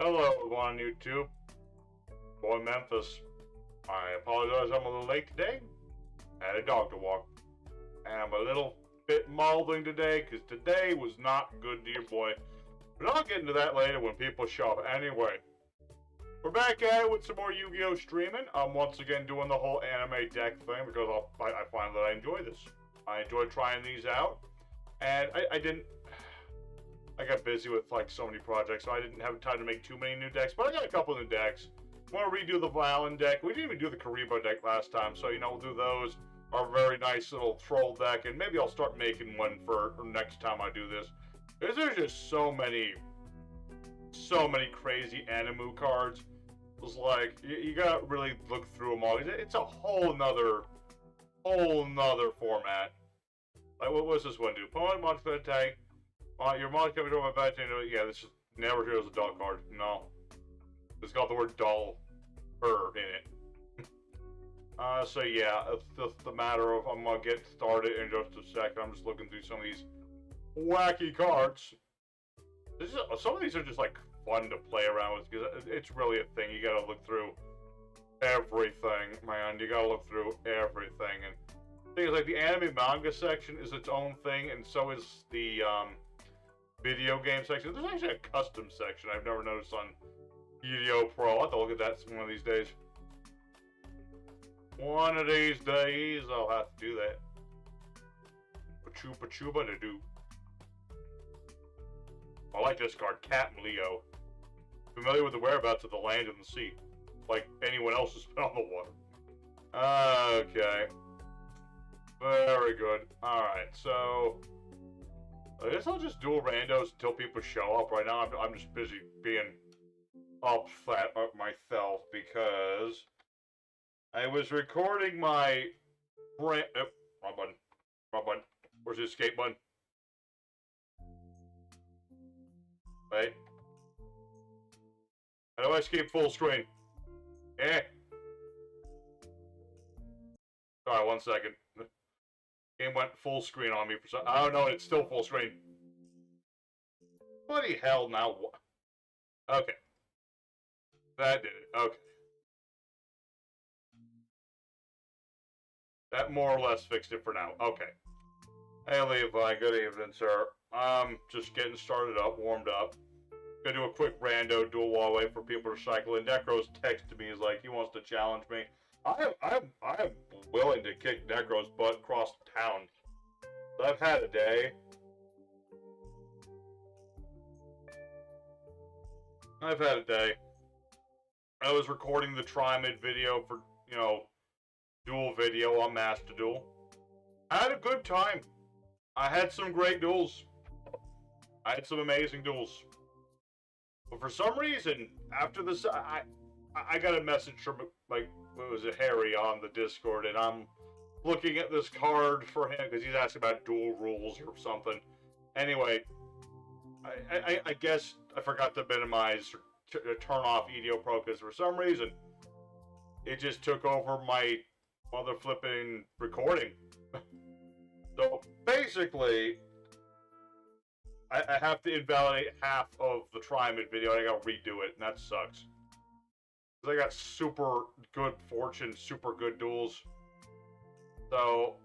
Hello everyone on YouTube. Boy Memphis. I apologize I'm a little late today. I had a dog to walk. And I'm a little bit mouthing today because today was not good, dear boy. But I'll get into that later when people show up. Anyway, we're back at it with some more Yu-Gi-Oh! Streaming. I'm once again doing the whole anime deck thing because I find that I enjoy this. I enjoy trying these out. And I got busy with like so many projects, so I didn't have time to make too many new decks, but I got a couple new decks. I want to redo the Duelind deck. We didn't even do the Karibo deck last time, so we'll do those. Our very nice little troll deck, and maybe I'll start making one for next time I do this. There's just so many crazy Animu cards. It's like, you gotta really look through them all. It's a whole nother format. Like, what's this one do? Opponent monster attack. Your monster can be drawn by yeah, this just never shows a dull card. No. It's got the word dull in it. So yeah, it's just a matter of, I'm gonna get started in just a second. I'm just looking through some of these wacky cards. Some of these are just like fun to play around with because it's really a thing. You gotta look through everything, man. You gotta look through everything. And things like the anime manga section is its own thing, and so is the video game section. There's actually a custom section I've never noticed on Yu-Gi-Oh! Pro. I'll have to look at that one of these days. One of these days, I'll have to do that. Pachuba to do. I like this card, Captain Leo. Familiar with the whereabouts of the land and the sea, like anyone else who's been on the water. Okay. Very good. Alright, so I guess I'll just duel randos until people show up. Right now, I'm just busy being upset at myself because I was recording my wrong button. Where's the escape button? Wait. How do I escape full screen? Alright, 1 second. Game went full screen on me for some. Oh no, it's still full screen. Bloody hell! Now what? Okay, that did it. Okay, that more or less fixed it for now. Okay. Hey Levi, good evening, sir. Just getting started up, warmed up. Gonna do a quick rando duel while I wait for people to cycle in. Necro's texted me. He's like, he wants to challenge me. I am willing to kick Necro's butt across town. I've had a day. I was recording the Trimid video for, duel video on Master Duel. I had a good time. I had some great duels. I had some amazing duels. But for some reason, after this, I got a message from, like, what was it, Harry on the Discord, and I'm looking at this card for him because he's asking about duel rules or something. Anyway, I guess I forgot to minimize or turn off EDO Pro because for some reason it just took over my mother flipping recording. So basically, I have to invalidate half of the Trimid video. I gotta redo it, and that sucks. I got super good fortune, super good duels. So,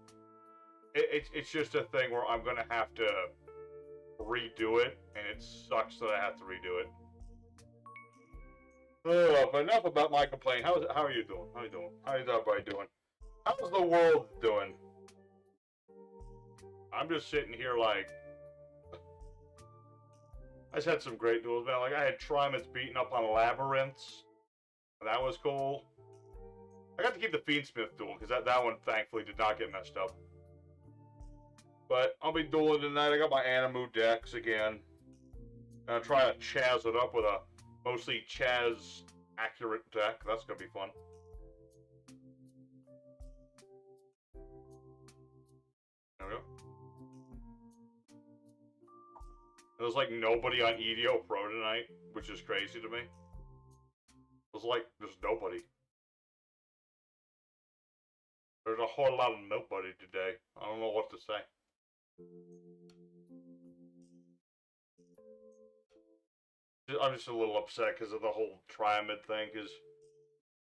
it's just a thing where I'm gonna have to redo it, and it sucks that I have to redo it. But enough about my complaint. How are you doing? How is everybody doing? How's the world doing? I'm just sitting here like, I just had some great duels, man. Like, I had Trimits beating up on Labyrinths. That was cool. I got to keep the Fiendsmith duel, because that one, thankfully, did not get messed up. But I'll be dueling tonight. I got my Animu decks again. Gonna try to Chaz it up with a mostly Chaz-accurate deck. That's gonna be fun. There we go. There's like nobody on EDO Pro tonight, which is crazy to me. It's like there's nobody. There's a whole lot of nobody today. I don't know what to say. I'm just a little upset because of the whole Triamid thing, because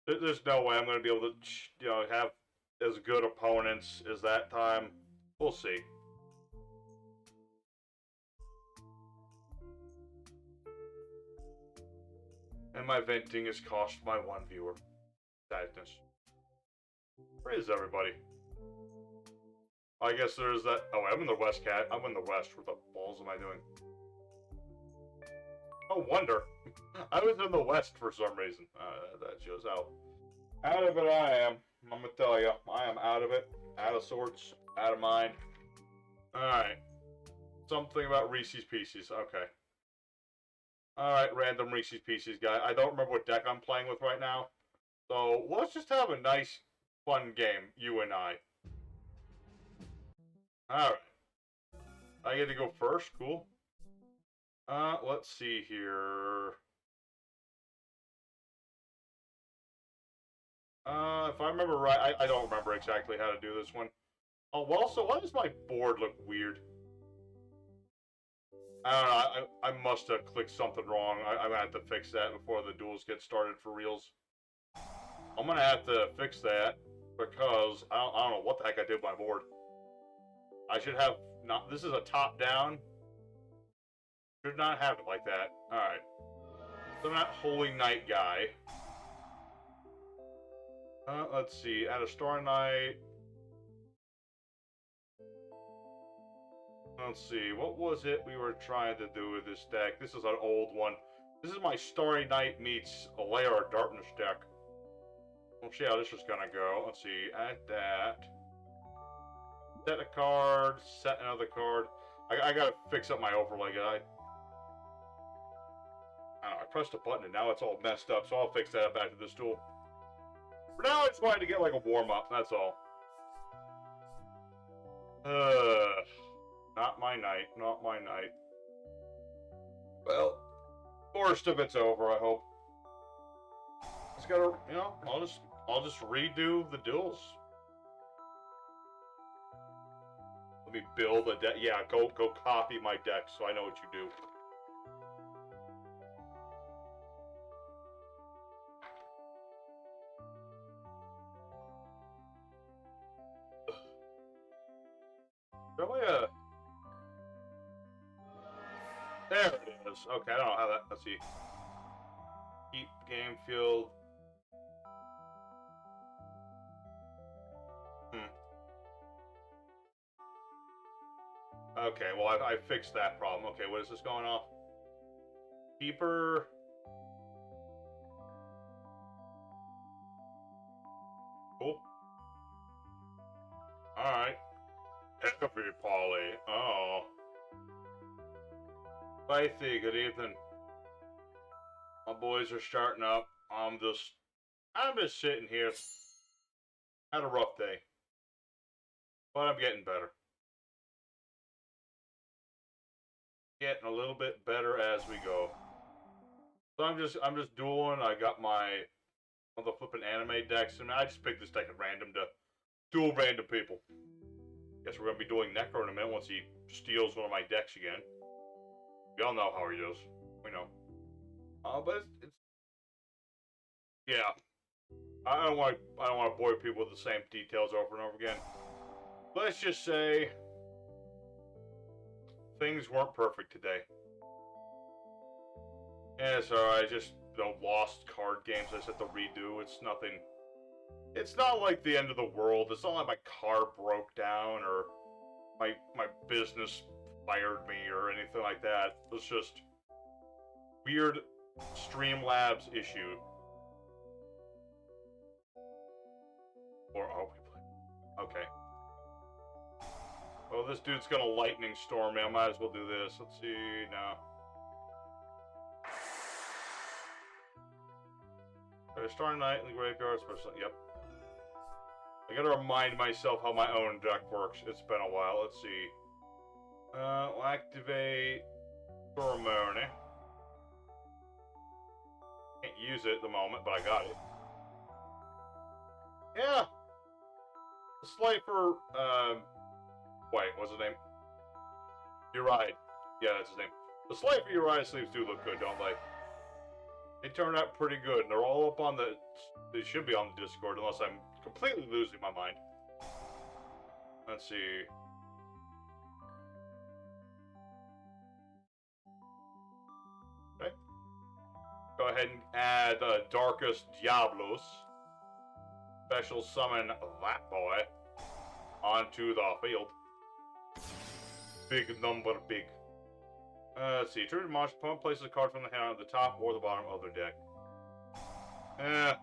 there's no way I'm going to be able to, have as good opponents as that time. We'll see. And my venting has cost my one viewer. Sadness. Where is everybody? I guess there's that. Oh, I'm in the West, Cat. I'm in the West. What the balls am I doing? No wonder. I was in the West for some reason. That shows out of it I am. I'm gonna tell you, I am out of it, out of sorts, out of mind. Alright. Something about Reese's Pieces. Okay. Alright, random Reese's Pieces guy. I don't remember what deck I'm playing with right now. So, let's just have a nice, fun game, you and I. Alright. I get to go first? Cool. Let's see here. If I remember right, I don't remember exactly how to do this one. Oh, well, so why does my board look weird? I don't know, I must have clicked something wrong. I'm gonna have to fix that before the duels get started for reals. I'm gonna have to fix that, because I don't know what the heck I did with my board. I should have not, this is a top-down. Should not have it like that. Alright. So I'm not Holy Knight guy. Let's see, add a Star Knight. Let's see, what was it we were trying to do with this deck? This is an old one. This is my Starry Night meets a Layer of Darkness deck. We'll see how this is gonna go. Let's see, add that. Set a card, set another card. I gotta fix up my overlay guy. I don't know, I pressed a button and now it's all messed up, so I'll fix that back to this tool. For now, I just wanted to get like a warm-up, that's all. Not my night, not my night. Well, worst of it's over, I hope. Just gotta, I'll just redo the duels. Let me build a deck. Yeah, go copy my deck so I know what you do. Probably there it is. Okay, I don't know how that. Let's see. Keep game field. Okay, well I fixed that problem. Okay, what is this going off? Keeper. Cool. Alright. Heavy Polly. Oh. Faithy, good evening. My boys are starting up. I'm just sitting here. Had a rough day. But I'm getting better. Getting a little bit better as we go. So I'm just dueling. I got my the flipping anime decks, and I just picked this deck at random to duel random people. Guess we're gonna be doing Necro in a minute once he steals one of my decks again. We all know how he does. We know. But it's yeah. I don't want to bore people with the same details over and over again. Let's just say things weren't perfect today. Yeah, it's alright. Just lost card games I just have to redo. It's nothing. It's not like the end of the world. It's not like my car broke down or my business fired me or anything like that. It's just weird Streamlabs issue. Or are we playing? Okay. Oh, this dude's gonna lightning storm me. I might as well do this. Let's see now. Star Knight in the graveyard. Yep. I gotta remind myself how my own deck works. It's been a while. Let's see. We'll activate Pheromone. Can't use it at the moment, but I got it. Yeah. The Slifer, wait, what's his name? Uriah. Yeah, that's his name. The Slifer Uriah sleeves do look good, don't they? They turned out pretty good. They're all up on the... They should be on the Discord, unless I'm completely losing my mind. Let's see. Okay. Go ahead and add Darkest Diablos. Special summon that boy onto the field. Big number, big. Let's see. Trigger monster. Opponent places a card from the hand on the top or the bottom of their deck.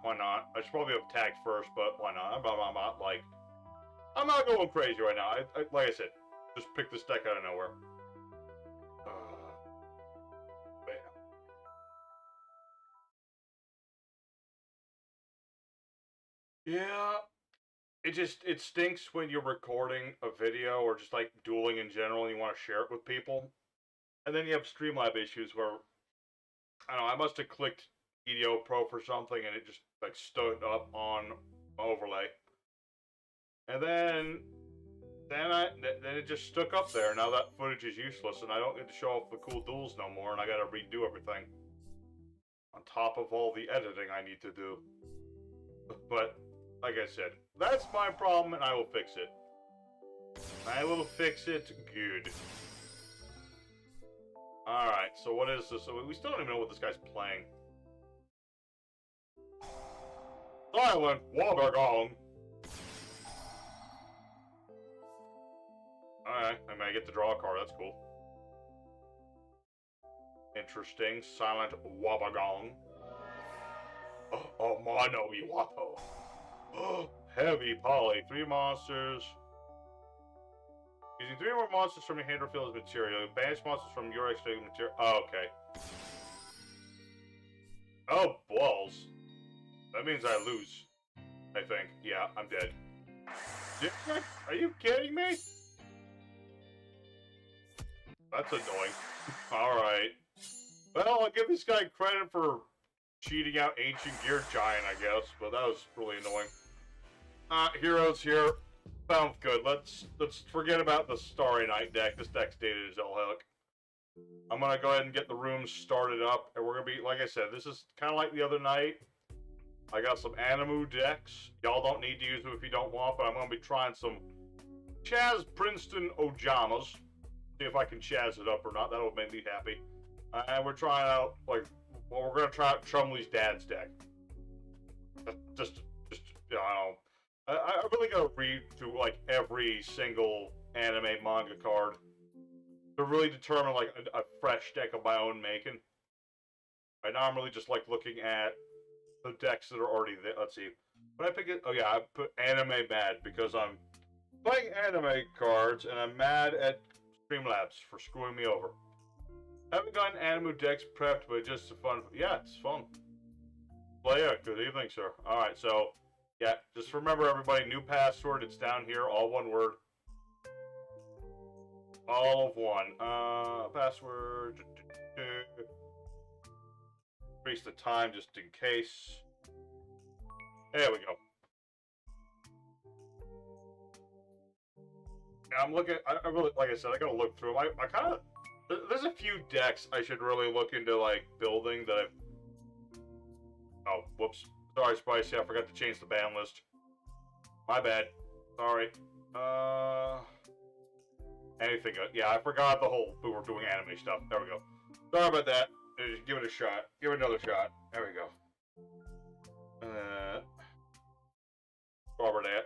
Why not? I should probably have tagged first, but why not? I'm not going crazy right now. Like I said, just pick this deck out of nowhere. Bam. Yeah. It stinks when you're recording a video or just like dueling in general and you want to share it with people. And then you have Streamlab issues where, I don't know, I must have clicked EDO Pro for something and it just like stood up on overlay. And then it just stuck up there. Now that footage is useless and I don't get to show off the cool duels no more and I gotta redo everything. On top of all the editing I need to do. But, like I said, that's my problem and I will fix it. I will fix it good. Alright, so what is this? So we still don't even know what this guy's playing. Silent Watergong. Alright, I mean, I get to draw a card, that's cool. Interesting. Silent Wabagong. Oh, Mono Iwato. Oh, heavy poly. 3 monsters. Using 3 more monsters from your hand or field as material. Banish monsters from your extra material. Oh, okay. Oh, balls. That means I lose. I think. Yeah, I'm dead. Are you kidding me? That's annoying. Alright. Well, I'll give this guy credit for cheating out Ancient Gear Giant, I guess, but that was really annoying. Heroes here. Sounds good. Let's forget about the Starry Night deck. This deck's dated as all heck. I'm gonna go ahead and get the rooms started up, and we're gonna be, like I said, this is kind of like the other night. I got some Animu decks. Y'all don't need to use them if you don't want, but I'm gonna be trying some Chaz Princeton Ojamas. See if I can Chaz it up or not. That'll make me happy. And we're trying out, like, well, we're gonna try out Trumley's dad's deck. Just, you know, I really gotta read through, like, every single anime manga card to really determine, like, a fresh deck of my own making. Right now I'm really just, like, looking at the decks that are already there. Let's see. When I pick it, oh yeah, I put anime mad because I'm playing anime cards and I'm mad at Streamlabs for screwing me over. I haven't gotten Animu decks prepped, but just fun. Yeah, it's fun. Leia, good evening, sir. Alright, so, yeah, just remember everybody, new password, it's down here, all one word. All of one. Password. Increase the time just in case. There we go. Yeah, I'm looking, I really, like I said, I gotta look through them. I kind of, there's a few decks I should really look into, like, building that I've... Oh, whoops. Sorry, Spicy, I forgot to change the ban list. My bad. Sorry. Anything good. Yeah, I forgot the whole, we were doing anime stuff. There we go. Sorry about that. Just give it a shot. Give it another shot. There we go. Robert at.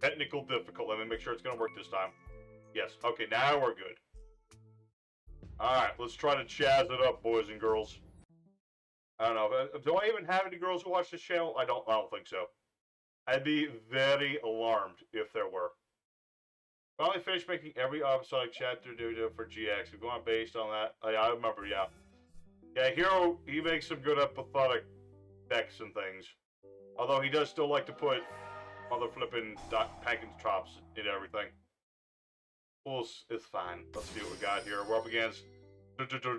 Technical difficult. Let me make sure it's gonna work this time. Yes. Okay, now we're good. Alright, let's try to Chaz it up, boys and girls. I don't know. Do I even have any girls who watch this channel? I don't think so. I'd be very alarmed if there were. Finally finished making every episodic chapter for GX. We're going based on that. Oh, yeah, I remember, yeah. Yeah, Hero, he makes some good episodic decks and things. Although he does still like to put mother flipping package drops in everything. Well, it's fine. Let's see what we got here. We're up against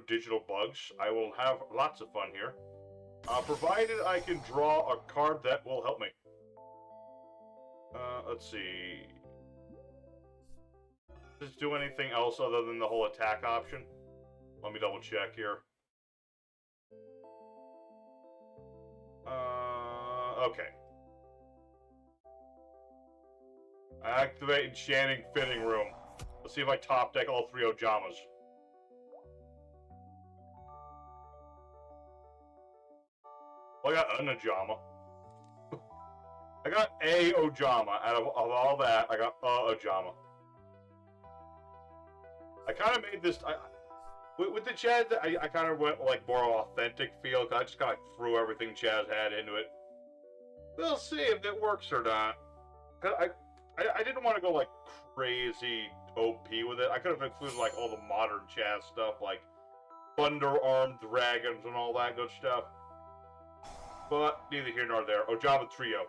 digital bugs. I will have lots of fun here. Provided I can draw a card that will help me. Let's see. Does it do anything else other than the whole attack option? Let me double check here. Okay. Activate Enchanting Fitting Room. Let's see if I top deck all 3 Ojamas. Well, I got an Ojama. I got a Ojama. Out of all that, I got a Ojama. I kind of made this... with the Chaz, I kind of went like more authentic feel. I just kind of threw everything Chaz had into it. We'll see if it works or not. I didn't want to go like crazy OP with it. I could have included like all the modern Chaz stuff, like thunder-armed dragons and all that good stuff. But neither here nor there. Ojama Trio.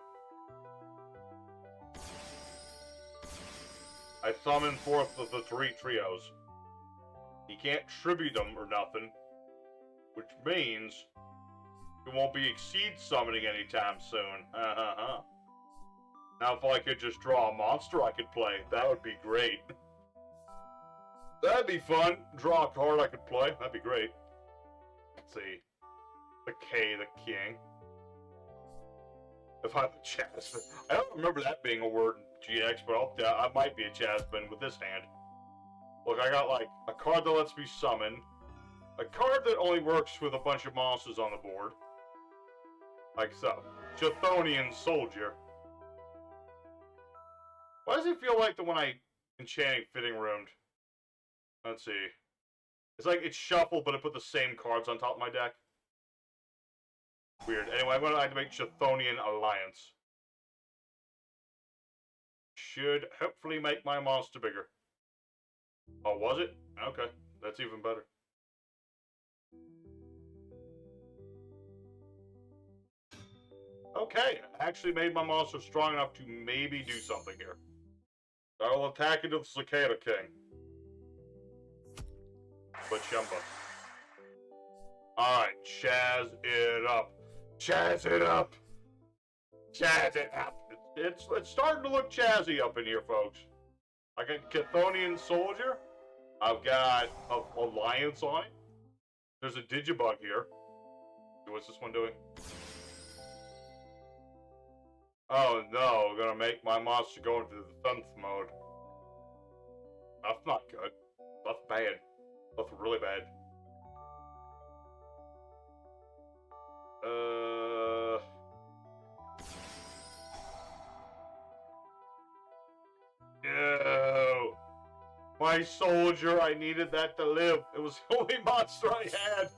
I summon forth the 3 trios. He can't tribute them or nothing, which means he won't be exceed summoning anytime soon. Now if I could just draw a monster I could play, that would be great. That'd be fun. Draw a card I could play. That'd be great. Let's see. The K, the King. If I'm a Chazman. I don't remember that being a word in GX, but I might be a Chazman with this hand. Look, I got like a card that lets me summon. A card that only works with a bunch of monsters on the board. Like so. Chthonian Soldier. Why does it feel like the one I Enchanting Fitting Roomed? Let's see. It's like it's shuffled, but it put the same cards on top of my deck. Weird. Anyway, I'm going to activate Chthonian Alliance. Should hopefully make my monster bigger. Oh, was it? Okay. That's even better. Okay. I actually made my monster strong enough to maybe do something here. I will attack into the Cicada King. But Chumba. Alright, Chaz it up. Chaz it up! Chaz it up! It's starting to look Chazzy up in here, folks. I got Chthonian Soldier. I've got Alliance on it. There's a Digibug here. What's this one doing? Oh no, I'm gonna make my monster go into the synth mode. That's not good. That's bad. That's really bad. No! My soldier, I needed that to live. It was the only monster I had.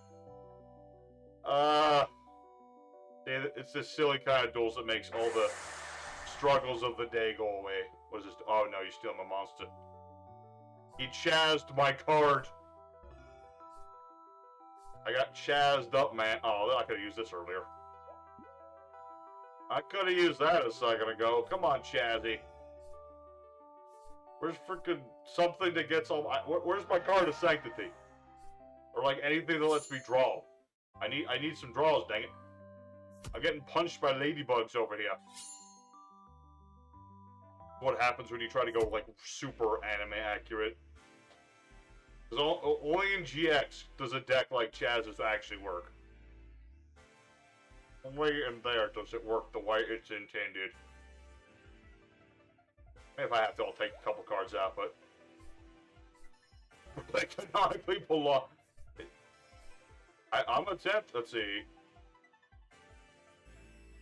It's this silly kind of duels that makes all the struggles of the day go away. What is this? Oh no, you're stealing my monster. He chazzed my card. I got chazzed up, man. Oh, I could have used this earlier. I could have used that a second ago. Come on, Chazzy. Where's freaking something that gets all my... Where's my card of Sanctity? Or like anything that lets me draw. I need some draws, dang it. I'm getting punched by ladybugs over here. What happens when you try to go like super anime accurate. Because only in GX does a deck like Chaz's actually work. Only in there does it work the way it's intended. If I have to, I'll take a couple cards out, but... they canonically belong... I'm a temp. Let's see.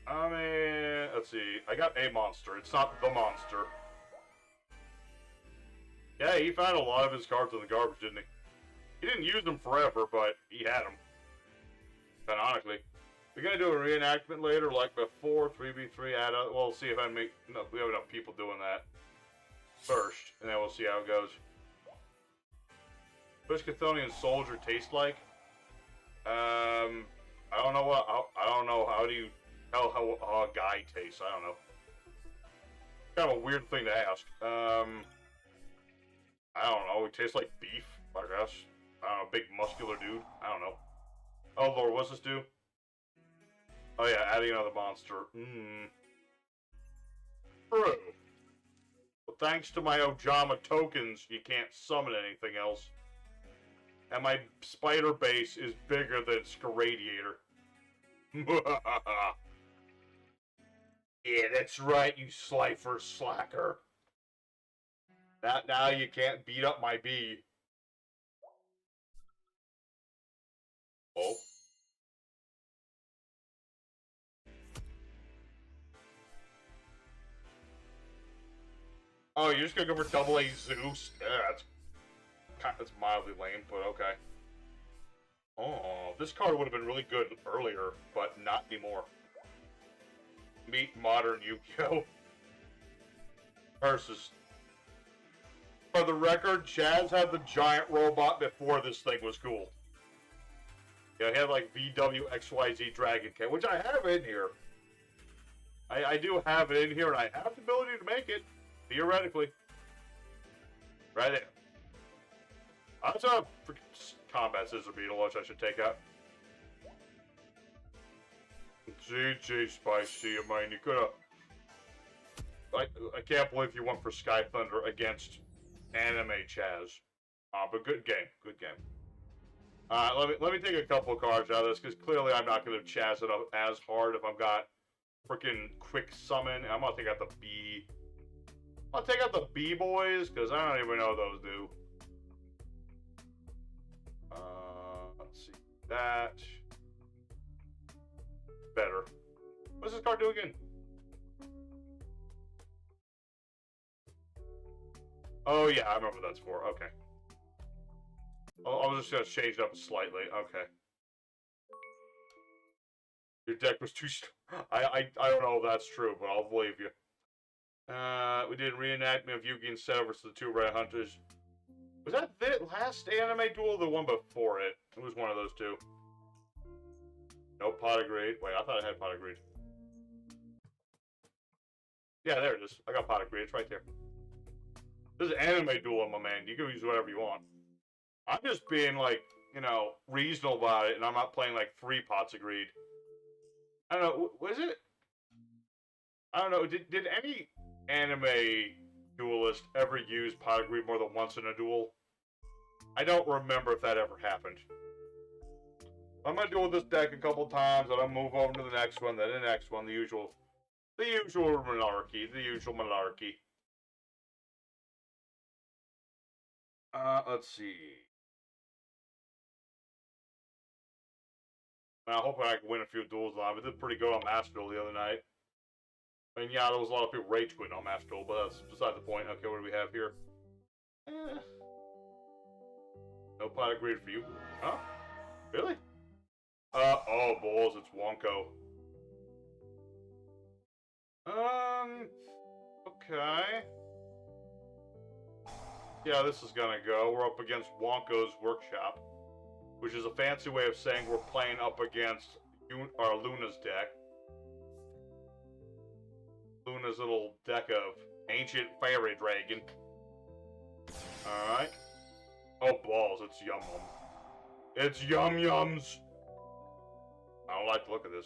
I mean, let's see. I got a monster. It's not the monster. Yeah, he found a lot of his cards in the garbage, didn't he? He didn't use them forever, but he had them. Canonically. We're gonna do a reenactment later, like before 3v3 add up. We'll see if I make... No, we have enough people doing that first, and then we'll see how it goes. What does Chthonian Soldier taste like? I don't know what... I don't know. How do you tell how a guy tastes? I don't know. Kind of a weird thing to ask. I don't know. He tastes like beef, I guess. I don't know. Big muscular dude. I don't know. Oh lord, what's this do? Oh yeah, adding another monster. True. Well, thanks to my Ojama tokens, you can't summon anything else. And my spider base is bigger than Scaradiator. Yeah, that's right, you slifer slacker. Now you can't beat up my bee. Oh. Oh, you're just gonna go for double A Zeus? Yeah, that's mildly lame, but okay. Oh, this card would have been really good earlier, but not anymore. Meet modern Yu-Gi-Oh! Versus. For the record, Chaz had the giant robot before this thing was cool. Yeah, he had like VWXYZ Dragon Cat, which I have in here. I do have it in here, and I have the ability to make it, theoretically. Right there. That's a combat scissor beetle, which I should take out. JJ Spicy, I mean, you could've... I can't believe you went for Sky Thunder against Anime Chaz. But good game, good game. Let me take a couple cards out of this, because clearly I'm not going to Chaz it up as hard if I've got freaking Quick Summon. I'm going to take out the B. I'll take out the B-Boys, because I don't even know those do. Let's see. That. Better. What's this card do again? Oh, yeah, I remember what that's for. Okay. I was just going to change it up slightly. Okay. Your deck was too strong. I don't know if that's true, but I'll believe you. We did reenactment of Yugi and Seto versus the two Red Hunters. Was that the last anime duel or the one before it? It was one of those two. No pot of greed. Wait, I thought I had pot of greed. Yeah, there it is. I got pot of greed. It's right there. This is anime duel, my man. You can use whatever you want. I'm just being, like, you know, reasonable about it, and I'm not playing, like, 3 pots of greed. I don't know. Was it? I don't know. Did any anime duelist ever use pot of greed more than once in a duel? I don't remember if that ever happened. I'm gonna duel this deck a couple times, and I'll move over to the next one, then the next one, the usual monarchy, let's see. I hope I can win a few duels live. I did pretty good on Master Duel the other night. I mean, yeah, there was a lot of people rage quitting on Master Duel, but that's beside the point. Okay, what do we have here? No pot of greed for you. Huh? Really? Oh, balls, it's Wonko. Okay. Yeah, this is gonna go. We're up against Wonko's Workshop, which is a fancy way of saying we're playing up against Luna's deck. Luna's little deck of Ancient Fairy Dragon. Alright. Oh, balls, it's Yum Yum. It's Yum Yums! I don't like the look of this.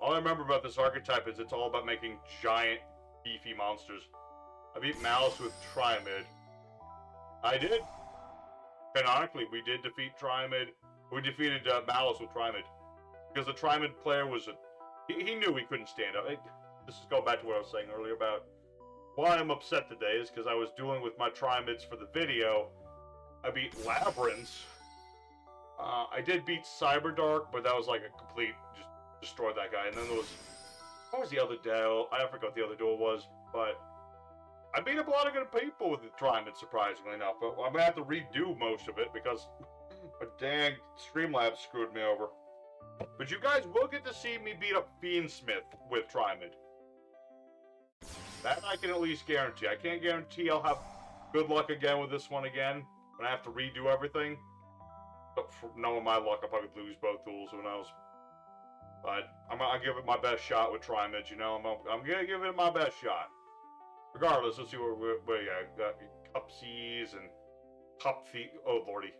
All I remember about this archetype is it's all about making giant, beefy monsters. I beat Malice with Triamid. I did. Canonically, we did defeat Triamid. We defeated Malice with Triamid. Because the Triamid player was he knew he couldn't stand up. This is going back to what I was saying earlier about why I'm upset today is because I was dueling with my Triamids for the video. I beat Labyrinth. I did beat Cyberdark, but that was like a complete, just destroyed that guy. And then there was, what was the other duel? I forgot what the other duel was, but I beat up a lot of good people with the Triamid, surprisingly enough. But I'm gonna have to redo most of it because a dang Streamlabs screwed me over. But you guys will get to see me beat up Fiendsmith with Triamid. That I can at least guarantee. I can't guarantee I'll have good luck again with this one again when I have to redo everything. But for knowing my luck, I'll probably lose both duels. Who knows? But I'll give it my best shot with Triamid. You know, I'm gonna give it my best shot. Regardless, let's see where got Cupsies and Cupfeet. Oh lordy.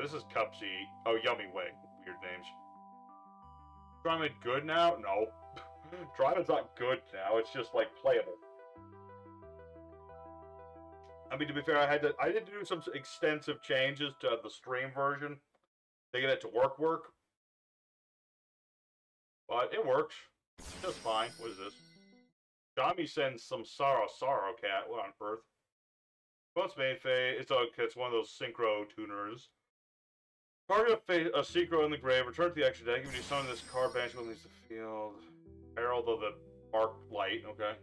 This is Cupsy. Oh, Yummy Wing. Weird names. Triamid good now? No. Triamid's not good now. It's just like playable. I mean, to be fair, I did do some extensive changes to the stream version to get it to work. But it works. Just fine. What is this? Jami sends some sorrow cat. What on earth? Once main phase, it's okay. It's one of those synchro tuners. Target a synchro in the grave. Return to the extra deck. When you summon this card, banish will leaves the field. Herald of the Arc Light. Okay.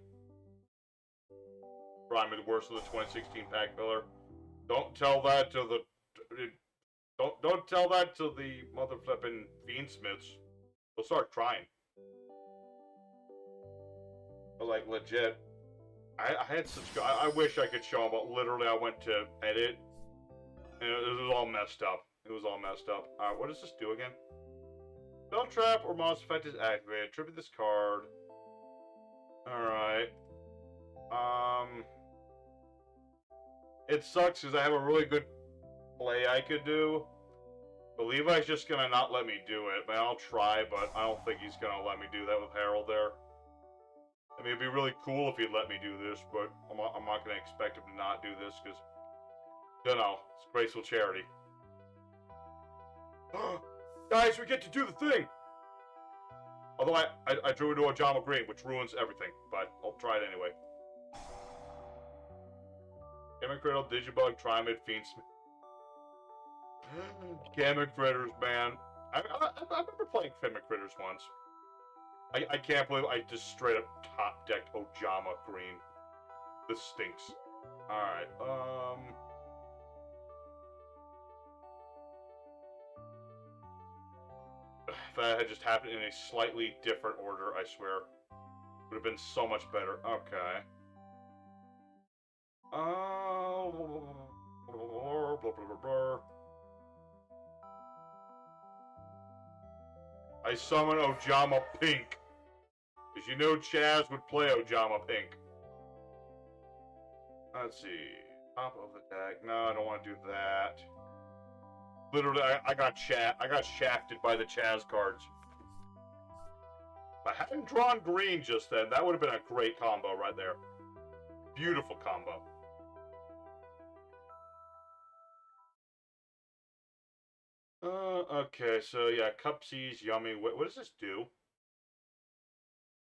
Prime the worst of the 2016 pack filler. Don't tell that to the. Don't tell that to the mother flipping fiendsmiths. They'll start crying. But like legit, I had such. I wish I could show them, but literally I went to edit, and it was all messed up. It was all messed up. Alright, what does this do again? Spell trap or monster effect is activated. Tribute this card. Alright. It sucks because I have a really good play I could do. But Levi's just gonna not let me do it. But I'll try, but I don't think he's gonna let me do that with Harold there. I mean, it'd be really cool if he'd let me do this, but I'm not gonna expect him to not do this because, you know, it's graceful charity. Guys, we get to do the thing! Although I drew into a Ojama Green, which ruins everything, but I'll try it anyway. Gamma Cradle, Digibug, Trimid, Fiendsmith. Gamma Critters, man. I remember playing Gamma Critters once. I can't believe I just straight up top decked Ojama Green. This stinks. Alright, if that had just happened in a slightly different order, I swear. Would have been so much better. Okay. I summon Ojama Pink. Because you know Chaz would play Ojama Pink. Let's see. Top of the deck. No, I don't want to do that. Literally, I got shafted by the Chaz cards. If I hadn't drawn green just then, that would have been a great combo right there. Beautiful combo. Okay, so yeah, Cup C's yummy. What does this do?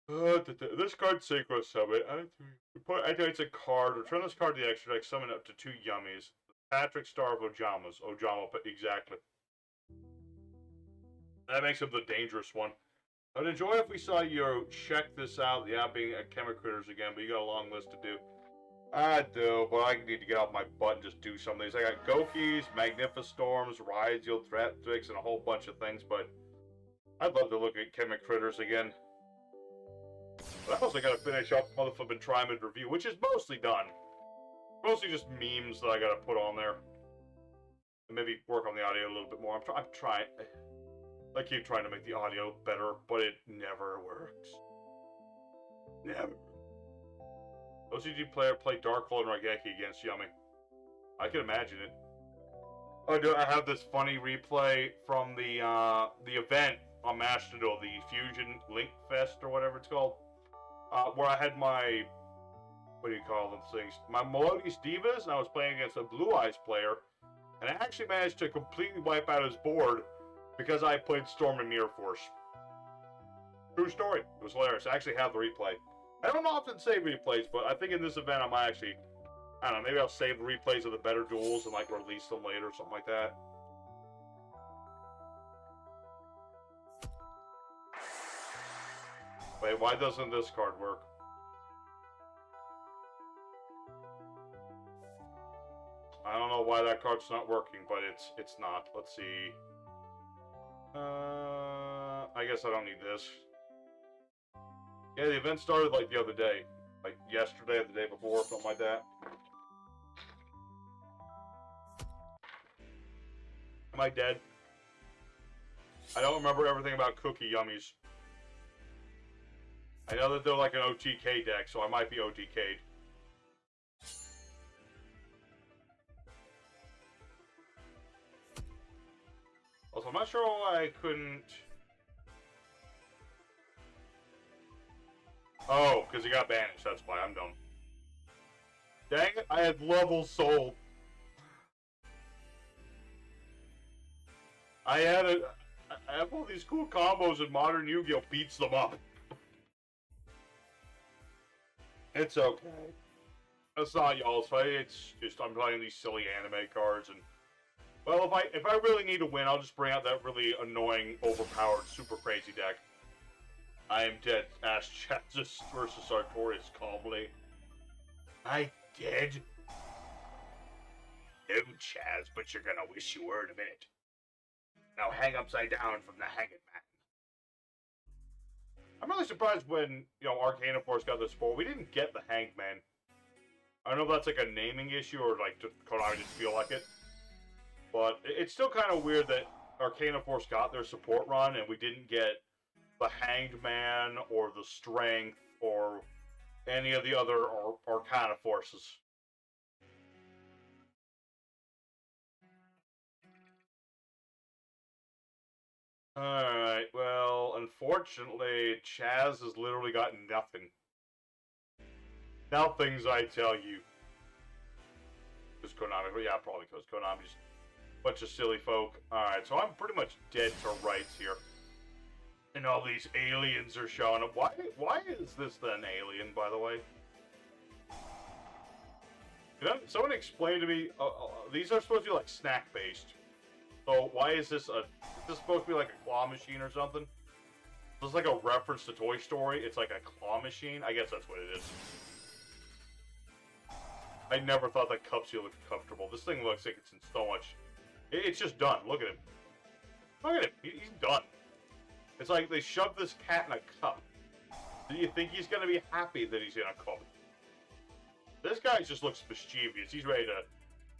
This card Synchro Summon. Activates a card. Return this card to the extra deck. Summon up to 2 yummies. Patrick Star of Ojamas. Ojama, exactly. That makes him the dangerous one. I'd enjoy if we saw you check this out. Yeah, being at Chemic Critters again, but you got a long list to do. I do, but I need to get off my butt and just do some of these. I got Gokis, Magnificestorms, Rhydzeal, Threatwix, and a whole bunch of things, but I'd love to look at Chemic Critters again. But I also gotta finish up motherfucking Trimid review, which is mostly done. Mostly just memes that I gotta put on there. And maybe work on the audio a little bit more. I'm trying. I keep trying to make the audio better, but it never works. Never. OCG player play Darkflow and Raigeki against Yummy. I can imagine it. Oh, do I have this funny replay from the event on Master Duel, the Fusion Link Fest or whatever it's called, where I had my, what do you call them things? My Melodious Divas, and I was playing against a Blue Eyes player, and I actually managed to completely wipe out his board because I played Storm and Mirror Force. True story. It was hilarious. I actually have the replay. I don't often save replays, but I think in this event I might actually, I don't know, maybe I'll save replays of the better duels and like release them later or something like that. Wait, why doesn't this card work? I don't know why that card's not working, but it's not. Let's see. I guess I don't need this. Yeah, the event started like the other day. Like yesterday or the day before, something like that. Am I dead? I don't remember everything about Cookie Yummies. I know that they're like an OTK deck, so I might be OTK'd. Also, I'm not sure why I couldn't... Oh, because he got banished, that's why I'm dumb. Dang it, I had levels sold. I have all these cool combos and modern Yu-Gi-Oh! Beats them up. It's okay. That's not y'all's fight. It's just I'm playing these silly anime cards, and well, if I really need to win, I'll just bring out that really annoying, overpowered, super crazy deck. I am dead. Asked Chazis versus Sartorius calmly. I dead? No, Chaz, but you're gonna wish you were in a minute. Now hang upside down from the hanging man. I'm really surprised when, you know, Arcana Force got this for. We didn't get the Hanged Man. I don't know if that's like a naming issue or like just Konami didn't feel like it. But it's still kind of weird that Arcana Force got their support run and we didn't get the Hanged Man or the Strength or any of the other Arcana Forces. Alright, well, unfortunately, Chaz has literally got nothing. Nothing's, I tell you. Because Konami, well, yeah, probably because Konami's a bunch of silly folk. Alright, so I'm pretty much dead to rights here. And all these aliens are showing up. Why is this an alien, by the way? Someone explain to me, these are supposed to be like snack-based. So why is this is this supposed to be like a claw machine or something? This is like a reference to Toy Story. It's like a claw machine. I guess that's what it is. I never thought that cup seal looked comfortable. This thing looks like it's in so much. It's just done. Look at him. Look at him. He's done. It's like they shoved this cat in a cup. Do you think he's gonna be happy that he's in a cup? This guy just looks mischievous. He's ready to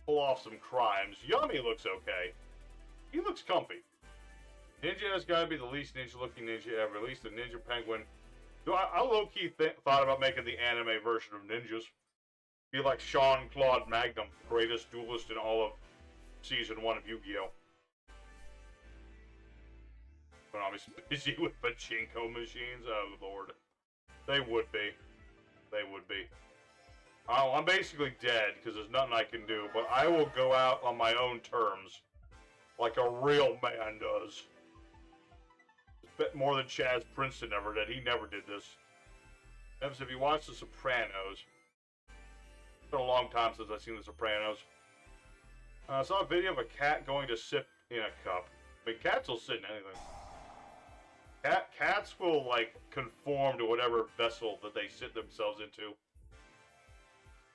pull off some crimes. Yummy looks okay. He looks comfy. Ninja has got to be the least ninja-looking ninja ever. At least the Ninja Penguin. I low-key thought about making the anime version of ninjas. Be like Jean-Claude Magnum, greatest duelist in all of Season 1 of Yu-Gi-Oh! Konami's busy with pachinko machines. Oh, Lord. They would be. They would be. Oh, I'm basically dead, because there's nothing I can do. But I will go out on my own terms. Like a real man does. Bet more than Chaz Princeton ever did. He never did this. Evans, have you watched The Sopranos? It's been a long time since I've seen The Sopranos. I saw a video of a cat going to sip in a cup. I mean, cats will sit in anything. Cats will, like, conform to whatever vessel that they sit themselves into.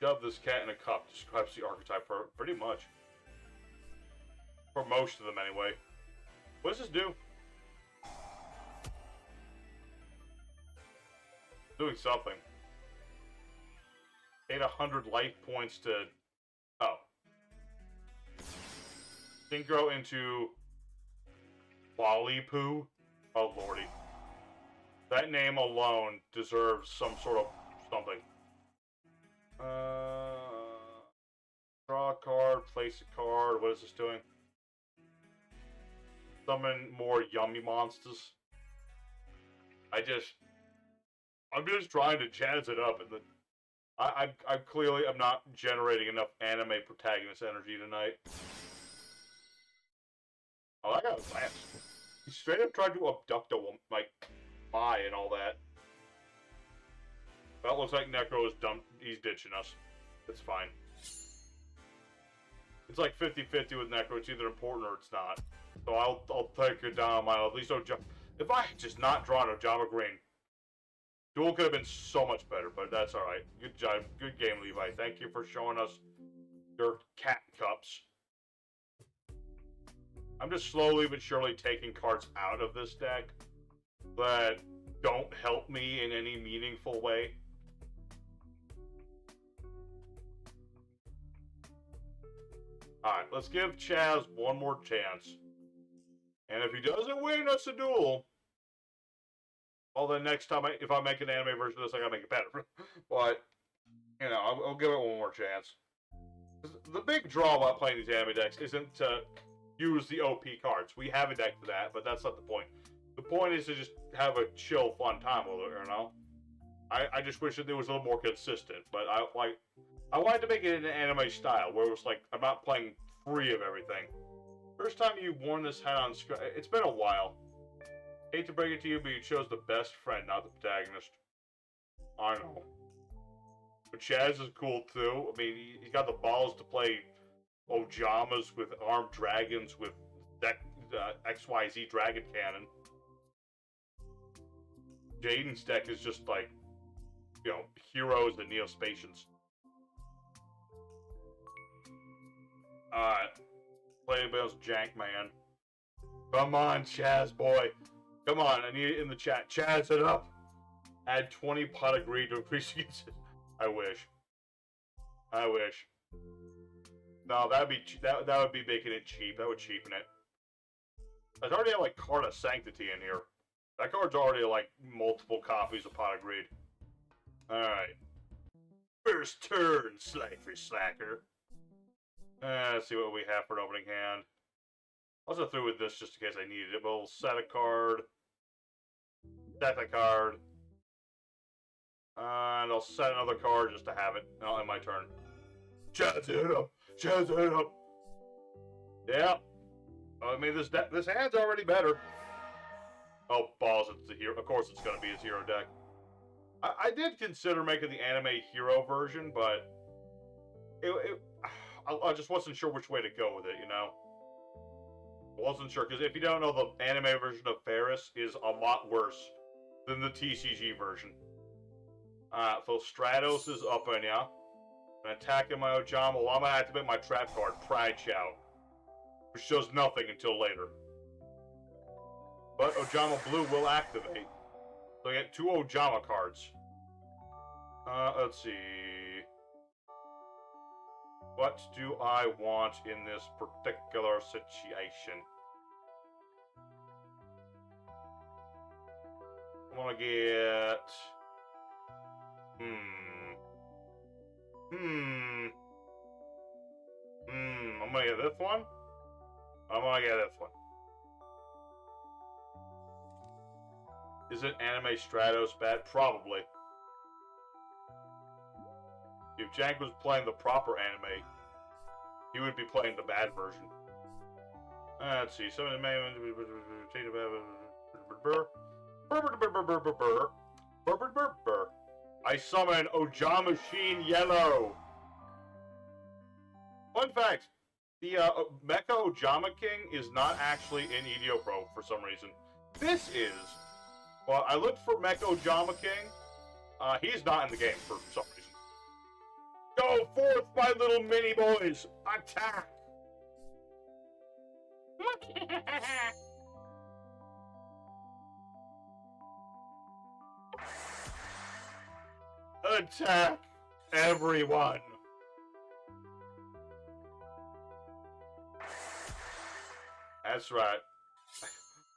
Shove this cat in a cup describes the archetype for pretty much. For most of them, anyway. What does this do? Doing something. 800 life points to... Oh. Synchro into... Lollipoo? Oh, lordy. That name alone deserves some sort of something. Draw a card, place a card. What is this doing? Summon more yummy monsters. I'm just trying to jazz it up, and I clearly am not generating enough anime protagonist energy tonight. Oh, that guy was last. He straight up tried to abduct a woman, like, Mai and all that. That looks like Necro is dumb. He's ditching us. It's fine. It's like 50-50 with Necro. It's either important or it's not. So I'll take it down my at least Ojama. If I had just not drawn Ojama Green, Duel could have been so much better, but that's alright. Good job. Good game, Levi. Thank you for showing us your cat cups. I'm just slowly but surely taking cards out of this deck that don't help me in any meaningful way. Alright, let's give Chaz one more chance. And if he doesn't win us a duel, well, then next time, if I make an anime version of this, I gotta make it better. But, you know, I'll give it one more chance. The big draw about playing these anime decks isn't to use the OP cards. We have a deck for that, but that's not the point. The point is to just have a chill, fun time with it, you know? I just wish that it was a little more consistent, but I wanted to make it in an anime style, where it was like, I'm not playing free of everything. First time you worn this hat on screen, it's been a while. Hate to break it to you, but you chose the best friend, not the protagonist. I know. But Chaz is cool too. I mean, he's got the balls to play Ojamas with armed dragons with XYZ dragon cannon. Jaden's deck is just like, you know, heroes and Neospatians. Alright. Play Bill's jank, man. Come on, Chaz boy. Come on, I need it in the chat. Chaz it up. Add 20 pot of greed to increase usage. I wish. I wish. No, that would be making it cheap. That would cheapen it. There's already like Card of Sanctity in here. That card's already like multiple copies of Pot of Greed. Alright. First turn, Slifer Slacker. Let's see what we have for an opening hand. I'll just through with this just in case I needed it. But we'll set a card. Set a card. And I'll set another card just to have it. I'll end my turn. Chaz it up. Chaz it up. Yeah. I mean, this hand's already better. Oh, balls, it's a hero. Of course it's going to be his hero deck. I did consider making the anime hero version, but I just wasn't sure which way to go with it, you know? I wasn't sure, because if you don't know, the anime version of Ferris is a lot worse than the TCG version. So Stratos is up on ya. I'm attacking my Ojama. Well, I'm going to activate my trap card, Pride Shout, which does nothing until later. But Ojama Blue will activate. So I get 2 Ojama cards. Let's see. What do I want in this particular situation? I want to get... I'm gonna get this one. I'm gonna get this one. Is it Anime Stratos bad? Probably. If Jank was playing the proper anime, he would be playing the bad version. Let's see. Some of the main... I summon Ojama Sheen Yellow. Fun fact, the Mecha Ojama King is not actually in EDO Pro for some reason. This is. Well, I looked for Mecha Ojama King. He's not in the game for some reason. Go forth, my little mini boys! Attack! Attack everyone! That's right.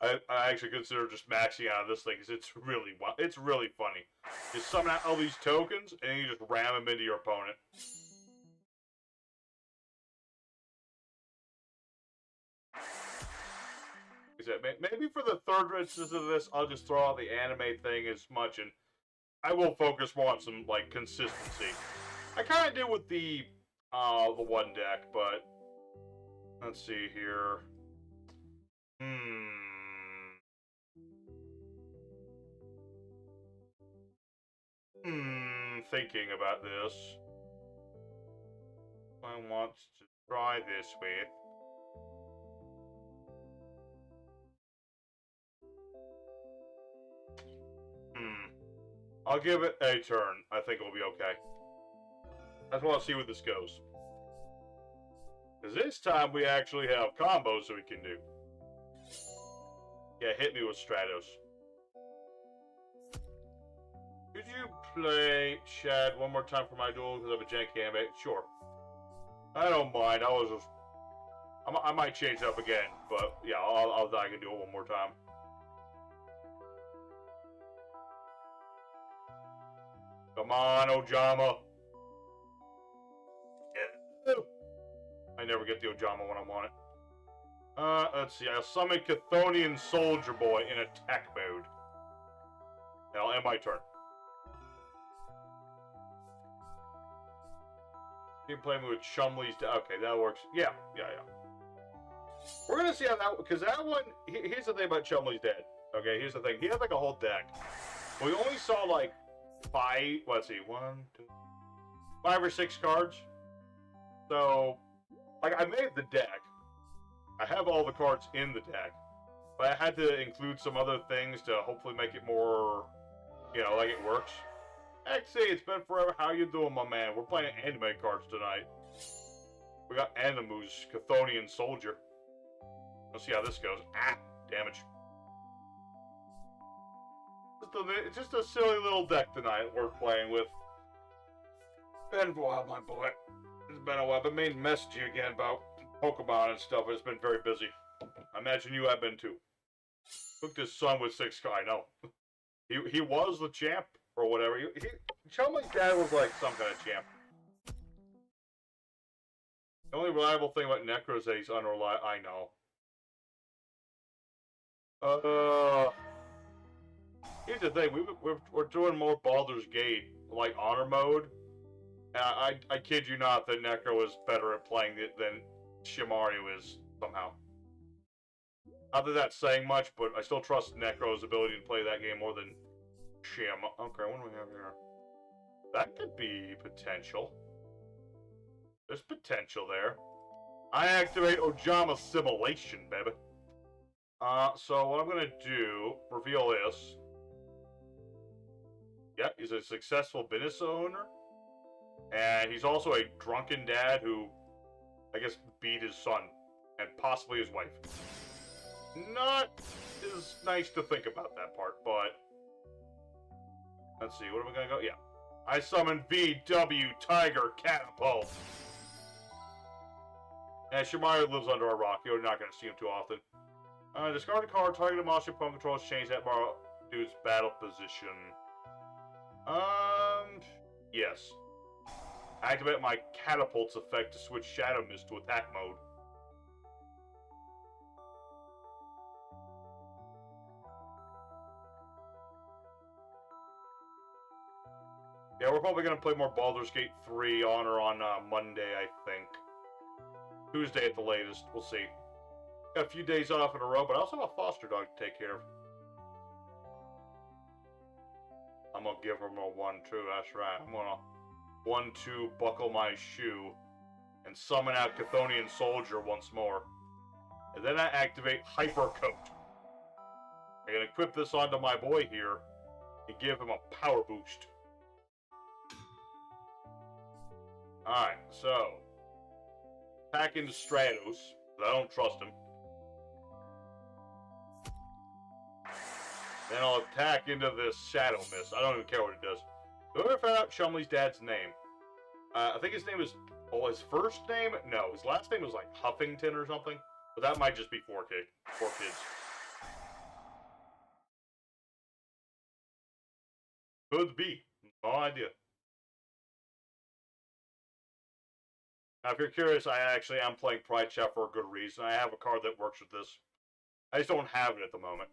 I actually consider just maxing out this thing because it's really funny. You summon out all these tokens and you just ram them into your opponent. Maybe for the third instance of this, I'll just throw out the anime thing as much, and I will focus more on some like consistency. I kind of did with the one deck, but let's see here. Thinking about this. I want to try this with. I'll give it a turn. I think it'll be okay. I just want to see where this goes. Because this time we actually have combos that we can do. Yeah, hit me with Stratos. Could you play Chad one more time for my duel because I have a janky anime? Sure. I don't mind. I might change it up again, but yeah, I can do it one more time. Come on, Ojama. Yeah. I never get the Ojama when I want it. Let's see. I'll summon Chthonian Soldier Boy in attack mode. And I'll end my turn. You can play me with Chumley's... Okay, that works. Yeah. We're gonna see how that... Because that one... Here's the thing about Chumley's Dead. Okay, here's the thing. He had like a whole deck. We only saw like five, let's see, 5 or 6 cards. So, like, I made the deck. I have all the cards in the deck. But I had to include some other things to hopefully make it more, like it works. XC, it's been forever. How you doing, my man? We're playing anime cards tonight. We got Animu's Chthonian Soldier. Let's see how this goes. Ah, damage. It's just a silly little deck tonight we're playing with. Been a while, my boy. It's been a while. I've been meaning to message you again about Pokemon and stuff. It's been very busy. I imagine you have been too. Look, his son with 6 cards. I know. He was the champ or whatever. Chumley's dad was like some kind of champ. The only reliable thing about Necro is that he's unreliable. I know. Here's the thing. We're doing more Baldur's Gate, like honor mode. And I kid you not that Necro is better at playing it than Shimaru is somehow. Not that that's saying much, but I still trust Necro's ability to play that game more than Shim. Okay, what do we have here? That could be potential. There's potential there. I activate Ojama Simulation, baby. So what I'm gonna do, reveal this. Yeah, he's a successful business owner. And he's also a drunken dad who, I guess, beat his son. And possibly his wife. Not as nice to think about that part, but... Let's see, what are we gonna go? Yeah. I summon VW Tiger Catapult. And Shimaru lives under a rock. You're not gonna see him too often. Discard a card, target a monster opponent controls, change that dude's battle position. Yes. Activate my Catapult's effect to switch Shadow Mist to attack mode. Yeah, we're probably going to play more Baldur's Gate 3 on Monday, I think. Tuesday at the latest. We'll see. Got a few days off in a row, but I also have a foster dog to take care of. I'm going to give him a 1-2, that's right. I'm going to 1-2 buckle my shoe and summon out Chthonian Soldier once more. And then I activate Hyper Coat. I can equip this onto my boy here and give him a power boost. Alright, so attack into Stratos, because I don't trust him. Then I'll attack into this Shadow Mist. I don't even care what it does. Have I ever found out Chumley's dad's name? I think his name is... Well, his first name? No, his last name was like Huffington or something. But that might just be 4 kids. Could be. No idea. Now, if you're curious, I actually am playing Pride Chat for a good reason. I have a card that works with this. I just don't have it at the moment.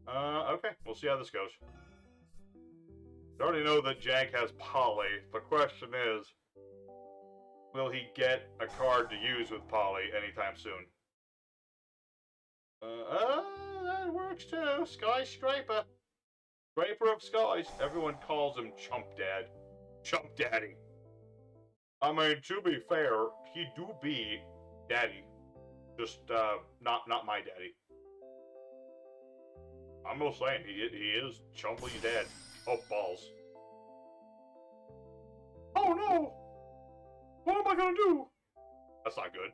Okay. We'll see how this goes. I already know that Jank has Poly. The question is, will he get a card to use with Poly anytime soon? That works too. Sky Striper. Striper of Skies. Everyone calls him Chump Dad. Chump Daddy. I mean, to be fair, he do be daddy. Just, not my daddy. I'm just saying, he is Chumley's dad. Oh, balls. Oh, no! What am I gonna do? That's not good.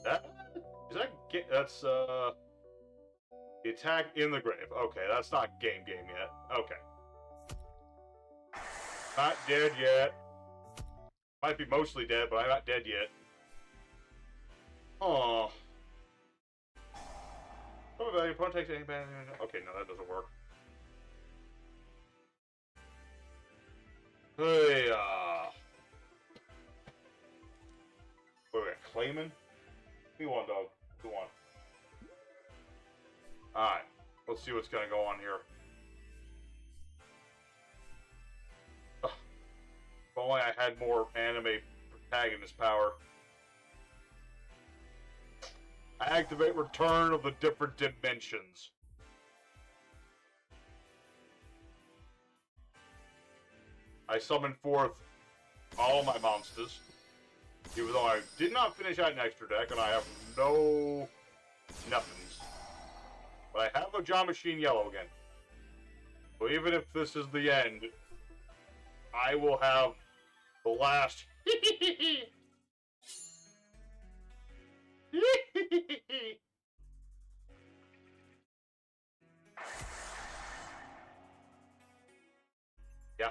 That's, the attack in the grave. Okay, that's not game yet. Okay. Not dead yet. Might be mostly dead, but I'm not dead yet. Oh. Your opponent takes any bad. Okay, no, that doesn't work. Hey, what are we claiming? Who won, dog? Who won? Alright, let's see what's gonna go on here. Ugh. If only I had more anime protagonist power. I I activate Return of the Different Dimensions. I summon forth all my monsters, even though I did not finish out an extra deck, and I have no nothings. But I have a Jaw Machine Yellow again. So even if this is the end, I will have the last yeah.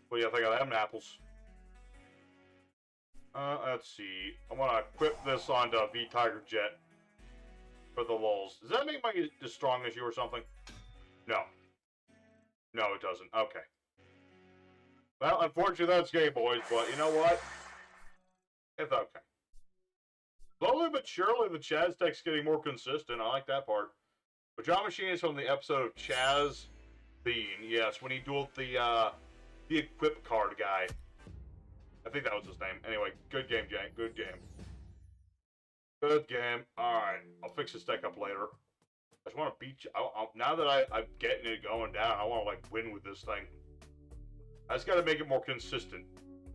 What do you think of them apples? Let's see. I want to equip this onto V-Tiger Jet for the lulz. Does that make me as strong as you or something? No. No, it doesn't. Okay. Well, unfortunately, that's Game Boys, but you know what? It's okay. Slowly but surely, the Chaz deck's getting more consistent. I like that part. But Jaw Machine is from the episode of Chaz Bean. Yes, when he dueled the equip card guy. I think that was his name. Anyway, good game, Jay. Good game. Good game. Alright, I'll fix this deck up later. I just want to beat you. Now that I'm getting it going down, I want to, like, win with this thing. I just got to make it more consistent.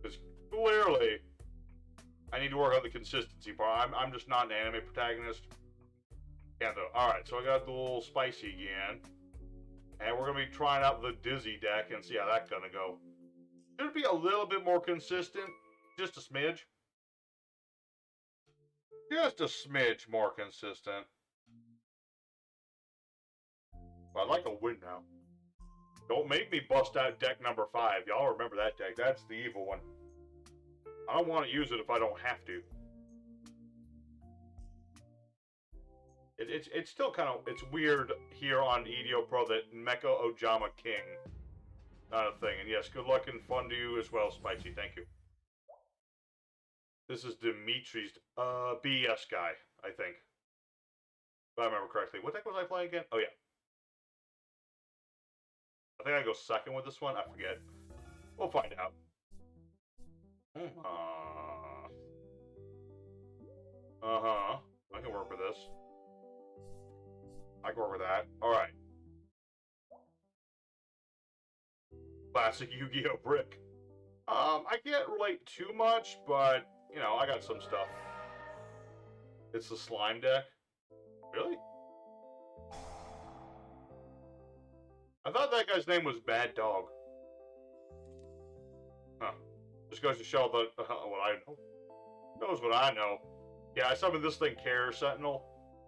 Because clearly, I need to work on the consistency part. I'm just not an anime protagonist. Yeah, though. Alright, so I got the little spicy again. And we're going to be trying out the Dizzy deck and see how that's going to go. Should be a little bit more consistent. Just a smidge. Just a smidge more consistent. But I'd like a win now. Don't make me bust out deck number 5. Y'all remember that deck. That's the evil one. I don't want to use it if I don't have to. It's still kind of... It's weird here on EDO Pro that Mecha Ojama King... Not a thing. And yes, good luck and fun to you as well, Spicy. Thank you. This is Dimitri's BS guy, I think. If I remember correctly. What deck was I playing again? Oh, yeah. I think I go second with this one. I forget. We'll find out. Uh-huh. I can work with this. I can work with that. Alright. Classic Yu-Gi-Oh! Brick. I can't relate too much, but, you know, I got some stuff. It's the slime deck. Really? I thought that guy's name was Bad Dog. Huh. Just goes to show what I know. Knows what I know. Yeah, I summoned this thing, Care Sentinel.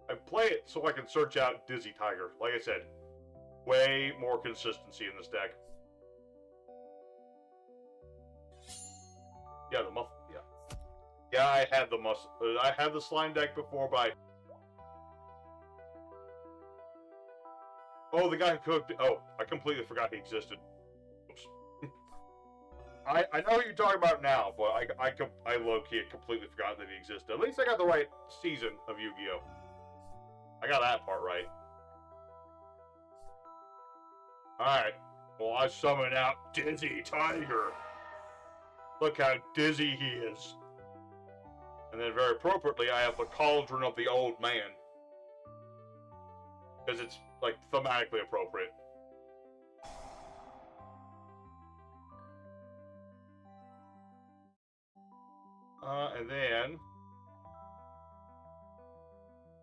I play it so I can search out Dizzy Tiger. Like I said, way more consistency in this deck. Yeah, the muff. Yeah. Yeah, I had the slime deck before, but oh, the guy who cooked. Oh, I completely forgot he existed. Oops. I know who you're talking about now, but I low-key completely forgot that he existed. At least I got the right season of Yu-Gi-Oh! I got that part right. Alright. Well, I summon out Dizzy Tiger. Look how dizzy he is. And then very appropriately, I have the Cauldron of the Old Man. Because it's, like, thematically appropriate. And then...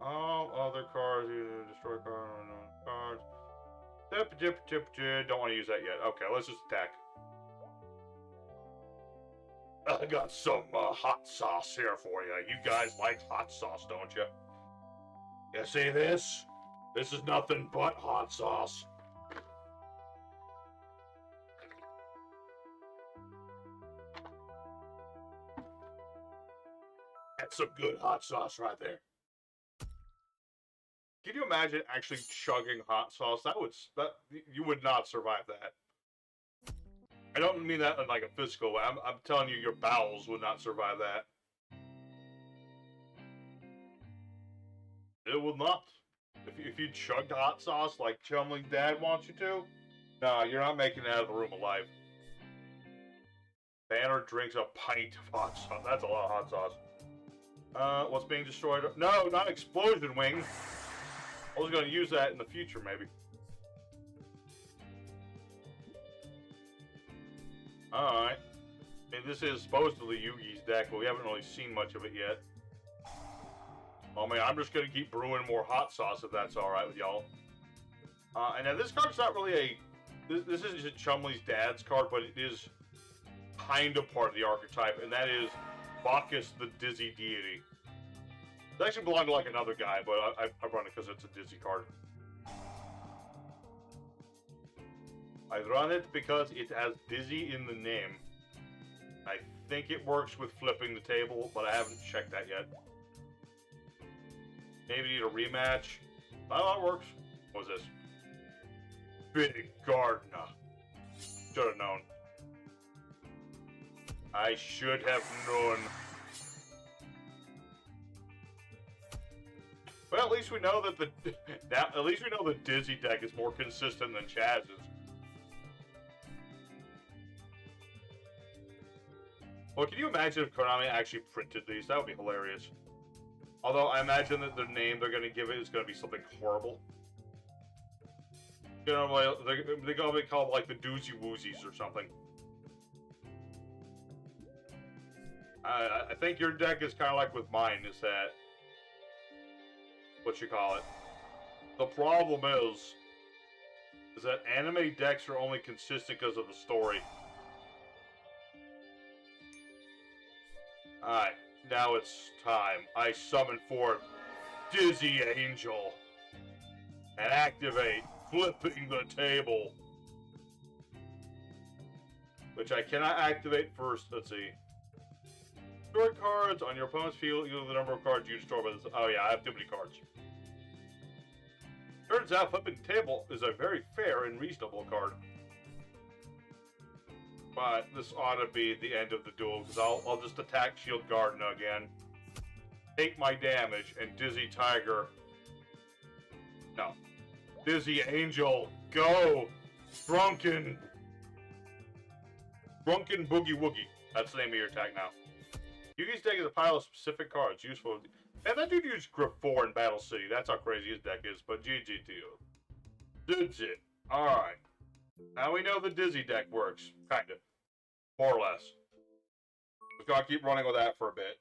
other cards, either destroy cards. Don't want to use that yet. Okay, let's just attack. I got some hot sauce here for you. You guys like hot sauce, don't you? You see this? This is nothing but hot sauce. That's some good hot sauce right there. Can you imagine actually chugging hot sauce? You would not survive that. I don't mean that in like a physical way. I'm telling you, your bowels would not survive that. It will not. If you chugged hot sauce like Chumling's dad wants you to, no, you're not making it out of the room alive. Banner drinks a pint of hot sauce. That's a lot of hot sauce. What's being destroyed? No, not explosion wing. I was gonna use that in the future, maybe. Alright. I mean, this is supposedly Yugi's deck, but we haven't really seen much of it yet. I mean, I'm just gonna keep brewing more hot sauce if that's alright with y'all. And now this card's not really a... This isn't Chumley's dad's card, but it is kind of part of the archetype, and that is Bacchus the Dizzy Deity. It actually belonged to like another guy, but I run it because it's a Dizzy card. I run it because it has Dizzy in the name. I think it works with flipping the table, but I haven't checked that yet. Maybe need a rematch. Oh, that works. What was this? Big Gardener. Should have known. I should have known. Well, at least we know that the Dizzy deck is more consistent than Chaz's. Well, can you imagine if Konami actually printed these? That would be hilarious. Although I imagine that the name they're going to give it is going to be something horrible. You know, they're going to be called like the Doozy Woozies or something. I think your deck is kind of like with mine, is that... what you call it. The problem is that anime decks are only consistent because of the story. Alright, now it's time. I summon forth Dizzy Angel and activate Flipping the Table. Which I cannot activate first. Let's see. Store cards on your opponent's field equal to the number of cards you store by this. Oh yeah, I have too many cards. Turns out Flipping the Table is a very fair and reasonable card. But this ought to be the end of the duel, because I'll just attack Shield Gardener again. Take my damage, and Dizzy Tiger... No. Dizzy Angel, go! Drunken Boogie Woogie. That's the name of your attack now. Yugi's deck is a pile of specific cards, useful... And that dude used Grip 4 in Battle City. That's how crazy his deck is, but GG to you. Dizzy. Alright. Now we know the Dizzy deck works. Kinda. More or less. We've got to keep running with that for a bit.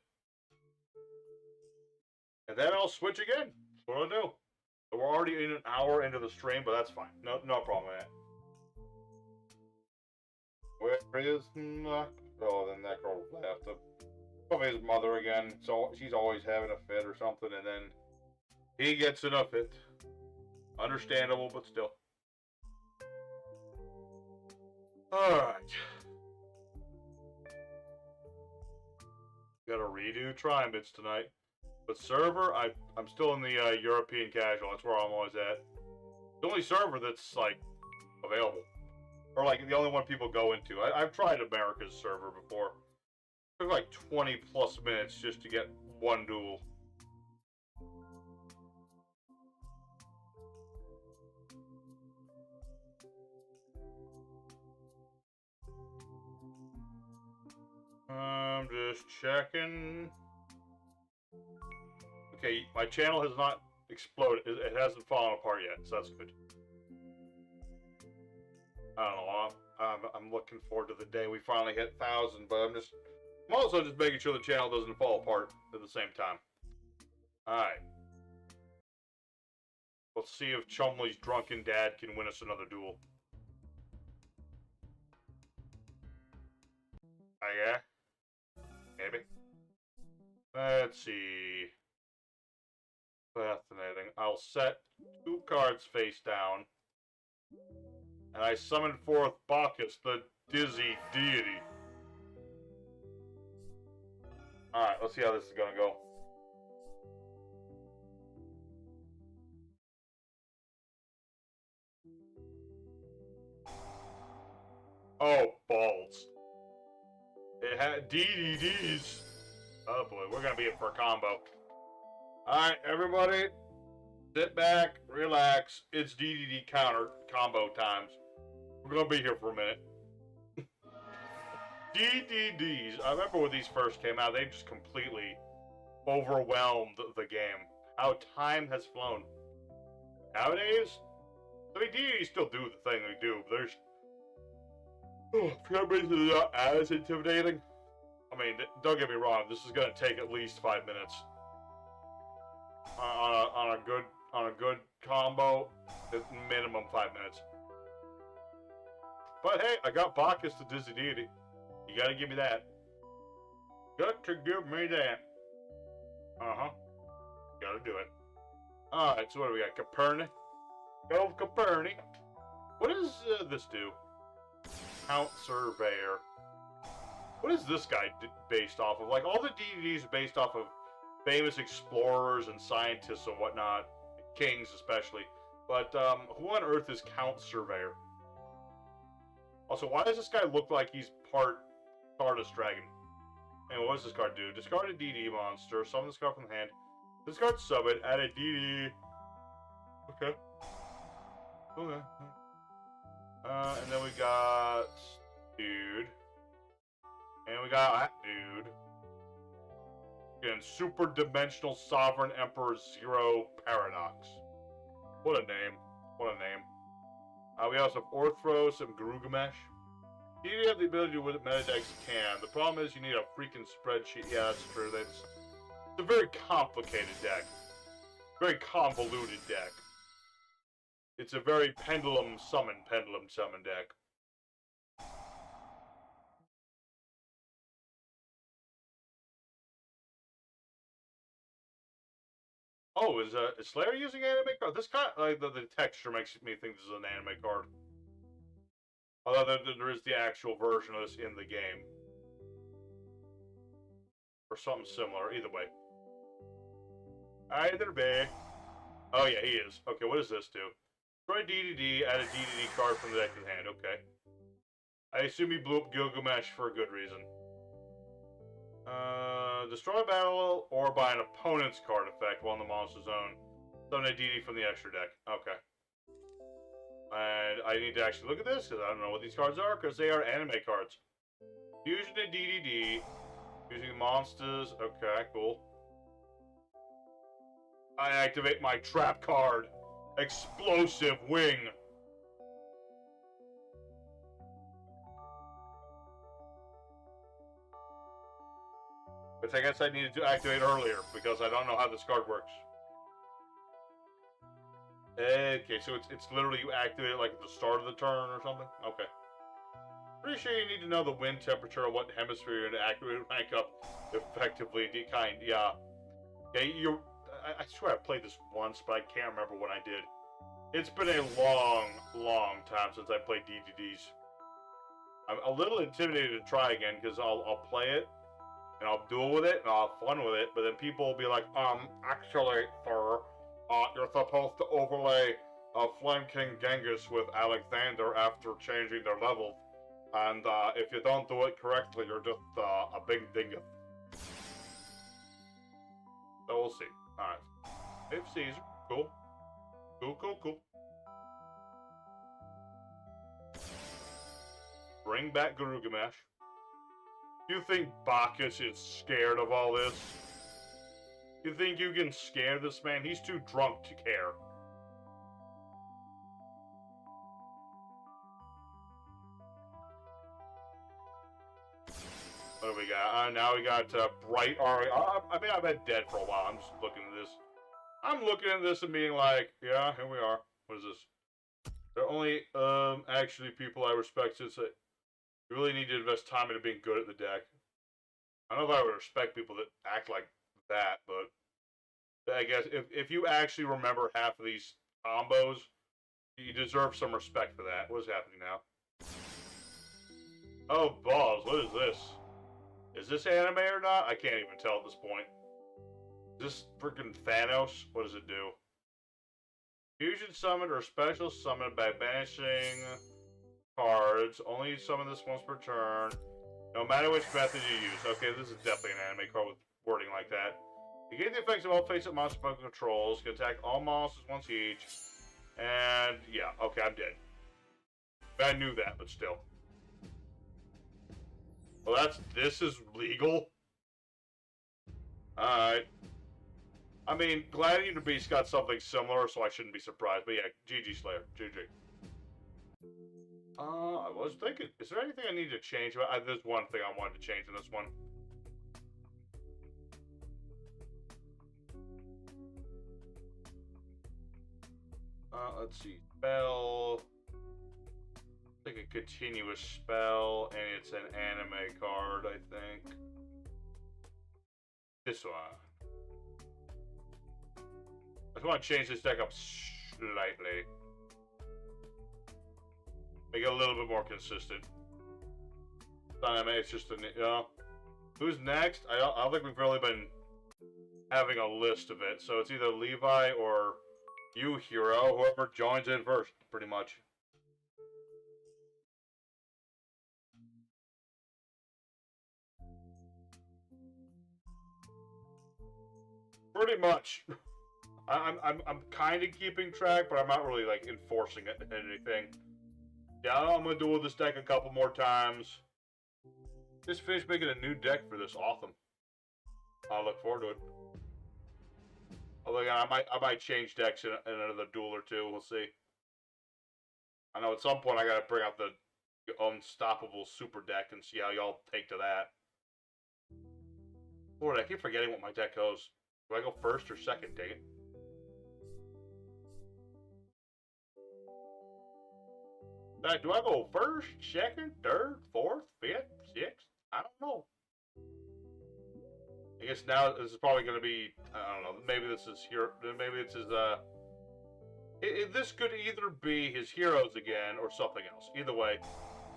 And then I'll switch again. That's what I'll do. So we're already in an hour into the stream, but that's fine. No problem with that. Where is... Oh, the Necro left. Probably his mother again. So she's always having a fit or something, and then he gets in a fit. Understandable, but still. Alright. Gotta redo Triumphs tonight. But server, I'm still in the European casual. That's where I'm always at. The only server that's, like, available. Or, like, the only one people go into. I've tried America's server before. It took, like, 20 plus minutes just to get one duel. I'm just checking. Okay, my channel has not exploded. It hasn't fallen apart yet, so that's good. I don't know. I'm looking forward to the day we finally hit 1,000, but I'm also just making sure the channel doesn't fall apart at the same time. Alright. Let's see if Chumley's drunken dad can win us another duel. Oh, yeah? Maybe. Let's see. Fascinating. I'll set 2 cards face down. And I summon forth Bacchus, the Dizzy Deity. Alright, let's see how this is gonna go. Oh, balls. It had DDDs. Oh boy, we're gonna be in for a combo. Alright, everybody, sit back, relax. It's DDD counter combo times. We're gonna be here for a minute. DDDs. I remember when these first came out, they just completely overwhelmed the game. How time has flown. Nowadays, I mean, DDs still do the thing they do, but there's basically not as intimidating. I mean, don't get me wrong, this is gonna take at least 5 minutes. On a good combo, it's minimum 5 minutes. But hey, I got Bacchus to Dizzy Deity. You gotta give me that. Got to give me that. Uh-huh. Gotta do it. Alright, so what do we got? Caperni. Good old Caperni. What does this do? Count Surveyor. What is this guy based off of? Like, all the DDs are based off of famous explorers and scientists and whatnot. Kings, especially. But, who on earth is Count Surveyor? Also, why does this guy look like he's part Stardust Dragon? And what does this card do? Discard a DD monster, summon this card from the hand. Discard summon, add a DD. Okay. Okay. And then we got dude. And we got that dude. Again, Super Dimensional Sovereign Emperor Zero Paradox. What a name. What a name. We also have Orthros and Garugamesh. You have the ability to do what meta decks can. The problem is you need a freaking spreadsheet. Yeah, that's true. It's a very complicated deck. Very convoluted deck. It's a very pendulum summon deck. Oh, is Slayer using anime card? This kind, like the texture makes me think this is an anime card. Although there is the actual version of this in the game. Or something similar, either way. Either way. Oh yeah, he is. Okay, what does this do? Destroy DDD, add a DDD card from the deck to the hand. Okay. I assume he blew up Gilgamesh for a good reason. Destroy a battle or by an opponent's card effect while in the monster zone. Summon a DD from the extra deck. Okay. And I need to actually look at this, because I don't know what these cards are, because they are anime cards. Fusion to DDD. Using monsters. Okay, cool. I activate my trap card. Explosive Wing. Which I guess I needed to activate earlier, because I don't know how this card works. Okay, so it's literally you activate it like at the start of the turn or something? Okay. Pretty sure you need to know the wind temperature of what hemisphere you're in to activate rank up effectively. Yeah. Okay, I swear I played this once, but I can't remember when I did. It's been a long time since I played DDDs. I'm a little intimidated to try again, because I'll play it, and I'll duel with it, and I'll have fun with it, but then people will be like, actually, sir, you're supposed to overlay Flame King Genghis with Alexander after changing their level. And if you don't do it correctly, you're just a big dingus. So we'll see. Alright. If Caesar. Cool. Cool. Bring back Garugamesh. You think Bacchus is scared of all this? You think you can scare this man? He's too drunk to care. What do we got? Now we got Bright Ari. I mean, I've been dead for a while. I'm just looking at this. I'm looking at this and being like, yeah, here we are. What is this? They're only actually people I respect, since you really need to invest time into being good at the deck. I don't know if I would respect people that act like that, but I guess if you actually remember half of these combos, you deserve some respect for that. What is happening now? Oh, balls. What is this? Is this anime or not? I can't even tell at this point. Is this freaking Thanos? What does it do? Fusion summon or special summon by banishing cards. Only summon this once per turn. No matter which method you use. Okay, this is definitely an anime card with wording like that. You gain the effects of all face-up monster controls. You can attack all monsters once each. And, yeah. Okay, I'm dead. I knew that, but still. Well, this is legal? Alright. I mean, Gladiator Beast got something similar, so I shouldn't be surprised. But yeah, GG Slayer. GG. I was thinking, is there anything I need to change? There's one thing I wanted to change in this one. Let's see. Spell. Like a continuous spell, and it's an anime card, I think. This one. I just want to change this deck up slightly. Make it a little bit more consistent. It's just who's next? I don't think we've really been having a list of it, so it's either Levi or you, Hero, whoever joins in first, pretty much. Pretty much. I'm kind of keeping track, but I'm not really like enforcing it anything. Yeah, I'm gonna duel this deck a couple more times. Just finished making a new deck for this. Awesome. I'll look forward to it. Although yeah, I might change decks in another duel or two. We'll see. I know at some point I gotta bring out the unstoppable super deck and see how y'all take to that. Lord, I keep forgetting what my deck goes. Do I go first or second? Dang it. Do I go first, second, third, fourth, fifth, sixth? I don't know. I guess now this is probably going to be, I don't know, maybe this is here, maybe it's his, this could either be his heroes again or something else. Either way,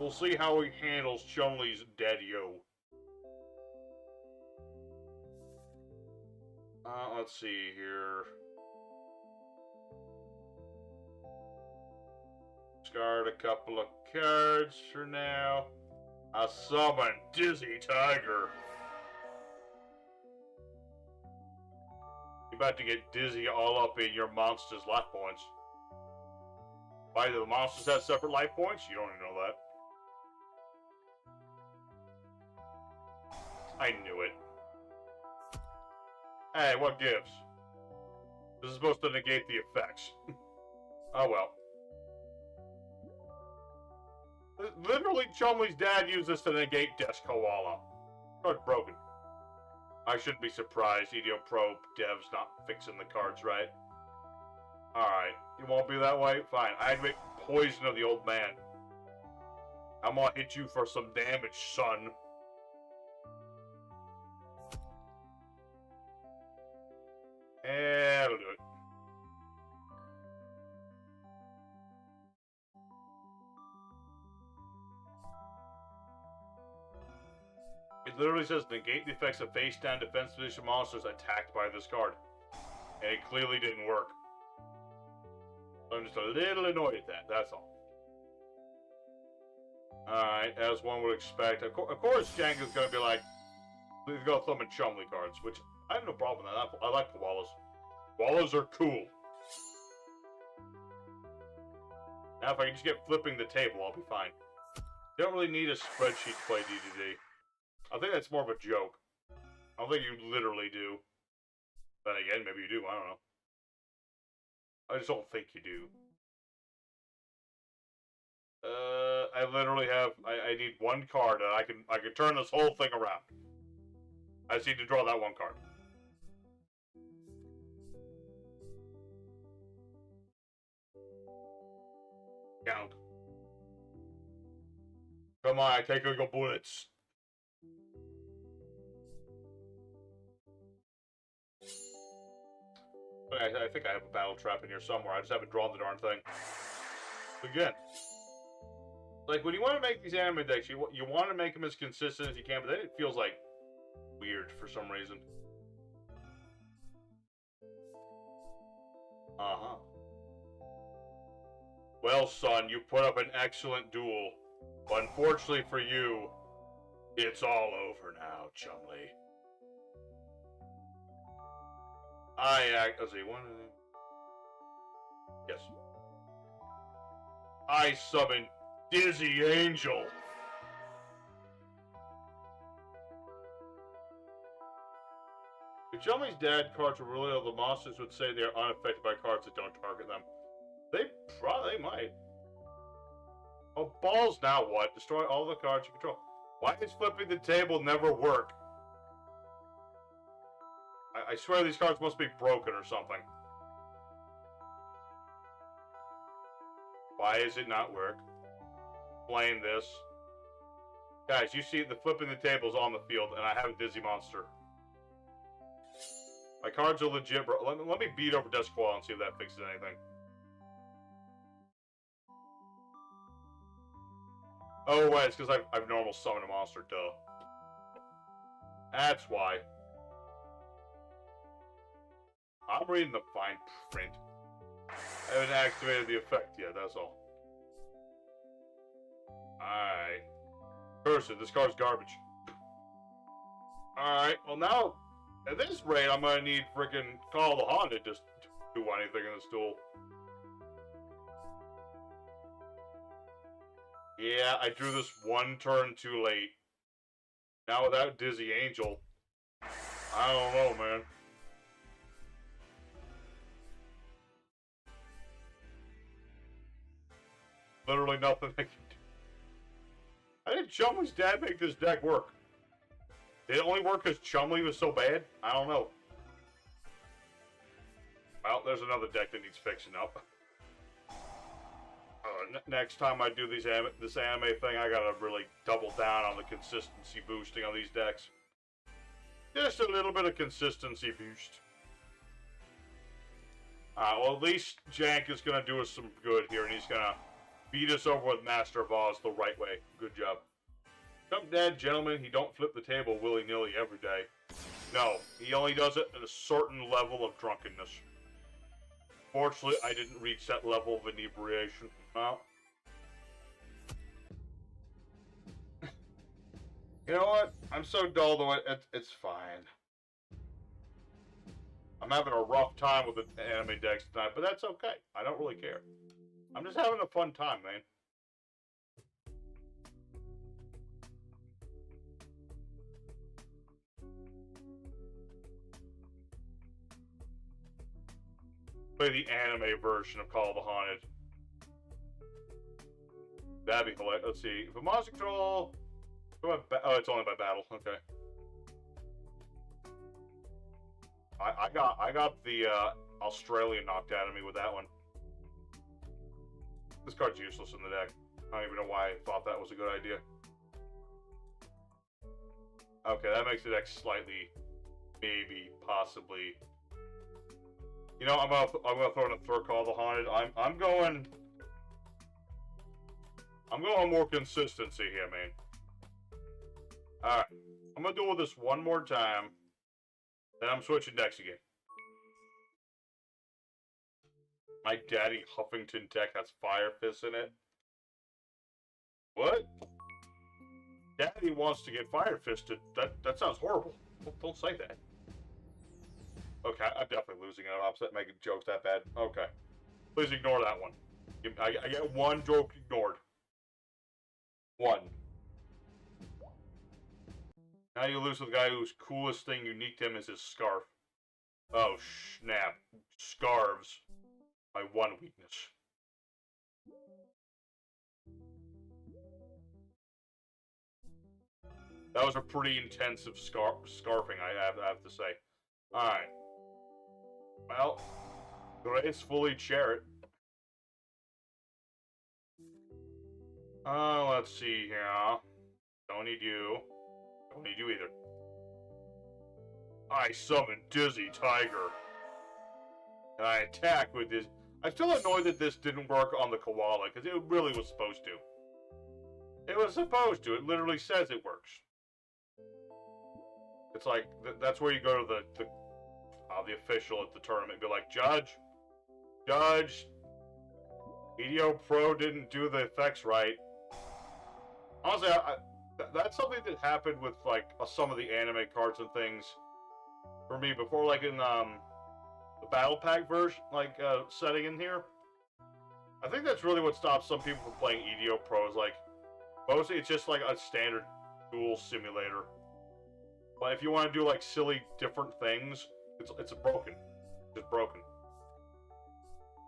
we'll see how he handles Chun-Li's Daddy-O. Let's see here. Discard a couple of cards for now. I summon Dizzy Tiger. You're about to get dizzy all up in your monster's life points. Why do the monsters have separate life points? You don't even know that. I knew it. Hey, what gives? This is supposed to negate the effects. Oh well. Literally, Chun-Li's dad used this to negate Death's Koala. Card's broken. I shouldn't be surprised EDO Pro devs not fixing the cards right. Alright, you won't be that way? Fine. I'd make poison of the old man. I'm gonna hit you for some damage, son. That'll do it. It literally says negate the effects of face-down defense position monsters attacked by this card. And it clearly didn't work. So I'm just a little annoyed at that, that's all. Alright, as one would expect. Of course, Jenga's gonna be like, please go thumbing Chun-Li cards, which I have no problem with that. I like koalas. Koalas are cool. Now, if I can just get flipping the table, I'll be fine. You don't really need a spreadsheet to play DDD. I think that's more of a joke. I don't think you literally do. Then again, maybe you do, I don't know. I just don't think you do. I literally have, I need one card and I can turn this whole thing around. I just need to draw that one card. Count. Come on, take your bullets. I think I have a battle trap in here somewhere. I just haven't drawn the darn thing. Again. Like, when you want to make these anime decks, you want to make them as consistent as you can, but then it feels, like, weird for some reason. Uh-huh. Well, son, you put up an excellent duel. But unfortunately for you, it's all over now, Chun-Li. Let's see, one... Yes. I summon Dizzy Angel. If Chumley's dad cards were really old, the monsters would say they're unaffected by cards that don't target them. They probably might. Oh, balls, now what? Destroy all the cards you control. Why does flipping the table never work? I swear these cards must be broken or something. Why does it not work? Explain this. Guys, you see the flipping the tables on the field, and I have a dizzy monster. My cards are legit, bro. Let me beat over Desk Wall and see if that fixes anything. Oh, wait, it's because I've normal summoned a monster, duh. That's why. I'm reading the fine print. I haven't activated the effect yet, that's all. Alright. Curse it, this card's garbage. Alright, well now, at this rate, I'm gonna need freaking Call the Haunted to do anything in this duel. Yeah, I drew this one turn too late. Now without Dizzy Angel, I don't know, man. Literally nothing I can do. How did Chumley's dad make this deck work? Did it only work because Chumley was so bad? I don't know. Well, there's another deck that needs fixing up. Next time I do this anime thing, I gotta really double down on the consistency boosting on these decks. Just a little bit of consistency boost. Well, at least Jank is gonna do us some good here, and he's gonna beat us over with Master of Oz the right way. Good job. Jump dead, gentlemen. He don't flip the table willy-nilly every day. No, he only does it at a certain level of drunkenness. Fortunately, I didn't reach that level of inebriation. Well, you know what? I'm so dull though. It's fine. I'm having a rough time with the anime decks tonight, but that's okay. I don't really care. I'm just having a fun time, man. Play the anime version of Call of the Haunted. That'd be hilarious. Let's see. For monster control... Oh, it's only by battle. Okay. I got the Australian knocked out of me with that one. This card's useless in the deck. I don't even know why I thought that was a good idea. Okay, that makes the deck slightly, maybe, possibly. You know, I'm gonna throw in a third Call of the Haunted. I'm going more consistency here, man. Alright. I'm gonna do this one more time. Then I'm switching decks again. My Daddy Huffington deck has Fire Fist in it. What? Daddy wants to get Fire Fisted. That sounds horrible. Don't say that. Okay, I'm definitely losing it. I'm upset making jokes that bad. Okay. Please ignore that one. I get one joke ignored. One. Now you lose to the guy whose coolest thing unique to him is his scarf. Oh, snap. Scarves. My one weakness. That was a pretty intensive scarfing, I have to say. Alright. Well, gracefully chair it. Let's see here. Don't need you. Don't need you either. I summon Dizzy Tiger. And I attack with this. I'm still annoyed that this didn't work on the koala, because it really was supposed to. It was supposed to. It literally says it works. It's like, that's where you go to the official at the tournament and be like, Judge, EDO Pro didn't do the effects right. Honestly, that's something that happened with, like, some of the anime cards and things for me before, like, in, the Battle Pack version, like, setting in here. I think that's really what stops some people from playing EDO Pros. Like, mostly it's just, like, a standard duel simulator. But if you want to do like silly different things, it's broken. It's broken.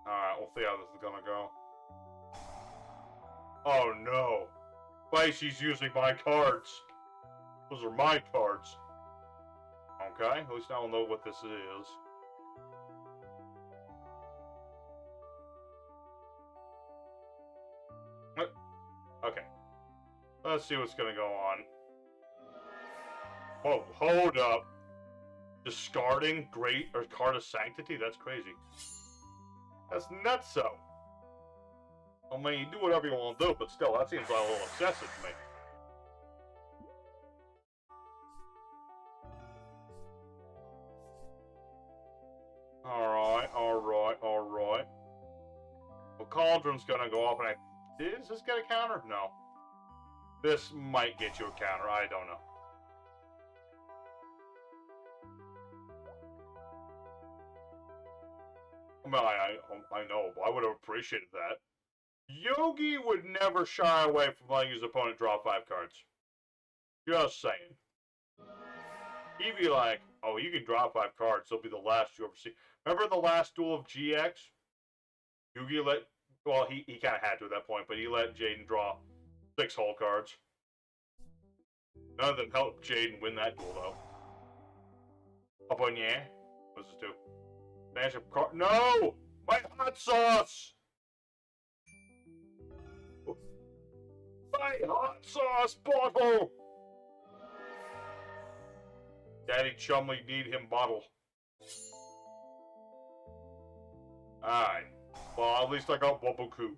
Alright, we'll see how this is gonna go. Oh no. Spicy's using my cards. Those are my cards. Okay, at least now I'll know what this is. Okay. Let's see what's gonna go on. Oh, hold up. Discarding Great or Card of Sanctity? That's crazy. That's nutso. I mean, you do whatever you want to do, but still, that seems like a little excessive to me. Alright, alright, alright. Well, Cauldron's gonna go off, and is this get a counter? No. This might get you a counter, I don't know. I know, but I would have appreciated that. Yogi would never shy away from letting his opponent draw 5 cards. Just saying. He'd be like, oh, you can draw 5 cards, they'll be the last you ever see. Remember the last duel of GX? Yugi let, well, he kind of had to at that point, but he let Jaden draw 6 whole cards. None of them helped Jaden win that duel, though. Oh, but yeah. What's this do? Smash up card. No! My hot sauce! My hot sauce bottle! Daddy Chumley need him bottle. Alright. Well, at least I got Woboku.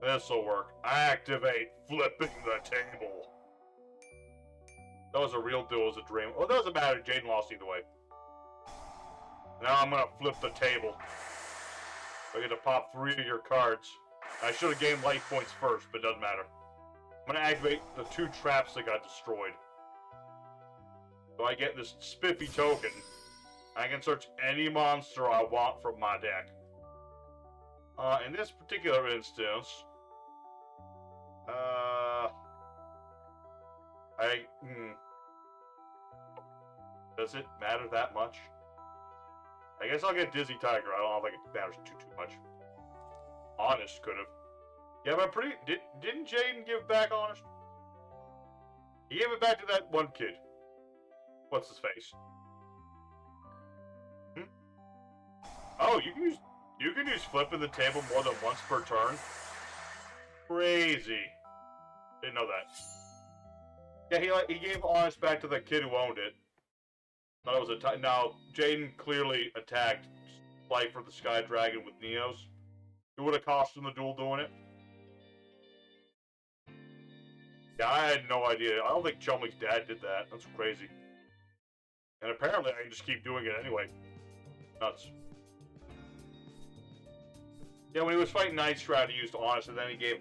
This'll work. Activate flipping the table. That was a real duel, it was a dream. Well, it doesn't matter, Jaden lost either way. Now I'm gonna flip the table. I get to pop 3 of your cards. I should have gained life points first, but it doesn't matter. I'm gonna activate the 2 traps that got destroyed. So I get this spiffy token. I can search any monster I want from my deck. In this particular instance, does it matter that much? I guess I'll get Dizzy Tiger. I don't think it matters too much. Honest could have. Yeah, but didn't Jaden give back Honest? He gave it back to that one kid. What's his face? Oh, you can use flipping the table more than once per turn. Crazy. Didn't know that. Yeah, he gave Honest back to the kid who owned it. Thought it was now Jaden clearly attacked Life for the Sky Dragon with Neos. It would have cost him the duel doing it. Yeah, I had no idea. I don't think Chumley's dad did that. That's crazy. And apparently I can just keep doing it anyway. Nuts. Yeah, when he was fighting Night Shroud, he used Honest, and then he gave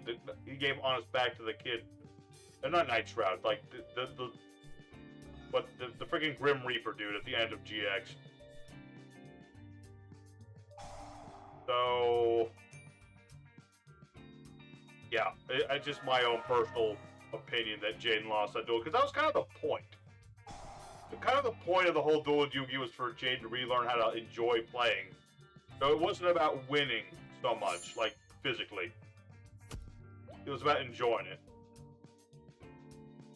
Honest back to the kid. Not Night Shroud, like the freaking Grim Reaper dude at the end of GX. So yeah, it's just my own personal opinion that Jaden lost that duel, because that was kind of the point. The point of the whole duel with Yu-Gi was for Jaden to relearn how to enjoy playing. So it wasn't about winning so much, like physically. It was about enjoying it.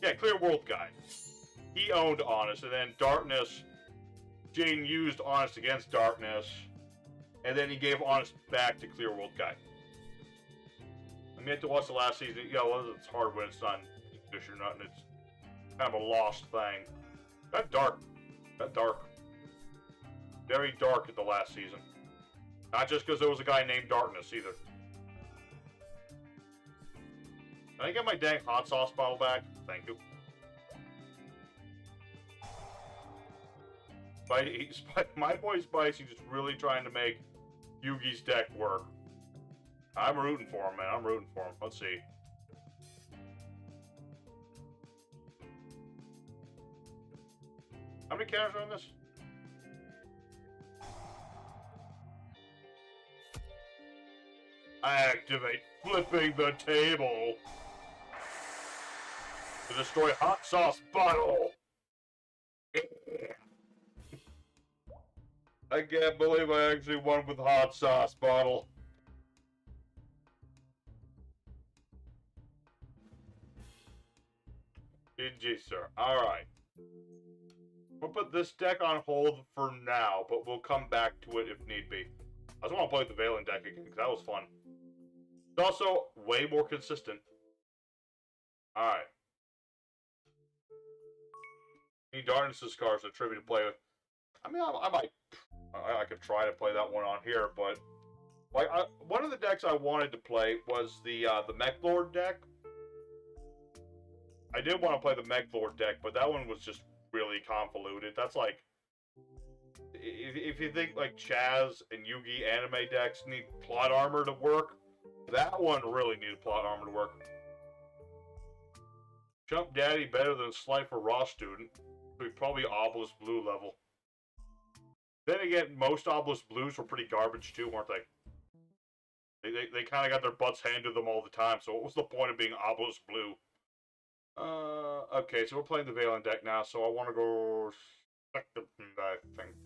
Yeah, Clear World guy. He owned Honest, and then Darkness, Jaden used Honest against Darkness, and then he gave Honest back to Clear World guy. I mean, I have to watch the last season. Yeah, well, it's hard when it's not English or nothing. It's kind of a lost thing. That dark. Very dark at the last season. Not just because there was a guy named Darkness, either. Can I get my dang hot sauce bottle back? Thank you. My boy Spicy just really trying to make Yugi's deck work. I'm rooting for him, man. I'm rooting for him. Let's see. How many counters are on this? Activate flipping the table to destroy hot sauce bottle. I can't believe I actually won with hot sauce bottle. GG, sir. Alright. We'll put this deck on hold for now, but we'll come back to it if need be. I just want to play with the Duelind deck again, because that was fun. It's also way more consistent. Alright. Need Darkness's cards to tribute to play with. I mean, I could try to play that one on here, but like one of the decks I wanted to play was the Mech Lord deck. I did want to play the Mech Lord deck, but that one was just really convoluted. That's like, if you think like Chaz and Yugi anime decks need plot armor to work, that one really needed plot armor to work. Jump Daddy better than Slifer Raw Student. Probably Obelisk Blue level. Then again, most Obelisk Blues were pretty garbage too, weren't they? They kind of got their butts handed to them all the time, so what was the point of being Obelisk Blue? Okay, so we're playing the Duelind deck now, so I want to go second, I think.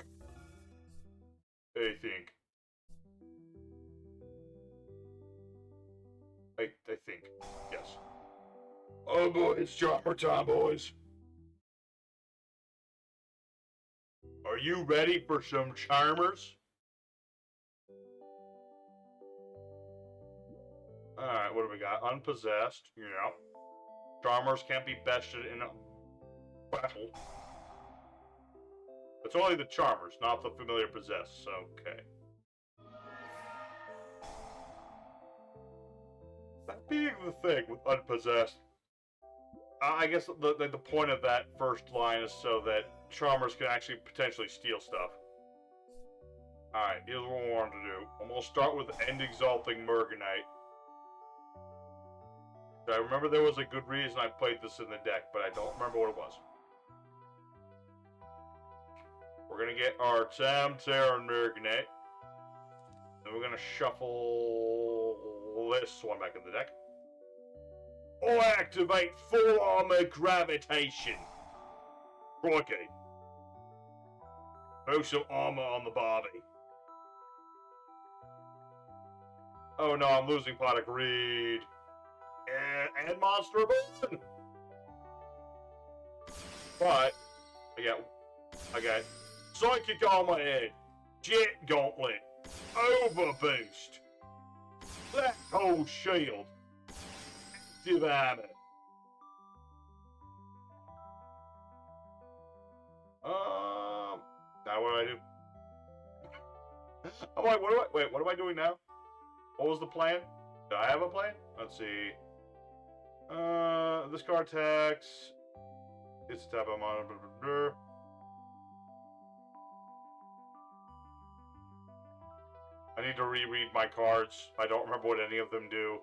I think. Yes. Oh boy, it's chopper time, boys. Are you ready for some charmers? Alright, what do we got? Unpossessed, yeah. Charmers can't be bested in a battle. It's only the Charmers, not the familiar possessed, so okay. That being the thing with Unpossessed, I guess the point of that first line is so that Charmers can actually potentially steal stuff. Alright, here's what we wanted to do. I'm going to start with End Exalting Murganite. I remember there was a good reason I played this in the deck, but I don't remember what it was. We're going to get our Terra and Murganite. Then we're going to shuffle this one back in the deck. Or activate Full Armor Gravitation. Crikey. Throw some armor on the Barbie. Oh no, I'm losing Pot of Greed. And Monster Burn! But, I got Psychic Armor Head, Jet Gauntlet, Overboost, Black Hole Shield, Active Armor. Now what do I do? I'm like, what am I doing now? What was the plan? Do I have a plan? Let's see. This card attacks. It's a tap on monitor. I need to reread my cards. I don't remember what any of them do.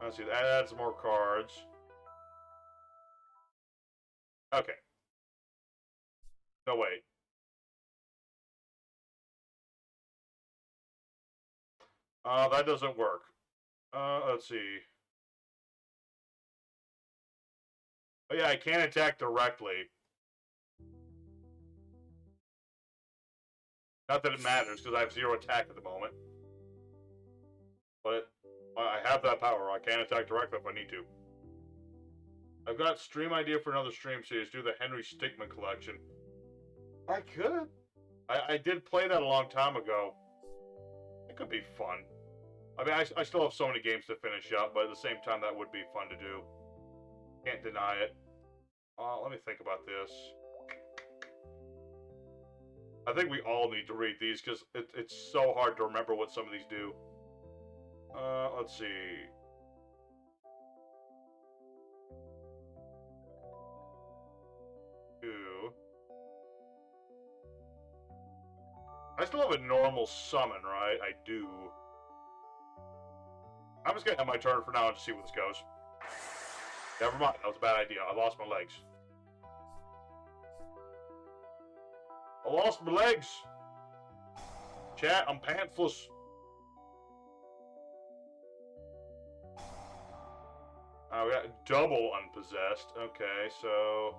Let's see, that adds more cards. Okay. No, wait. That doesn't work. Let's see. Oh yeah, I can't attack directly. Not that it matters, because I have 0 attack at the moment. But I have that power. I can attack directly if I need to. I've got stream idea for another stream series. Do the Henry Stickmin collection. I could. I did play that a long time ago. It could be fun. I mean, I still have so many games to finish up, but at the same time, that would be fun to do. Can't deny it. Let me think about this. I think we all need to read these, because it's so hard to remember what some of these do. Let's see. I still have a normal summon, right? I do. I'm just gonna have my turn for now and just see where this goes. Never mind, that was a bad idea. I lost my legs. I lost my legs! Chat, I'm pantsless. We got double unpossessed. Okay, so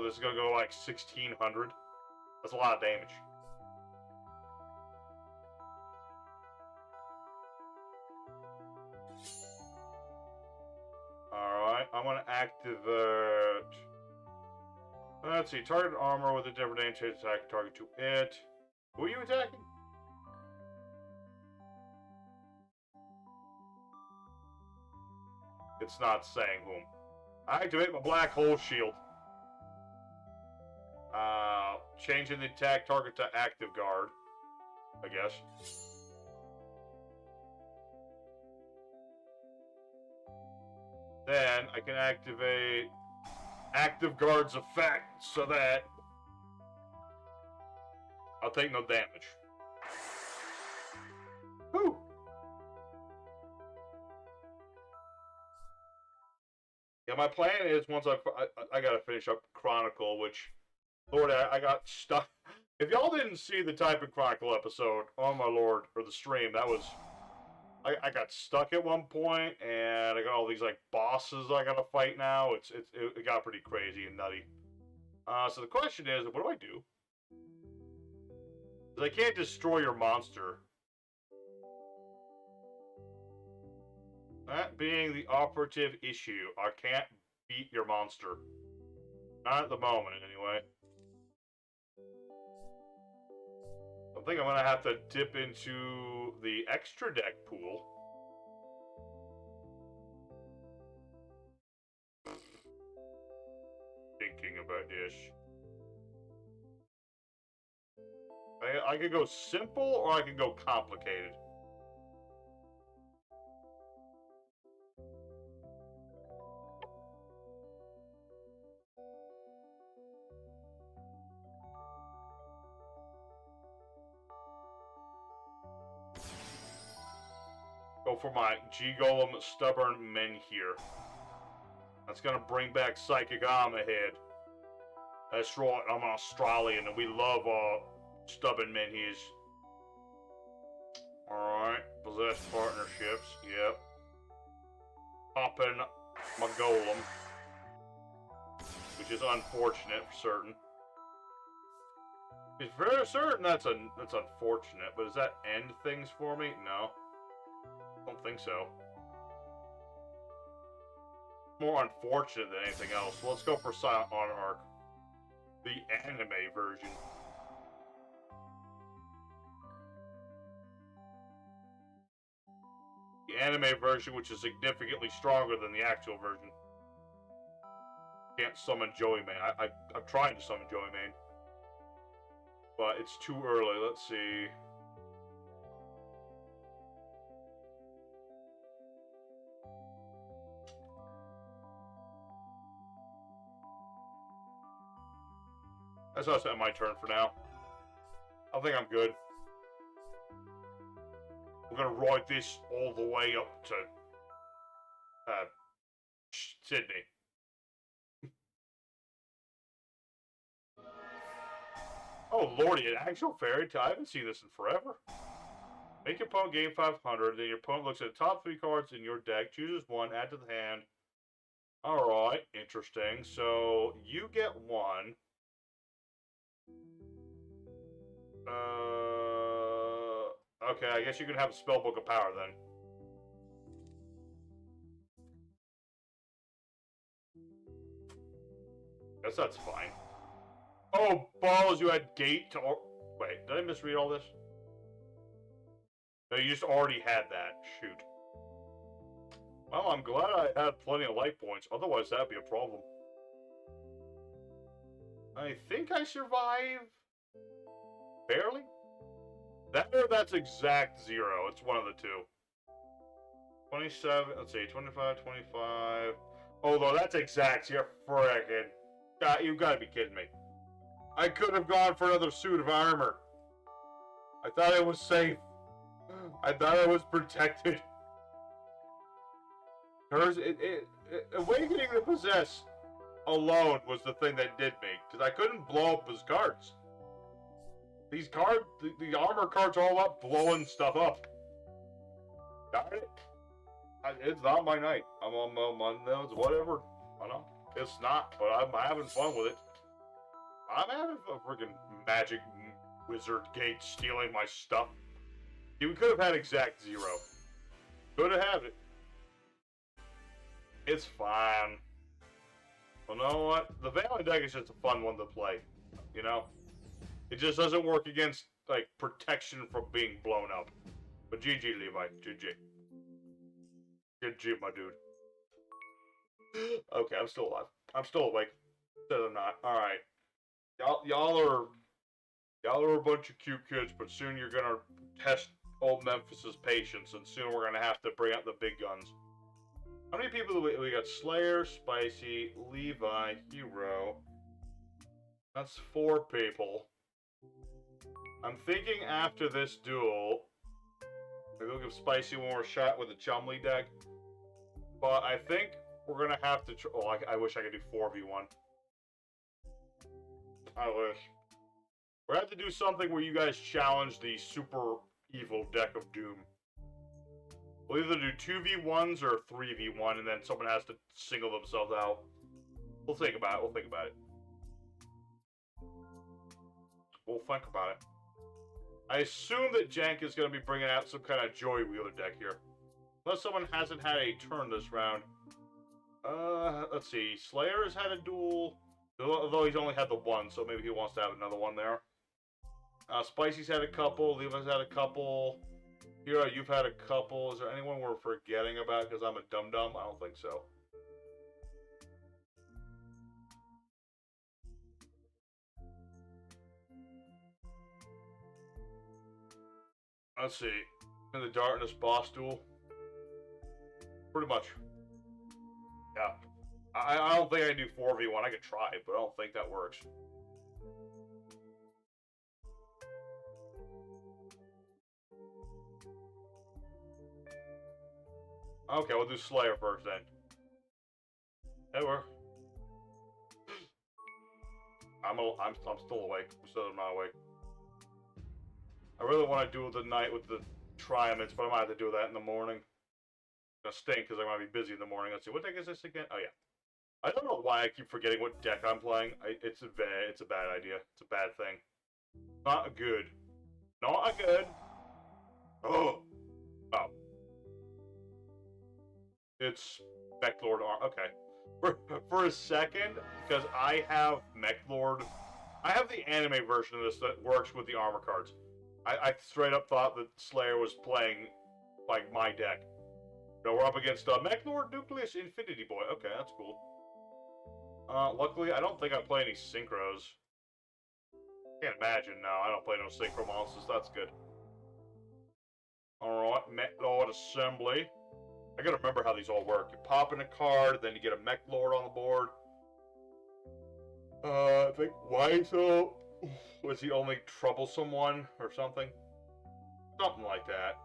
this is gonna go like 1,600. That's a lot of damage. Alright, I'm gonna activate. Let's see, target armor with a different name change attack target to it. Who are you attacking? It's not saying whom. I activate my black hole shield. Changing the attack target to active guard, I guess. Then I can activate active guard's effect so that I'll take no damage. Whew. Yeah, my plan is once I gotta finish up Chronicle, which, Lord, I got stuck. If y'all didn't see the Type in Chronicle episode, oh my lord, or the stream, that was, I got stuck at one point, and I got all these like bosses I gotta fight now. It got pretty crazy and nutty. So the question is, what do I do? Because I can't destroy your monster. That being the operative issue, I can't beat your monster. Not at the moment, anyway. I think I'm gonna have to dip into the extra deck pool. Thinking about this. I could go simple or I can go complicated. Go for my G-Golem Stubborn Menhir. That's gonna bring back Psychic Armorhead. That's right, I'm an Australian and we love stubborn Menhirs. Alright, possess partnerships, yep. Popping my Golem. Which is unfortunate for certain. It's very certain that's unfortunate, but does that end things for me? No. I don't think so. More unfortunate than anything else. Let's go for Silent Monarch. The anime version. The anime version, which is significantly stronger than the actual version. Can't summon Joey Man. I'm trying to summon Joey Man. But it's too early. Let's see. That's us at my turn for now. I think I'm good. We're gonna ride this all the way up to Sydney. Oh lordy, an actual fairy tale? I haven't seen this in forever. Make your opponent gain 500, then your opponent looks at the top 3 cards in your deck, chooses one, add to the hand. Alright, interesting. So, you get 1. Okay, I guess you can have a Spellbook of Power then. Guess that's fine. Oh, balls, you had Gate to... Wait, did I misread all this? No, you just already had that. Shoot. Well, I'm glad I had plenty of life points. Otherwise, that'd be a problem. I think I survive... barely? That's exact 0. It's one of the two. 27, let's see, 25, 25. Oh, no, that's exact. You're frickin'. God, you gotta be kidding me. I could have gone for another suit of armor. I thought it was safe. I thought I was protected. Awakening the Possess alone was the thing that did me. Because I couldn't blow up his cards. These cards, the armor cards are all up blowing stuff up. Got it? It's not my night. I'm on those, whatever. I know. It's not, but I'm having fun with it. I'm having a freaking magic wizard gate stealing my stuff. We could have had exact 0. Could have had it. It's fine. Well, you know what? The Valley deck is just a fun one to play. You know? It just doesn't work against, like, protection from being blown up. But GG, Levi. GG. GG, my dude. Okay, I'm still alive. I'm still awake. Said I'm not. Alright. Y'all are a bunch of cute kids, but soon you're gonna test old Memphis's patience, and soon we're gonna have to bring out the big guns. How many people do we got? Slayer, Spicy, Levi, Hero. That's 4 people. I'm thinking after this duel, maybe we'll give Spicy one more shot with the Chumley deck. But I think we're gonna have to. Oh, I wish I could do 4v1. I wish. We're gonna have to do something where you guys challenge the super evil deck of doom. We'll either do 2v1s or 3v1, and then someone has to single themselves out. We'll think about it. We'll think about it. We'll think about it. I assume that Jank is going to be bringing out some kind of Joy Wheeler deck here. Unless someone hasn't had a turn this round. Let's see. Slayer has had a duel. Although he's only had the one, so maybe he wants to have another one there. Spicy's had a couple. Levi's had a couple. Hero, you've had a couple. Is there anyone we're forgetting about because I'm a dum-dum? I don't think so. Let's see. In the Darkness boss duel. Pretty much. Yeah. I don't think I can do 4v1. I could try, but I don't think that works. Okay, we'll do Slayer first then. Hey, I'm still awake. I'm not awake. I really want to do the night with the Triumphs, but I might have to do that in the morning. It's gonna stink because I might be busy in the morning. Let's see, what deck is this again? Oh yeah. I don't know why I keep forgetting what deck I'm playing. It's a bad idea. It's a bad thing. Not good. Not good. Oh. Oh. It's Mechlord Arm. Okay. For a second, because I have Mechlord, I have the anime version of this that works with the armor cards. I straight up thought that Slayer was playing, like, my deck. No, we're up against Mechlord Nucleus Infinity Boy. Okay, that's cool. Luckily, I don't think I play any synchros. Can't imagine, no. I don't play no synchro monsters. That's good. Alright, Mechlord Assembly. I gotta remember how these all work. You pop in a card, then you get a Mechlord on the board. I think Weisel was the only troublesome one, or something. Something like that.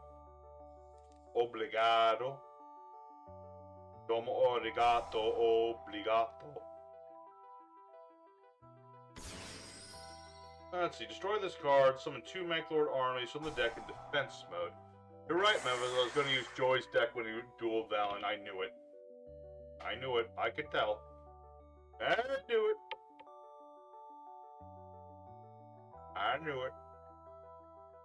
Obrigado. Domo arigato, obligato. Let's see. Destroy this card. Summon 2 Mechlord armies from the deck in defense mode. You're right, Memphis. I was going to use Joy's deck when you duel Valen. I knew it. I knew it. I could tell. I knew it. I knew it.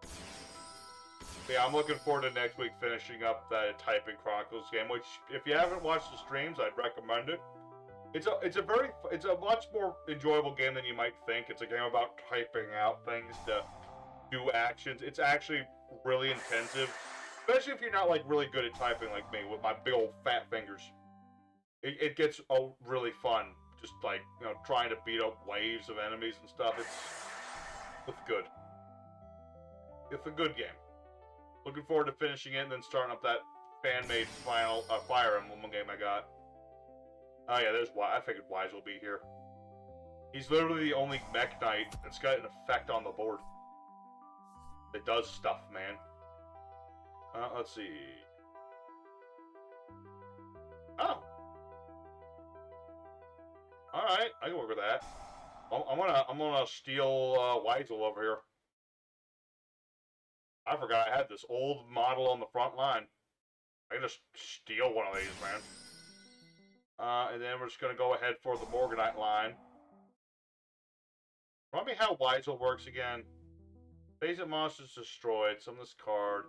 But yeah, I'm looking forward to next week finishing up that Typing Chronicles game, which, if you haven't watched the streams, I'd recommend it. It's a much more enjoyable game than you might think. It's a game about typing out things to do actions. It's actually really intensive, especially if you're not like really good at typing like me with my big old fat fingers. It gets really fun, just like, you know, trying to beat up waves of enemies and stuff. It's good. It's a good game. Looking forward to finishing it and then starting up that fan-made final Fire Emblem game I got. Oh yeah, there's Wise. I figured Wise will be here. He's literally the only mech knight that's got an effect on the board. It does stuff, man. Let's see. Oh. Alright, I can work with that. I'm gonna steal Weisel over here. I forgot I had this old model on the front line. I can just steal one of these, man. And then we're just gonna go ahead for the Morganite line. Remind me how Weisel works again. Basic monsters destroyed. Summon this card.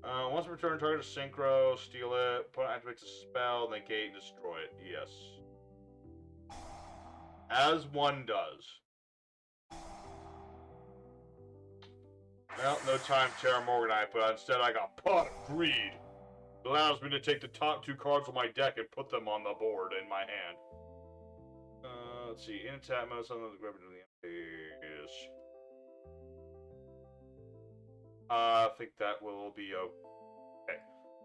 Once returned, target a synchro, steal it, put it activates a spell, negate and destroy it. Yes. As one does. Well, no time to Terra Morganite, but instead I got Pot of Greed. It allows me to take the top 2 cards of my deck and put them on the board in my hand. Let's see. In attack mode, something the grab into the is. I think that will be okay.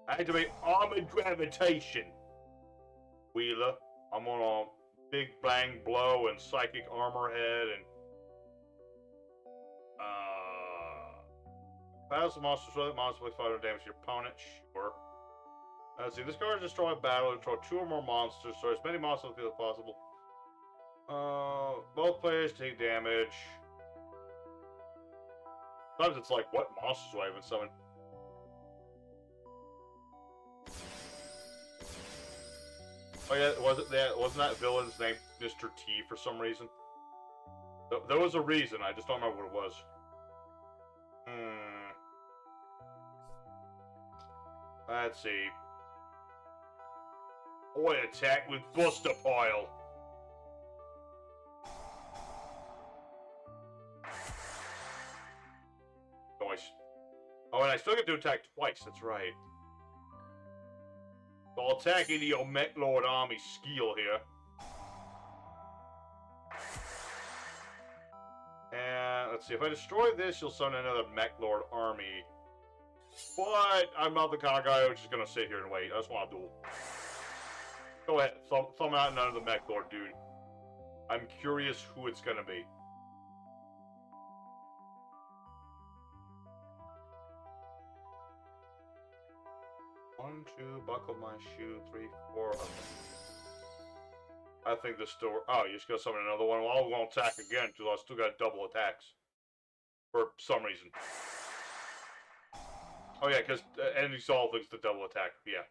Activate Armored Gravitation. Wheeler. I'm on a Big Bang Blow and Psychic Armor Head and battles the monster, destroy the monster, with 500 damage to your opponent. Sure. Let's see, this card is destroy a battle, destroy 2 or more monsters, so as many monsters as possible. Both players take damage. Sometimes it's like, what monsters do I even summon? Oh yeah, wasn't that villain's name Mr. T for some reason? There was a reason, I just don't remember what it was. Let's see. Boy, attack with Buster Pile. Nice. Oh, and I still get to attack twice, that's right. So I'll attack into your Mech Lord Army skill here. And let's see, if I destroy this, you'll summon another Mech Lord Army. But I'm not the kind of guy who's just gonna sit here and wait. I just want to duel. Go ahead, thumb out another Mech Lord, dude. I'm curious who it's gonna be. One, two, buckle my shoe, 3, 4. Okay. I think this still. Oh, you just gonna summon another one? Well, I'm gonna attack again because I still got double attacks for some reason. Oh yeah, because enemy solve thinks the double attack. Yeah.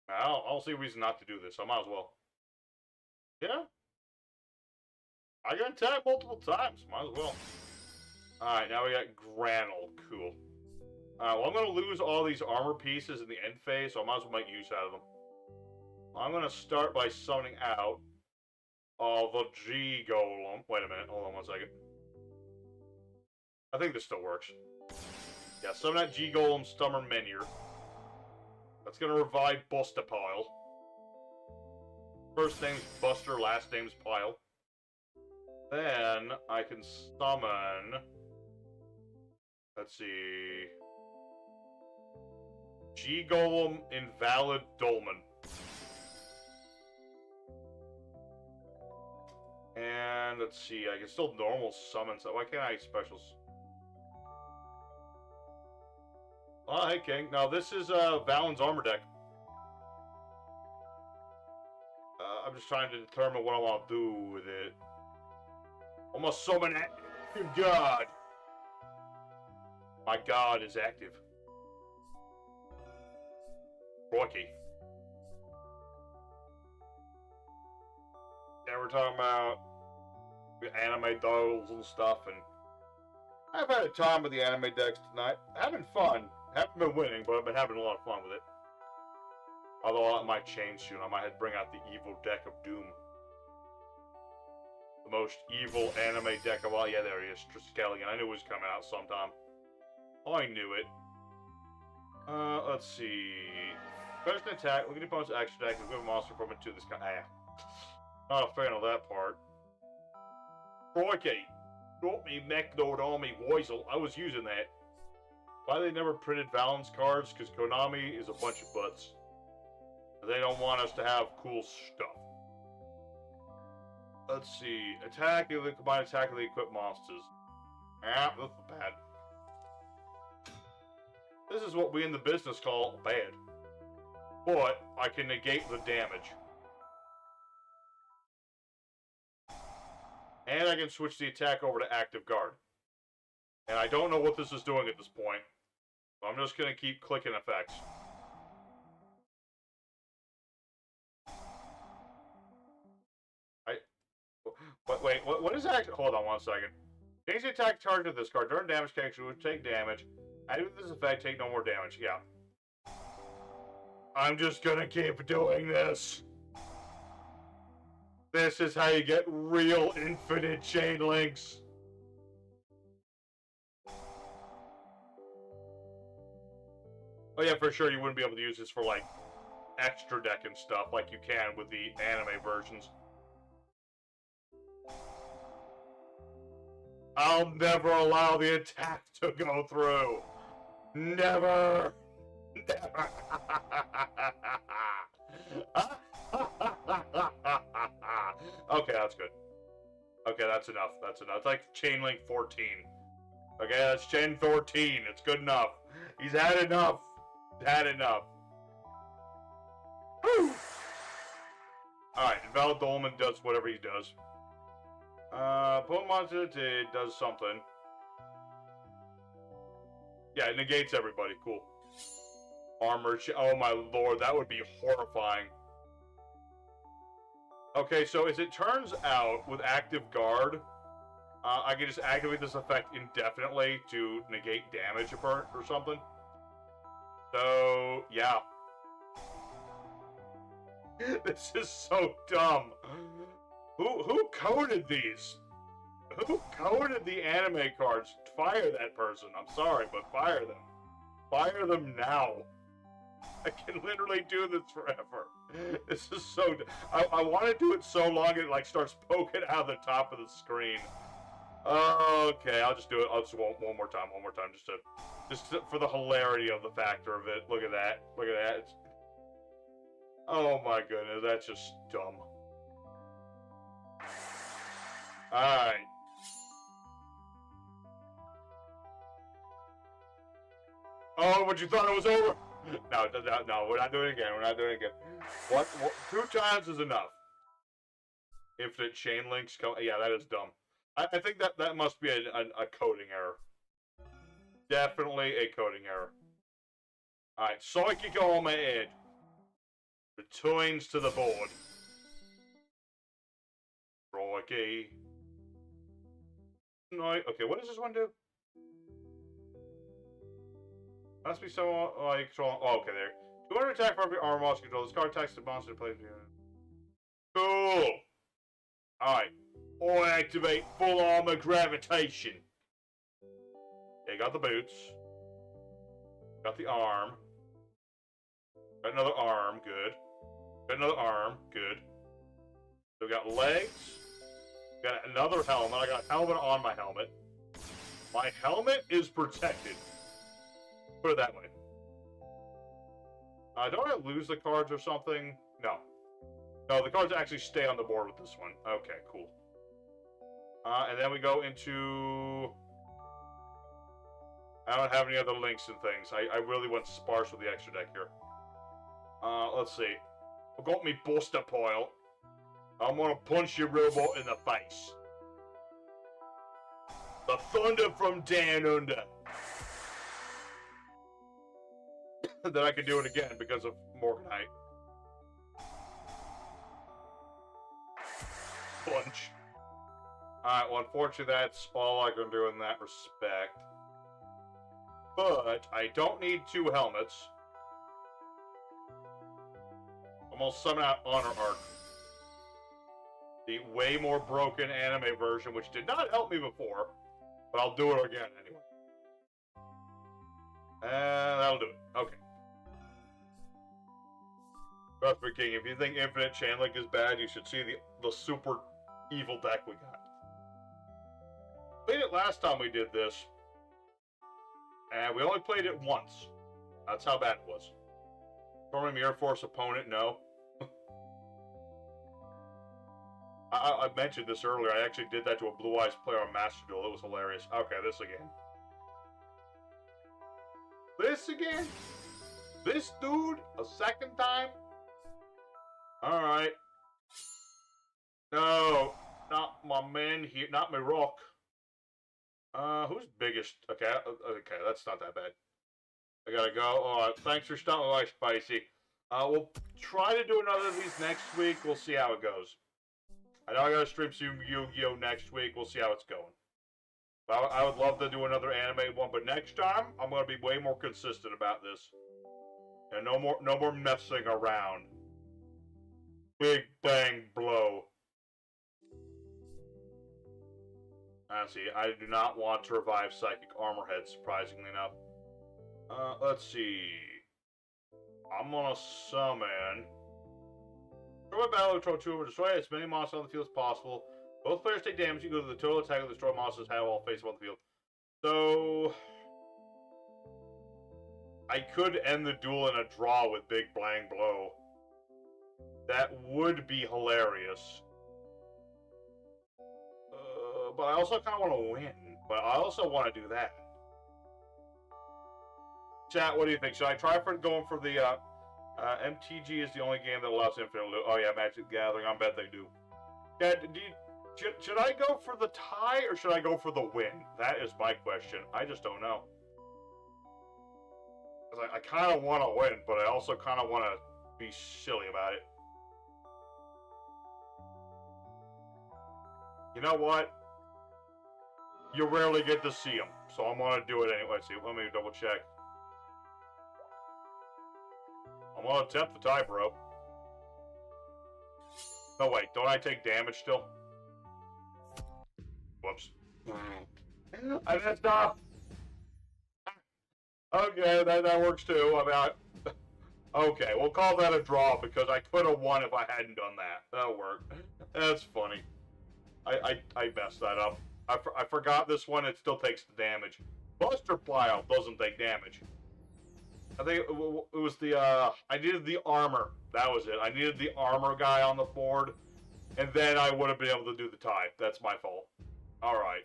I don't see a reason not to do this. I might as well. Yeah. I can attack multiple times. Might as well. Alright, now we got Granel. Cool. Alright, well, I'm going to lose all these armor pieces in the end phase, so I might as well make use out of them. I'm going to start by summoning out the G-Golem. Wait a minute. Hold on one second. I think this still works. Yeah, summon that G-Golem Stummer Menhir. That's going to revive Bustapile. First name's Buster, last name's Pile. Then I can summon. Let's see. G-Golem Invalid Dolmen. And let's see, I can still normal summon, so why can't I specials? Oh, hey King. Now this is Valen's armor deck. I'm just trying to determine what I want to do with it. I'm gonna summon active god. My god is active. Rocky. Yeah, we're talking about anime dolls and stuff, and I've had a time with the anime decks tonight. Having fun. Haven't been winning, but I've been having a lot of fun with it. Although it might change soon. I might have to bring out the evil deck of Doom. The most evil anime deck of all. Yeah, there he is. Triskelion. I knew it was coming out sometime. I knew it. Let's see. First attack. Look at the opponent's action deck. We've got a monster from it to this guy. Not a fan of that part. Crikey. Drop me Mech Lord Army Weisel. I was using that. Why they never printed Valen's cards? Because Konami is a bunch of butts. They don't want us to have cool stuff. Let's see. Attack, the combined attack of the equipped monsters. Ah, that's bad. This is what we in the business call bad. But I can negate the damage. And I can switch the attack over to active guard. And I don't know what this is doing at this point. So I'm just going to keep clicking effects. wait, what is actually... Hold on 1 second. Change the attack target of this card. During damage character would take damage. Adding this effect, take no more damage. Yeah. I'm just gonna keep doing this. This is how you get real infinite chain links. Oh yeah, for sure you wouldn't be able to use this for, like, extra deck and stuff like you can with the anime versions. I'll never allow the attack to go through. Never. Never. Okay, that's good. Okay, that's enough. That's enough. It's like chain link 14. Okay, that's chain 14. It's good enough. He's had enough. He's had enough. Alright, Invalid Dolman does whatever he does. Put monster it does something. Yeah, it negates everybody. Cool. Armor. Oh my lord, that would be horrifying. Okay, so as it turns out, with Active Guard, I can just activate this effect indefinitely to negate damage or something. So, yeah. This is so dumb. Who coded these? Who coded the anime cards? Fire that person. I'm sorry, but fire them. Fire them now. I can literally do this forever. This is so... I want to do it so long it, like, starts poking out of the top of the screen. Okay, I'll just do it. I'll just one more time, just for the hilarity of the factor of it. Look at that. Look at that. Oh my goodness, that's just dumb. Alright. Oh, but you thought it was over? No, we're not doing it again. We're not doing it again. What 2 times is enough. Infinite chain links. Yeah, that is dumb. I think that must be a coding error. Definitely a coding error. Alright, Psychic Armor Ed. Returns to the board. Rocky. No, okay, what does this one do? Must be so like strong. Oh, okay, there. 200 attack for every armor monster control. This card attacks the monster to play. Cool. Alright. Or activate full armor gravitation. Yeah, got the boots. Got the arm. Got another arm, good. Got another arm, good. So we got legs. Got another helmet. I got a helmet on my helmet. My helmet is protected. Put it that way. Don't I lose the cards or something? No. No, the cards actually stay on the board with this one. Okay, cool. And then we go into... I don't have any other links and things. I really went sparse with the extra deck here. Let's see. I've got me Buster Pile. I'm gonna punch your robot in the face. The thunder from down under. Then I can do it again because of Morganite. Punch. Alright, well, unfortunately, that's all I can do in that respect. But I don't need 2 helmets. I'm gonna summon out Honor Arc. The way more broken anime version, which did not help me before. But I'll do it again anyway. And that'll do it. Okay. Trust me, King, if you think Infinite Chain Link is bad, you should see the super evil deck we got. Played it last time we did this. And we only played it once. That's how bad it was. Storming Air Force opponent, no. I mentioned this earlier. I actually did that to a Blue Eyes player on Master Duel. It was hilarious. Okay, this again. This again? This dude? A second time? Alright. No, not my man here. Not my rock. Who's biggest? Okay, okay, that's not that bad. I gotta go. Alright, thanks for stopping by, Spicy. We'll try to do another of these next week. We'll see how it goes. I know I gotta stream some Yu-Gi-Oh! Next week. We'll see how it's going. I would love to do another anime one, but next time I'm gonna be way more consistent about this. And no more messing around. Big bang blow. See, I do not want to revive Psychic Armorhead, surprisingly enough. Let's see. I'm gonna summon. Destroy battle control 2 over destroy as many monsters on the field as possible. Both players take damage equal to the total attack of the destroyed monsters have all face on the field. So I could end the duel in a draw with Big Bang Blow. That would be hilarious. But I also kind of want to win. But I also want to do that. Chat, what do you think? Should I try for going for the MTG is the only game that allows infinite loot. Oh yeah, Magic the Gathering. I bet they do. Yeah, should I go for the tie or should I go for the win? That is my question. I just don't know. I kind of want to win, but I also kind of want to be silly about it. You know what? You rarely get to see them, so I'm going to do it anyway. See, let me double check. I'm going to attempt the tie, bro. No, wait, don't I take damage still? Whoops. I messed up! Okay, that works too. Okay, we'll call that a draw because I could have won if I hadn't done that. That'll work. That's funny. I messed that up. I forgot this one, it still takes the damage. Buster Plyout doesn't take damage. I think it was the, I needed the armor. That was it. I needed the armor guy on the board, and then I would have been able to do the tie. That's my fault. Alright.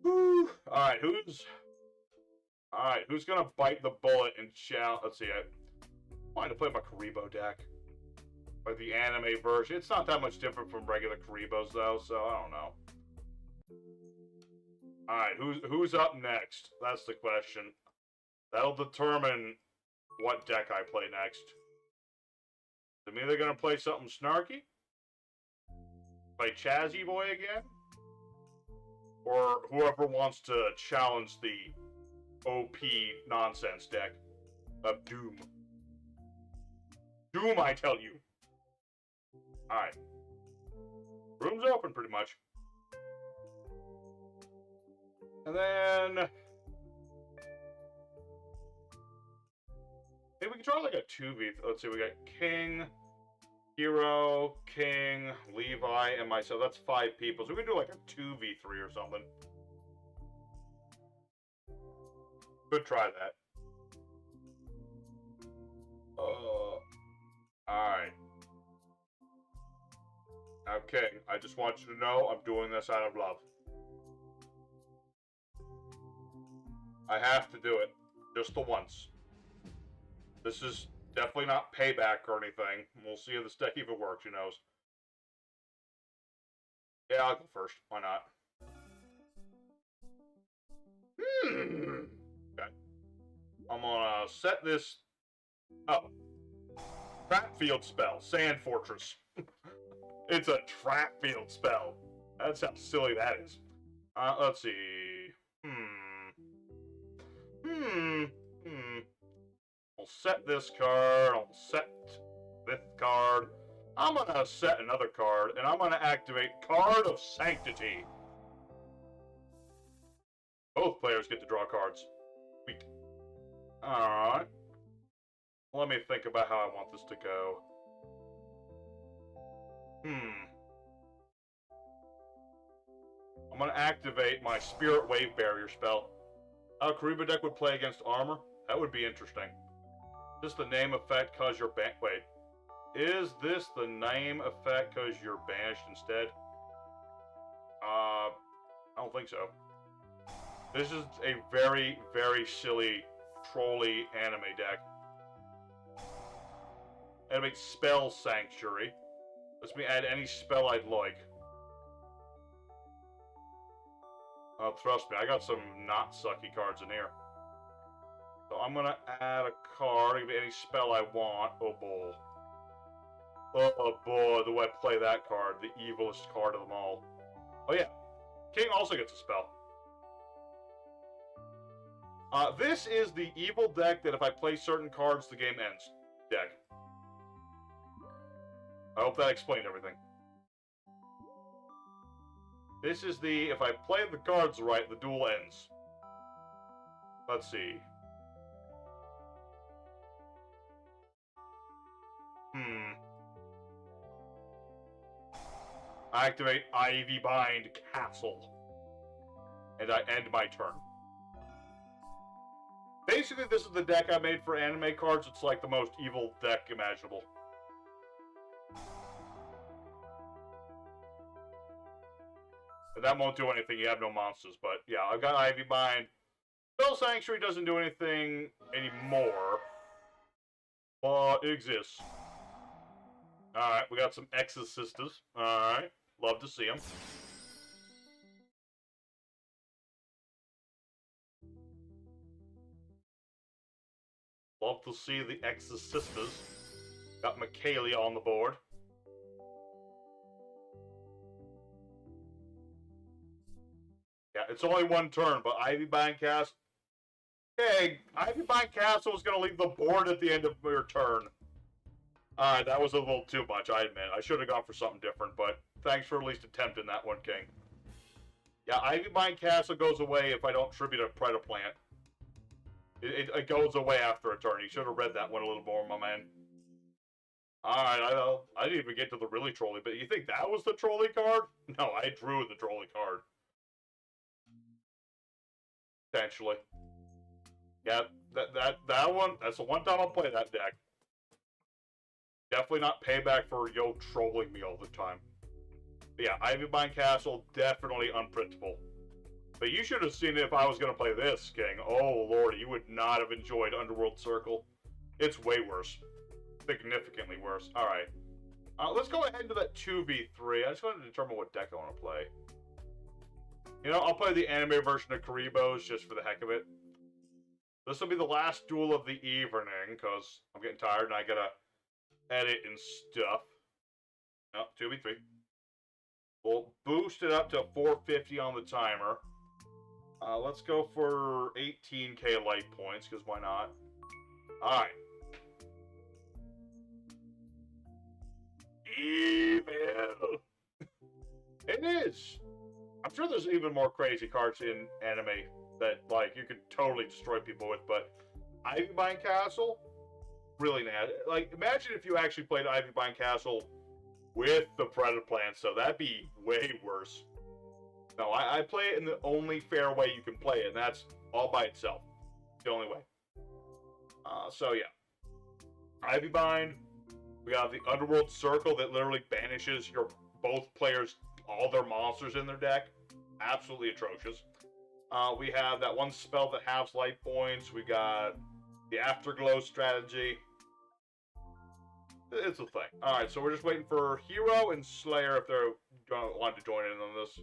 Alright, who's gonna bite the bullet and challenge? Let's see, I wanted to play my Karibo deck. Like the anime version. It's not that much different from regular Karibos, though, so I don't know. Alright, who's up next? That's the question. That'll determine what deck I play next. I'm either gonna play something snarky, play Chazzy Boy again, or whoever wants to challenge the OP nonsense deck of Doom. Doom, I tell you. Alright. Room's open, pretty much. And then maybe we can try like a 2v. Let's see, we got King, Hero, King, Levi, and myself. That's 5 people. So we can do like a 2v3 or something. Could try that. Alright. Okay, I just want you to know I'm doing this out of love. I have to do it. Just the once. This is definitely not payback or anything. We'll see if this deck even works, who knows. Yeah, I'll go first. Why not? Okay. I'm gonna set this up. Trap field spell. Sand Fortress. It's a trap field spell. That's how silly that is. Let's see. I'll set this card. I'll set this card. I'm gonna set another card, and I'm gonna activate Card of Sanctity. Both players get to draw cards. Sweet. Alright. Let me think about how I want this to go. I'm gonna activate my Spirit Wave Barrier spell. How a Karibo deck would play against armor? That would be interesting. Is this the name effect cause you're wait. Is this the name effect cause you're banished instead? I don't think so. This is a very, very silly, trolly anime deck. Animate Spell Sanctuary. Lets me add any spell I'd like. Oh, trust me, I got some not sucky cards in here. So I'm gonna add a card, give me any spell I want. Oh, bull. Oh boy, do I play that card. The evilest card of them all. Oh yeah, King also gets a spell. This is the evil deck that if I play certain cards, the game ends. Deck. I hope that explained everything. This is the, if I play the cards right, the duel ends. Let's see. I activate Ivy Bind Castle. And I end my turn. Basically, this is the deck I made for anime cards. It's like the most evil deck imaginable. But that won't do anything. You have no monsters. But yeah, I've got Ivy Bind. Spell Sanctuary doesn't do anything anymore. But it exists. Alright, we got some Exorcistas. Alright, love to see them. Love to see the Exorcistas. Got Michaelia on the board. Yeah, it's only one turn, but Ivy Bind Castle. Hey, Ivy Bind Castle is going to leave the board at the end of your turn. Alright, that was a little too much, I admit. I should have gone for something different, but thanks for at least attempting that one, King. Yeah, Ivy Bind Castle goes away if I don't tribute a Predaplant. It goes away after a turn. You should have read that one a little more, my man. Alright, I didn't even get to the really trolly, but you think that was the trolly card? No, I drew the trolly card. Potentially. Yeah, that one, that's the one time I'll play that deck. Definitely not payback for yo trolling me all the time. But yeah, Ivy Bind Castle, definitely unprintable. But you should have seen it if I was going to play this, King. Oh, Lord, you would not have enjoyed Underworld Circle. It's way worse. Significantly worse. Alright. Let's go ahead to that 2v3. I just want to determine what deck I want to play. You know, I'll play the anime version of Karibos just for the heck of it. This will be the last duel of the evening, because I'm getting tired and I gotta edit and stuff. No, 2v3. We'll boost it up to 450 on the timer. Let's go for 18k light points, because why not? Alright. Evil! It is! I'm sure there's even more crazy cards in anime that, like, you could totally destroy people with, but Ivy Bind Castle? Really nasty. Like, imagine if you actually played Ivy Bind Castle with the Predaplant, so that'd be way worse. No, I play it in the only fair way you can play it, and that's all by itself. The only way. So yeah. Ivy Bind. We got the Underworld Circle that literally banishes your both players, all their monsters in their deck. Absolutely atrocious. We have that one spell that halves life points. We got the Afterglow strategy. It's a thing. Alright, so we're just waiting for Hero and Slayer if they're going to want to join in on this.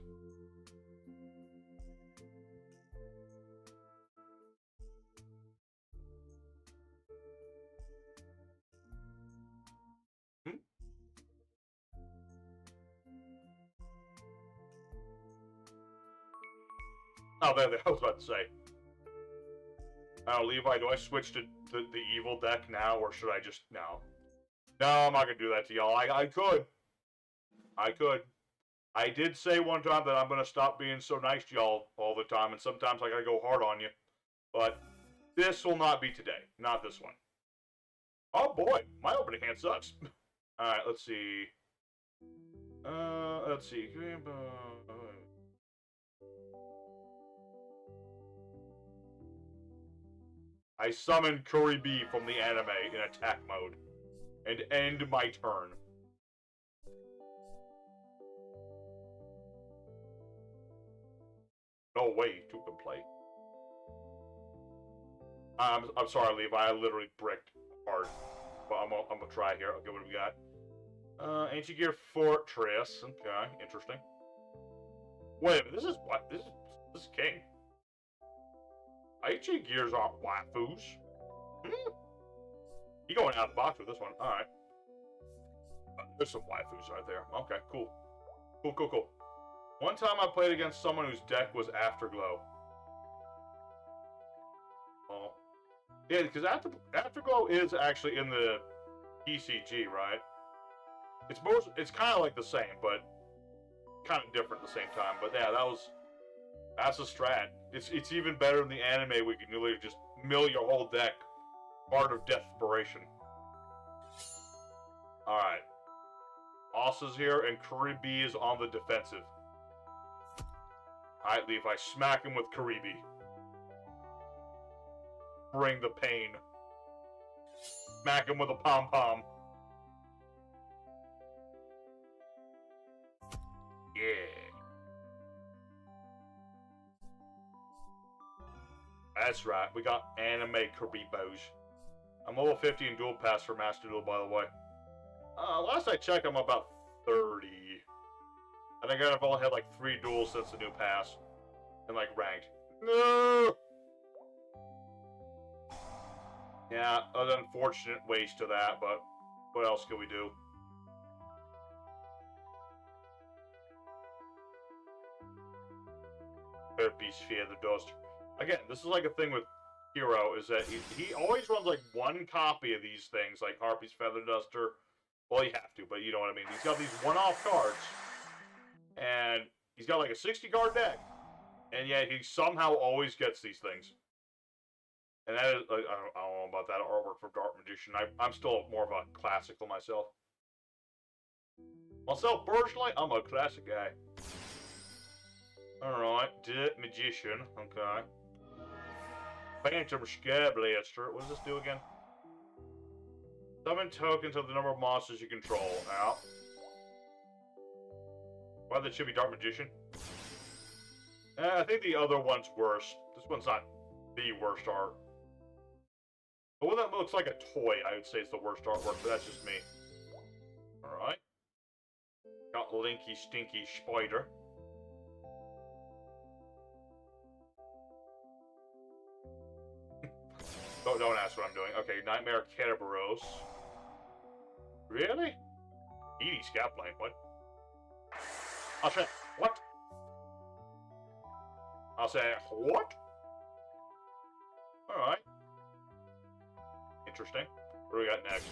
Oh, there, I was about to say. Oh, Levi, do I switch to the evil deck now, or should I just... No. No, I'm not going to do that to y'all. I could. I could. I did say one time that I'm going to stop being so nice to y'all all the time, and sometimes I got to go hard on you. But this will not be today. Not this one. Oh, boy. My opening hand sucks. Alright, let's see. Let's see. I summon Curry B from the anime in attack mode, and end my turn. No way to play. I'm sorry, Levi. I literally bricked hard, but I'm gonna try here. Okay, what do we got? Ancient Gear Fortress. Okay, interesting. Wait a minute. This is what? This is King. Ancient Gears aren't waifus. You going out of the box with this one. Alright. There's some waifus right there. Okay, cool. Cool. One time I played against someone whose deck was Afterglow. Oh. Yeah, because Afterglow is actually in the PCG, right? It's kind of like the same, but kind of different at the same time. But yeah, that's a strat. It's even better in the anime. We can literally just mill your whole deck. Art of Desperation. All right. Asa's here, and Karibi is on the defensive. All right, Levi, smack him with Karibi. Bring the pain. Smack him with a pom-pom. Yeah. That's right, we got anime Karibos. I'm level 50 in Duel Pass for Master Duel, by the way. Last I checked, I'm about 30. I think I've only had like 3 duels since the new pass. And like ranked. No! Yeah, an unfortunate waste of that, but what else can we do? Herpes Fear the Dust. Again, this is like a thing with Hero, is that he always runs like one copy of these things, like Harpy's Feather Duster. Well, you have to, but you know what I mean. He's got these one-off cards, and he's got like a 60-card deck, and yet he somehow always gets these things. And that is, like, I don't know about that artwork for Dark Magician. I'm still more of a classical myself. Myself, personally, I'm a classic guy. Alright, Dark Magician, okay. Phantom Scare Blaster. What does this do again? Summon tokens of the number of monsters you control. Out. Why that should be Dark Magician? I think the other one's worse. This one's not the worst art. The one that looks like a toy, I would say, is the worst artwork, but that's just me. Alright. Got Linky Stinky Spider. Don't ask what I'm doing. Okay, Nightmare Kerberos. Really? Edie Scapline, what? I'll say, what? I'll say, what? Alright. Interesting. What do we got next?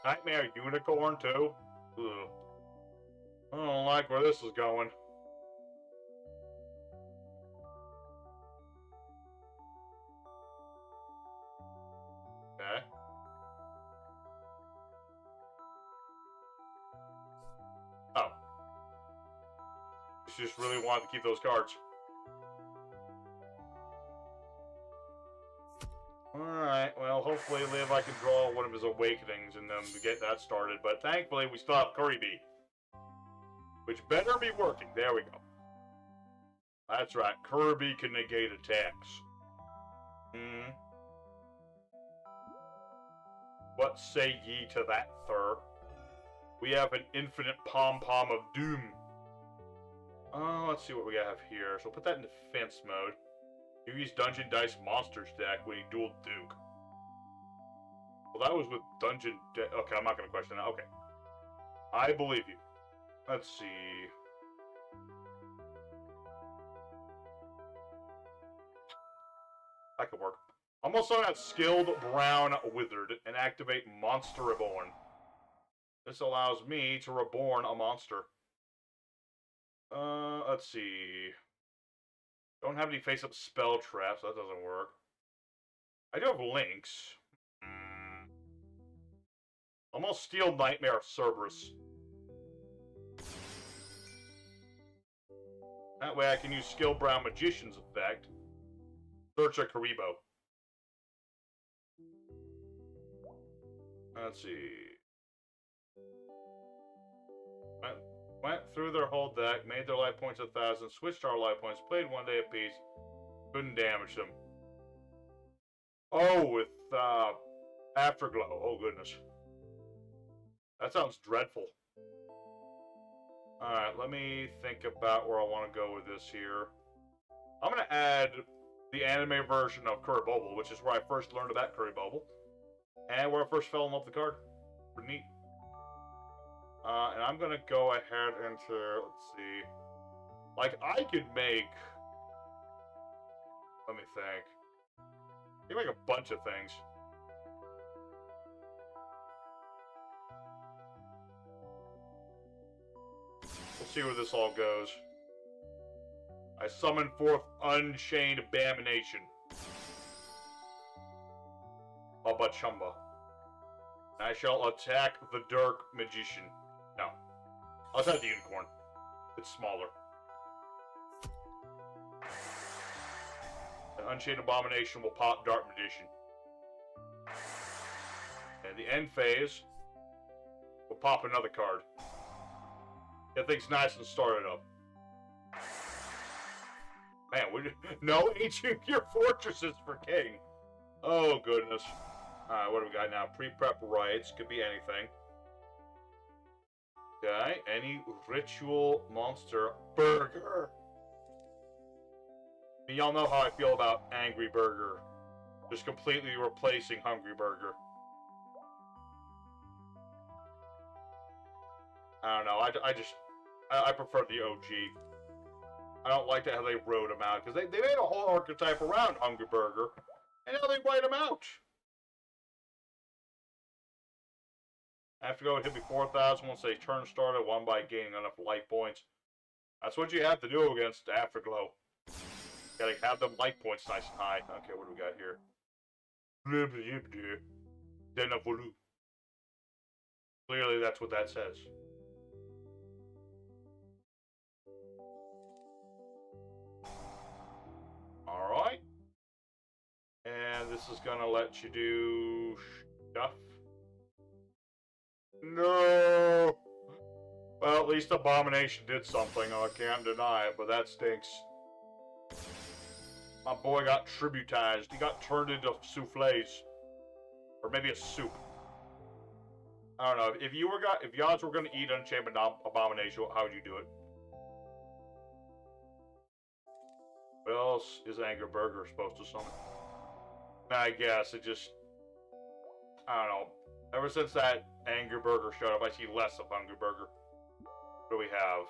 Nightmare Unicorn, too? Ugh. I don't like where this is going. Okay. Oh. She just really wanted to keep those cards. Alright, well, hopefully Liv, I can draw one of his Awakenings and then we get that started. But thankfully, we still have Kirby. Which better be working. There we go. That's right. Kirby can negate attacks. Hmm. What say ye to that, sir? We have an infinite pom-pom of doom. Let's see what we have here. So we'll put that in defense mode. You use Dungeon Dice Monsters deck when you duel Duke. Well, that was with Dungeon... Okay, I'm not going to question that. Okay. I believe you. Let's see. That could work. I'm also at Skilled Brown Withered and activate Monster Reborn. This allows me to reborn a monster. Let's see. Don't have any face-up spell traps, so that doesn't work. I do have links. I'm gonna steal Nightmare of Cerberus. That way I can use Skill Brown Magician's effect. Search a Karibo. Let's see. Went through their whole deck, made their life points 1,000, switched our life points, played one day apiece, couldn't damage them. Oh, with Afterglow. Oh goodness. That sounds dreadful. Alright, let me think about where I want to go with this here. I'm going to add the anime version of Kuribobble, which is where I first learned about Kuribobble. And where I first fell in love with the card. Pretty neat. And I'm gonna go ahead into, let's see. Like, I could make... Let me think. You can make a bunch of things. We'll see where this all goes. I summon forth Unchained Abomination. Baba Chumba. I shall attack the Dark Magician. No. I'll attack the Unicorn. It's smaller. The Unchained Abomination will pop Dark Magician. And the end phase will pop another card. Get things nice and started up. Man, no Ancient Gear Fortresses for King. Oh, goodness. Alright, what do we got now? Pre-prep rites. Could be anything. Okay, any ritual monster. Burger. Y'all know how I feel about Angry Burger. Just completely replacing Hungry Burger. I don't know, I prefer the OG. I don't like how they wrote him out, because they made a whole archetype around Hungry Burger, and now they write him out. I have to go and hit me 4,000 once they turn started, one by gaining enough life points. That's what you have to do against Afterglow. Gotta have them life points nice and high. Okay, what do we got here? Clearly, that's what that says. Alright. And this is gonna let you do stuff. No! Well, at least Abomination did something. I can't deny it, but that stinks. My boy got tributized. He got turned into souffles. Or maybe a soup. I don't know. If y'all were gonna eat Unchained Abomination, how would you do it? What else is Angry Burger supposed to summon? I guess it just... I don't know. Ever since that Angry Burger showed up, I see less of Hungry Burger. What do we have?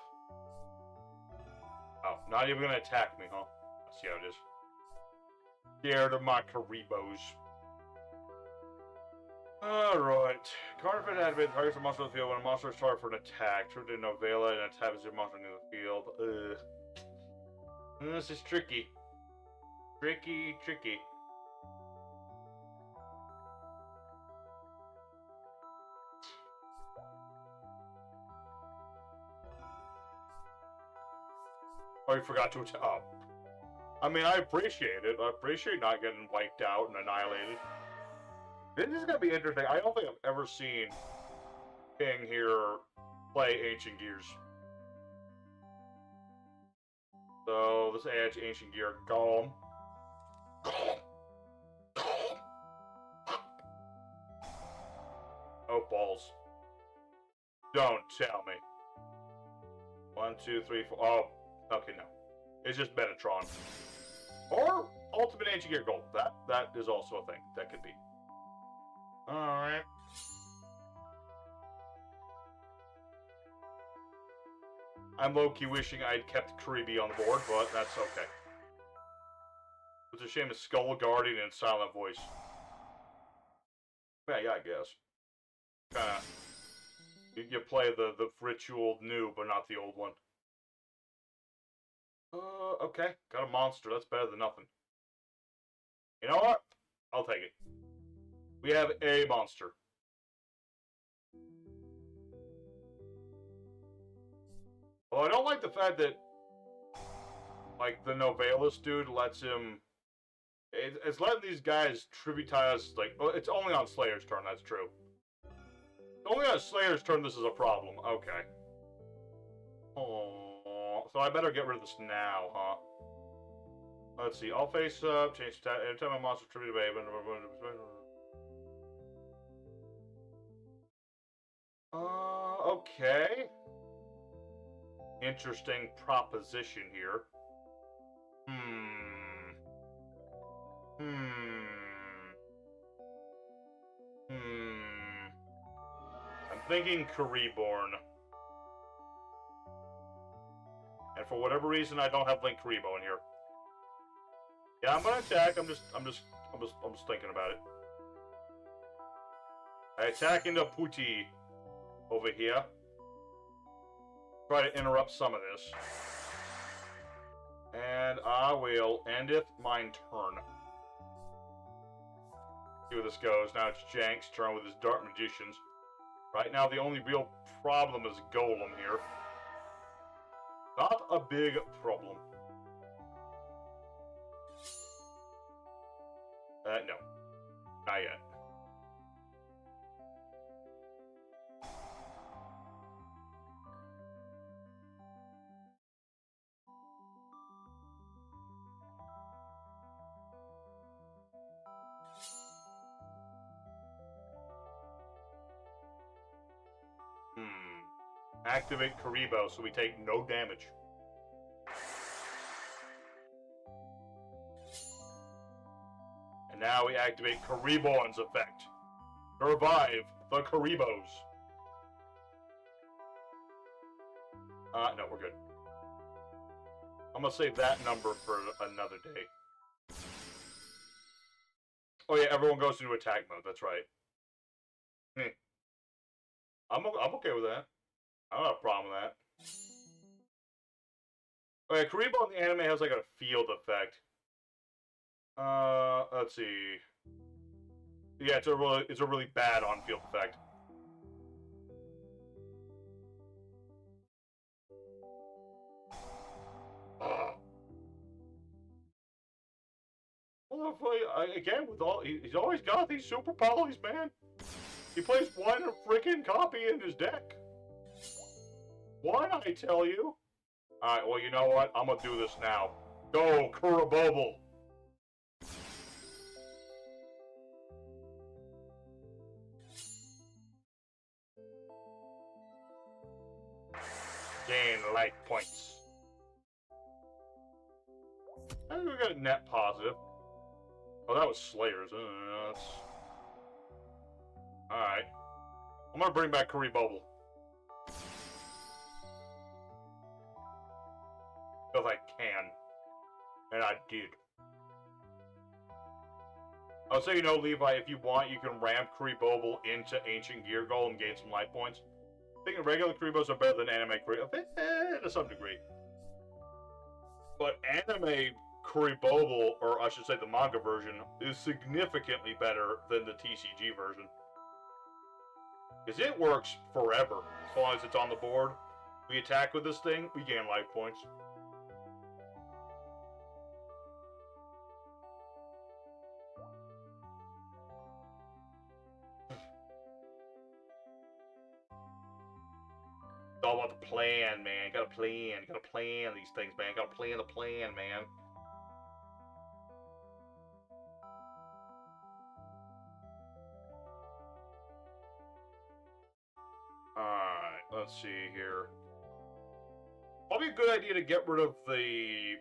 Oh, not even gonna attack me, huh? Let's see how it is. Scared of my Karibos. Alright. Card effect activated. Targets a monster on the field when a monster is targeted for an attack. Turn to Novella and attacks your monster near the field. Ugh. This is tricky. Tricky. Oh, you forgot to attack. Oh. I mean, I appreciate it. I appreciate not getting wiped out and annihilated. This is gonna be interesting. I don't think I've ever seen King here play Ancient Gears. So, let's add Ancient Gear. Golem. Oh, balls. Don't tell me. 1, 2, 3, 4. Oh, okay, no. It's just Metatron. Or Ultimate Ancient Gear Gold. That is also a thing. That could be. Alright. I'm low-key wishing I'd kept Karibi on the board, but that's okay. It's a shame it's Skull Guardian and Silent Voice. Yeah, I guess. Kinda. You play the ritual new, but not the old one. Okay. Got a monster. That's better than nothing. You know what? I'll take it. We have a monster. Well, I don't like the fact that, like, the Novalis dude lets him... It's letting these guys tributize, like... Well, it's only on Slayer's turn, that's true. Only on Slayer's turn this is a problem. Okay. Oh, so I better get rid of this now, huh? Let's see. I'll face up, change stat. Anytime a monster tribute to okay. Interesting proposition here. I'm thinking Kariborn. And for whatever reason, I don't have Link Karibo in here. Yeah, I'm gonna attack. I'm just thinking about it. I attack into Pooty over here. Try to interrupt some of this. And I will endeth mine turn. See where this goes. Now it's Jank's turn with his Dark Magicians. Right now, the only real problem is Golem here. Not a big problem. No. Not yet. Activate Karibo so we take no damage. And now we activate Kariborn's effect. To revive the Karibos. No, we're good. I'm gonna save that number for another day. Oh yeah, everyone goes into attack mode, that's right. I'm okay with that. I don't have a problem with that. Okay, Karibo in the anime has like a field effect. Let's see. Yeah, it's a really bad on-field effect. Well, again, with all he's always got these super polys, man. He plays one freaking copy in his deck. One, I tell you. Alright, well, you know what? I'm gonna do this now. Go, Kurabobble! Gain life points. I think we got a net positive. Oh, that was Slayers. Alright. I'm gonna bring back Kurabobble. Because I can. And I did. I'll say, you know, Levi, if you want, you can ramp Kurabobble into Ancient Gear Goal and gain some life points. I think regular Karibos are better than anime Kuribo, to some degree. But anime Kurabobble, or I should say the manga version, is significantly better than the TCG version. Because it works forever, as long as it's on the board. We attack with this thing, we gain life points. It's all about the plan, man. Gotta plan these things, man. Gotta plan the plan, man. Alright, let's see here. Probably a good idea to get rid of the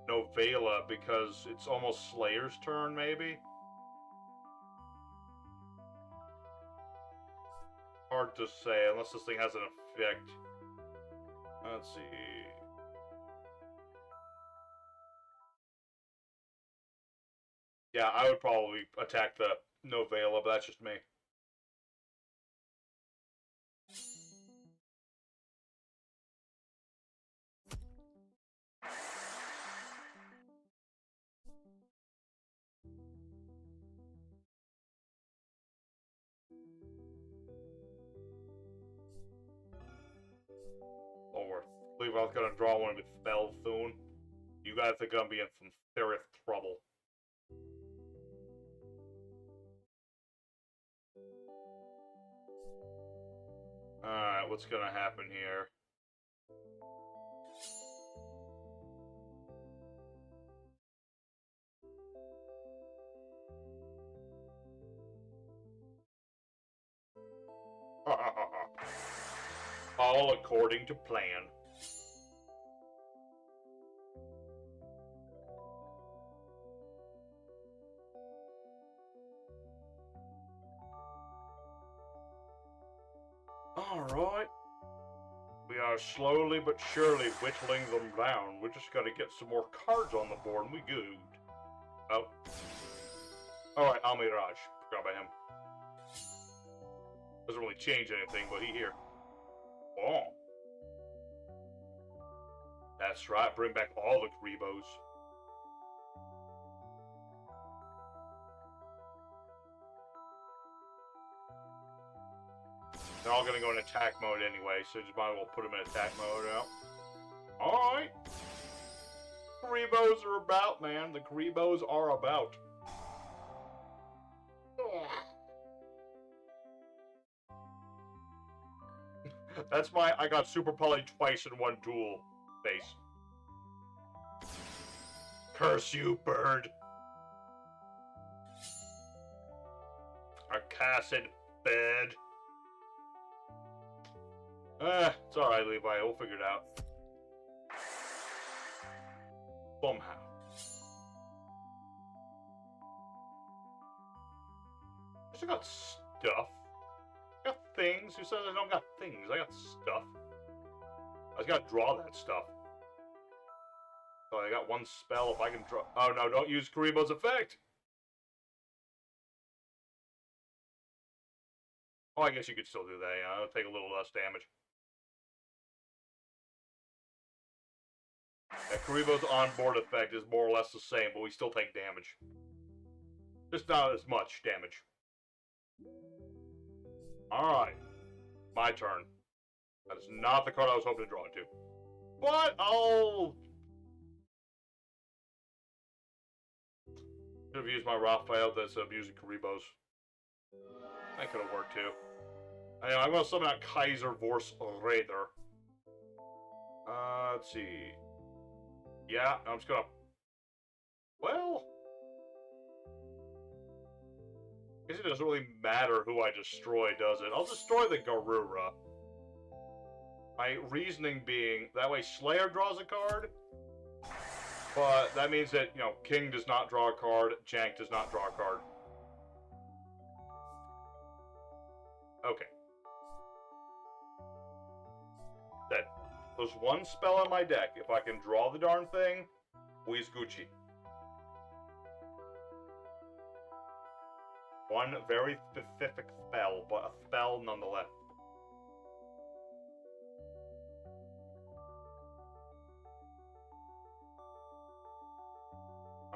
Novella because it's almost Slayer's turn, maybe? Hard to say, unless this thing has an effect. Let's see. Yeah, I would probably attack the Novella, but that's just me. Or I believe I was gonna draw one with Felthune. You guys are gonna be in some serious trouble. Alright, what's gonna happen here? All according to plan. Alright. We are slowly but surely whittling them down. We just gotta get some more cards on the board and we good. Oh. Alright, Almiraj. Forgot about him. Doesn't really change anything, but he here. Oh. That's right, bring back all the Karibos. They're all gonna go in attack mode anyway, so just might as well put them in attack mode now. Alright. Karibos are about, man. The Karibos are about. That's my I got Super Poly twice in one duel face. Curse you, bird. A cassid bed. It's alright, Levi. We'll figure it out. Somehow. I still got stuff. I got things. Who says I don't got things? I got stuff. I just gotta draw that stuff. So I got one spell if I can draw. Oh no, don't use Karibo's effect! Oh, I guess you could still do that, yeah. It'll take a little less damage. Yeah, Karibo's onboard effect is more or less the same, but we still take damage. Just not as much damage. Alright. My turn. That is not the card I was hoping to draw into. But I'll... Should have used my Raphael that's abusing Karibo's. That could have worked too. Anyway, I'm going to summon out Kaiser Vorse Raider. Let's see. Yeah, I'm just going to... Well... I guess it doesn't really matter who I destroy, does it? I'll destroy the Garura. My reasoning being, that way Slayer draws a card, but that means that, you know, King does not draw a card, Jank does not draw a card. Okay. Then, there's one spell on my deck. If I can draw the darn thing, we's Gucci. One very specific spell, but a spell nonetheless.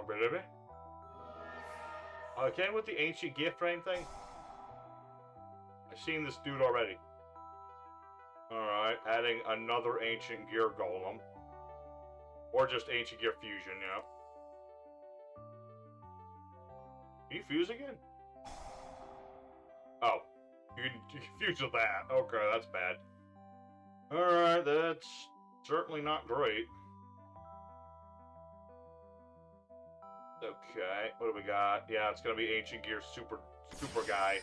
Really? Again with the ancient gift frame thing? I've seen this dude already. Alright, adding another ancient gear golem. Or just ancient gear fusion, you know. Can you fuse again? Oh. You can fuse with that. Okay, that's bad. Alright, that's certainly not great. Okay, what do we got? Yeah, it's gonna be Ancient Gear super guy.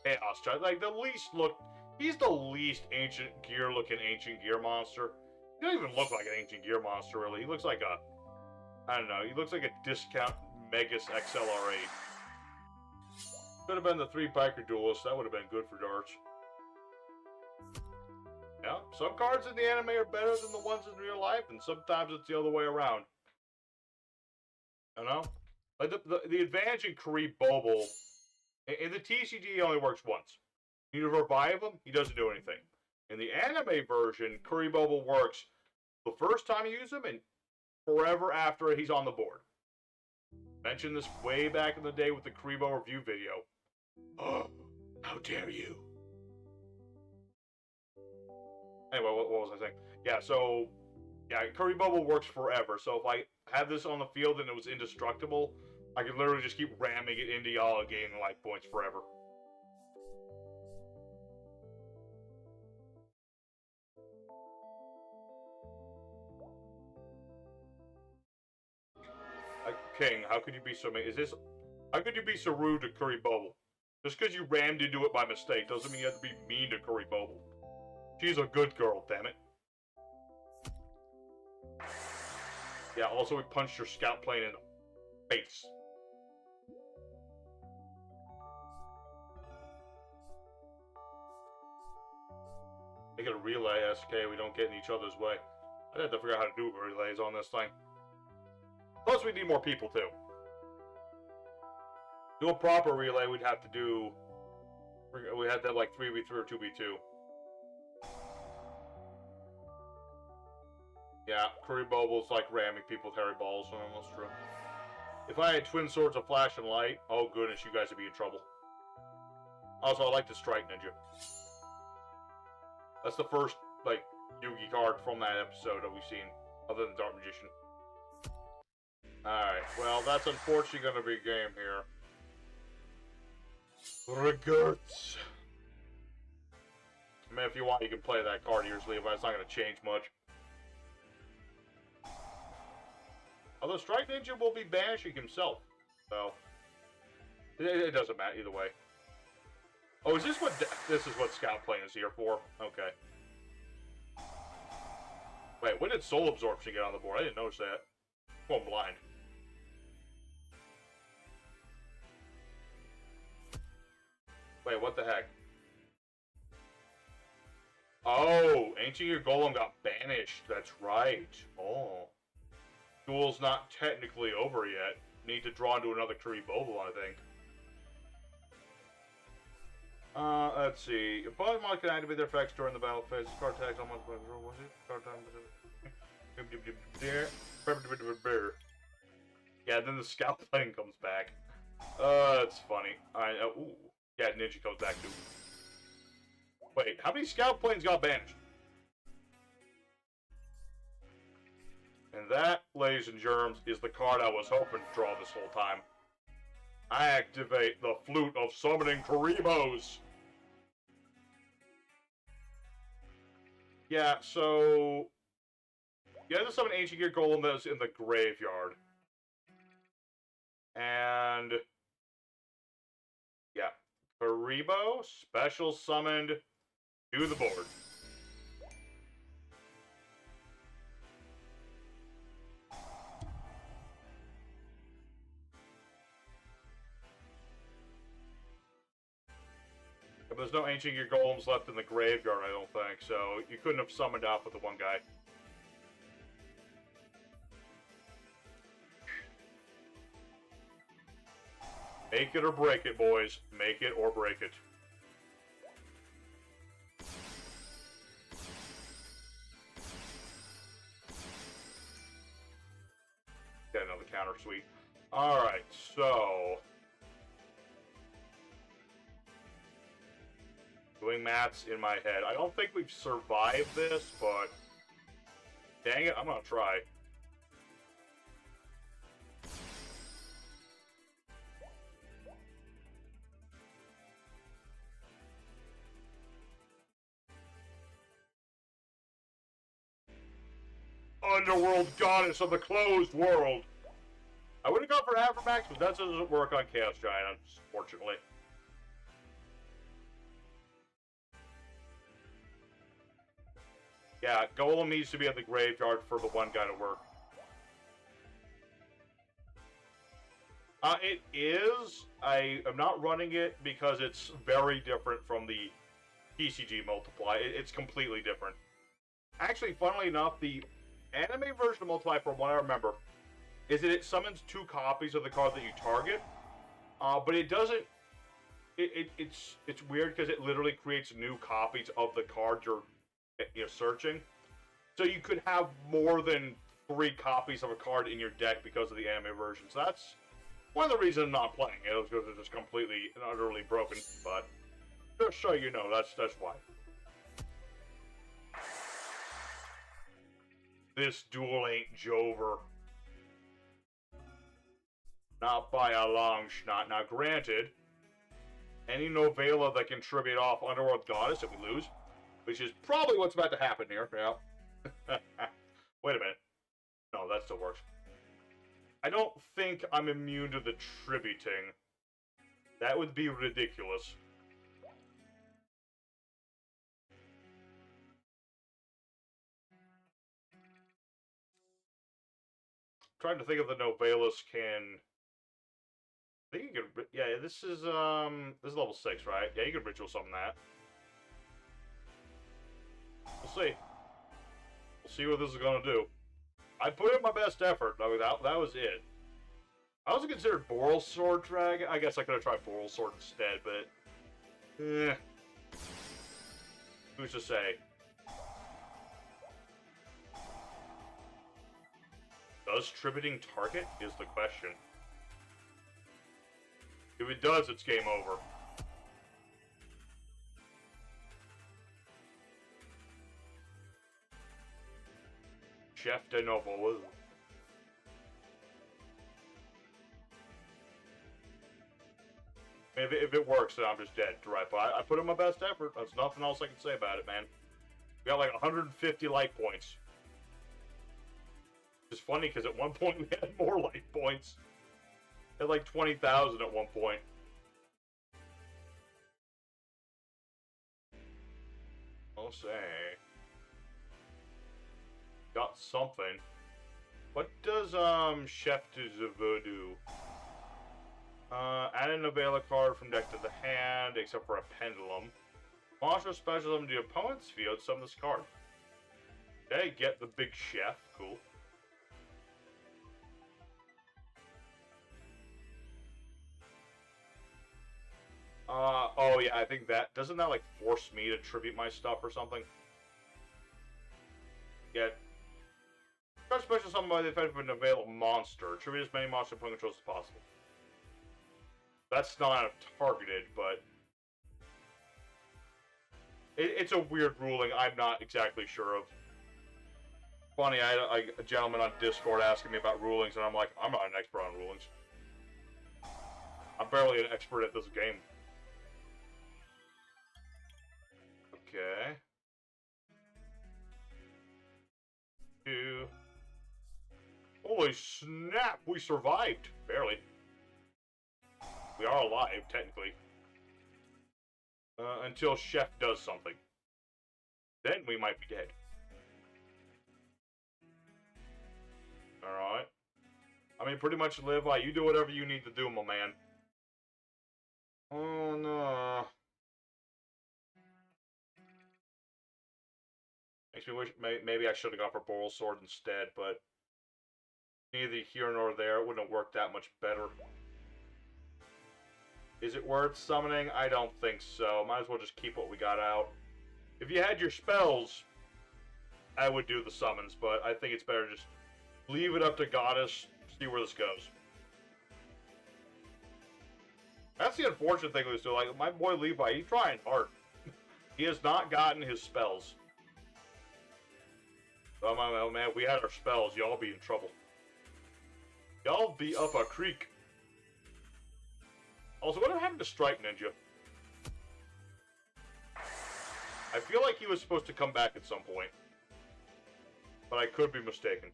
Chaos Child. Like, the least look... He's the least Ancient Gear looking Ancient Gear monster. He doesn't even look like an Ancient Gear monster, really. He looks like a... I don't know, he looks like a discount Megas XLR8. Could have been the 3-packer duelist. That would have been good for darts. Yeah, some cards in the anime are better than the ones in real life, and sometimes it's the other way around. You know? Like, the advantage in Karibobo, in the TCG, he only works once. You revive him, he doesn't do anything. In the anime version, Karibobo works the first time you use him, and forever after he's on the board. Mentioned this way back in the day with the Karibo review video. Oh, how dare you. Anyway, what was I saying? Yeah, so... Yeah, Karibobo works forever, so if I have this on the field and it was indestructible, I could literally just keep ramming it into y'all and gaining life points forever. King, how could you be so mean? How could you be so rude to Karibobo? Just because you rammed into it by mistake doesn't mean you have to be mean to Karibobo. She's a good girl, damn it. Yeah, also we punched your scout plane in the face. Make it a relay, SK. We don't get in each other's way. I'd have to figure out how to do relays on this thing. Plus, we need more people, too. Do a proper relay, we'd have to do... We had that, like, 3v3 or 2v2. Yeah, Curry Bubbles like ramming people with hairy balls, so that's true. If I had twin swords of flash and light, oh goodness, you guys would be in trouble. Also, I like the Strike Ninja. That's the first, like, Yugi card from that episode that we've seen, other than Dark Magician. Alright, well, that's unfortunately going to be a game here. Regrets. I mean, if you want, you can play that card usually, but it's not going to change much. Although Strike Ninja will be banishing himself, so it doesn't matter either way. Oh, is this what Scout Plane is here for? Okay. Wait, when did Soul Absorption get on the board? I didn't notice that. I'm going blind. Wait, what the heck? Oh, Ancient Gear Golem got banished. That's right. Oh. Duel's not technically over yet. Need to draw into another Kuribobo, I think. Let's see. Opponent mod can activate their effects during the battle phase. Card tags almost was it? Card time. Yeah, then the Scout Plane comes back. That's funny. Alright, ooh. Yeah, Ninja comes back too. Wait, how many Scout Planes got banished? And that, ladies and germs, is the card I was hoping to draw this whole time. I activate the Flute of Summoning Kuribos. Yeah, so... You have to summon Ancient Gear Golem that's in the graveyard. And... yeah. Kuribo, special summoned to the board. There's no Ancient Gear Golems left in the graveyard, I don't think, so you couldn't have summoned out with the one guy. Make it or break it, boys. Make it or break it. Got another counter suite. Alright, so... doing maths in my head. I don't think we've survived this, but... dang it, I'm gonna try. Underworld Goddess of the Closed World! I would have gone for Avramax, but that doesn't work on Chaos Giant, unfortunately. Yeah, Golem needs to be at the graveyard for the one guy to work. It is. I am not running it because it's very different from the PCG Multiply. It's completely different. Actually, funnily enough, the anime version of Multiply, from what I remember, is that it summons 2 copies of the card that you target, but it doesn't. It's weird because it literally creates new copies of the card you're searching. So you could have more than 3 copies of a card in your deck because of the anime version. So that's one of the reasons I'm not playing it, is because it's just completely and utterly broken. But just so you know, that's why. This duel ain't Jover. Not by a long shot. Now, granted, any novella that can tribute off Underworld Goddess if we lose, which is probably what's about to happen here. Yeah. Wait a minute. No, that still works. I don't think I'm immune to the tributing. That would be ridiculous. I'm trying to think if the novellas can... I think you could... yeah, this is level 6, right? Yeah, you could ritual summon that. We'll see. We'll see what this is gonna do. I put in my best effort. I mean, that was it. I also considered Boral Sword Dragon. I guess I could have tried Boral Sword instead, but... Who's to say? Does tributing target is the question. If it does, it's game over. Chef de Novo. If it works, then I'm just dead. Right, but I put in my best effort. That's nothing else I can say about it, man. We got like 150 life points. It's funny because at one point we had more life points. We had like 20,000 at one point. I'll say. Got something. What does Chef de Nouveau do? Add an avail a card from deck to the hand, except for a pendulum. Monster special summon the opponent's field, summon this card. Okay, get the big chef. Cool. Oh yeah, I think that... Doesn't that, like, force me to tribute my stuff or something? Yeah. Card special summon by the effect of an available monster. Tribute as many monster opponent controls as possible. That's not targeted, but... It's a weird ruling I'm not exactly sure of. Funny, I had a gentleman on Discord asking me about rulings, and I'm like, I'm not an expert on rulings. I'm barely an expert at this game. Okay. 2. Holy snap, we survived. Barely. We are alive, technically. Until Chef does something. Then we might be dead. Alright. I mean, pretty much live like you do whatever you need to do, my man. Oh, no. Makes me wish maybe I should have gone for Boral Sword instead, but neither here nor there. It wouldn't have worked that much better. Is it worth summoning? I don't think so. Might as well just keep what we got out. If you had your spells, I would do the summons, but I think it's better just leave it up to Goddess, see where this goes. That's the unfortunate thing with this, like, my boy Levi, he's trying hard. He has not gotten his spells. Oh man, if we had our spells, y'all be in trouble. Y'all be up a creek. Also, what happened to Strike Ninja? I feel like he was supposed to come back at some point. But I could be mistaken.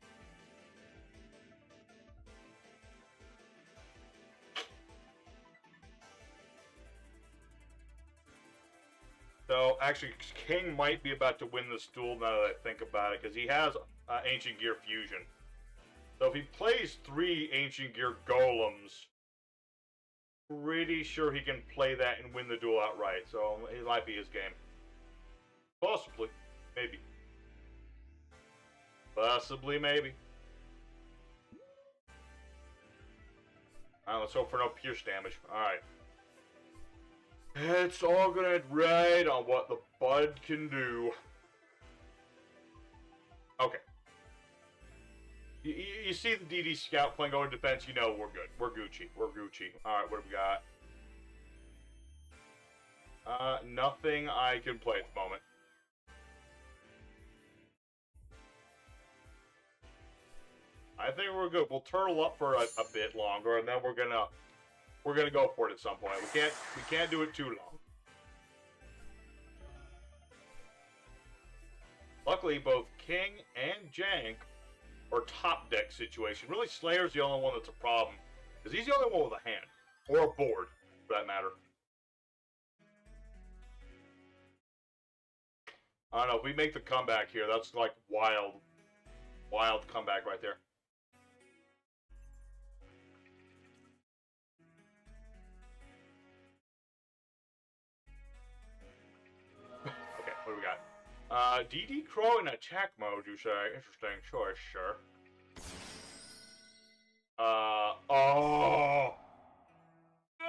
So, actually, King might be about to win this duel now that I think about it, because he has Ancient Gear Fusion. So if he plays 3 Ancient Gear Golems, pretty sure he can play that and win the duel outright. So it might be his game. Possibly. Maybe. Possibly, maybe. Alright, let's hope for no pierce damage. Alright. It's all gonna ride on what the bud can do. Okay. You see the DD Scout playing going defense, you know we're good. We're Gucci. We're Gucci. Alright, what do we got? Nothing I can play at the moment. I think we're good. We'll turtle up for a bit longer, and then we're gonna go for it at some point. We can't do it too long. Luckily, both King and Jank are top deck situation. Really, Slayer's the only one that's a problem, because he's the only one with a hand or a board, for that matter. I don't know. If we make the comeback here, that's like wild comeback right there. Okay, what do we got? DD Crow in attack mode, you say? Interesting choice, sure. Oh! No!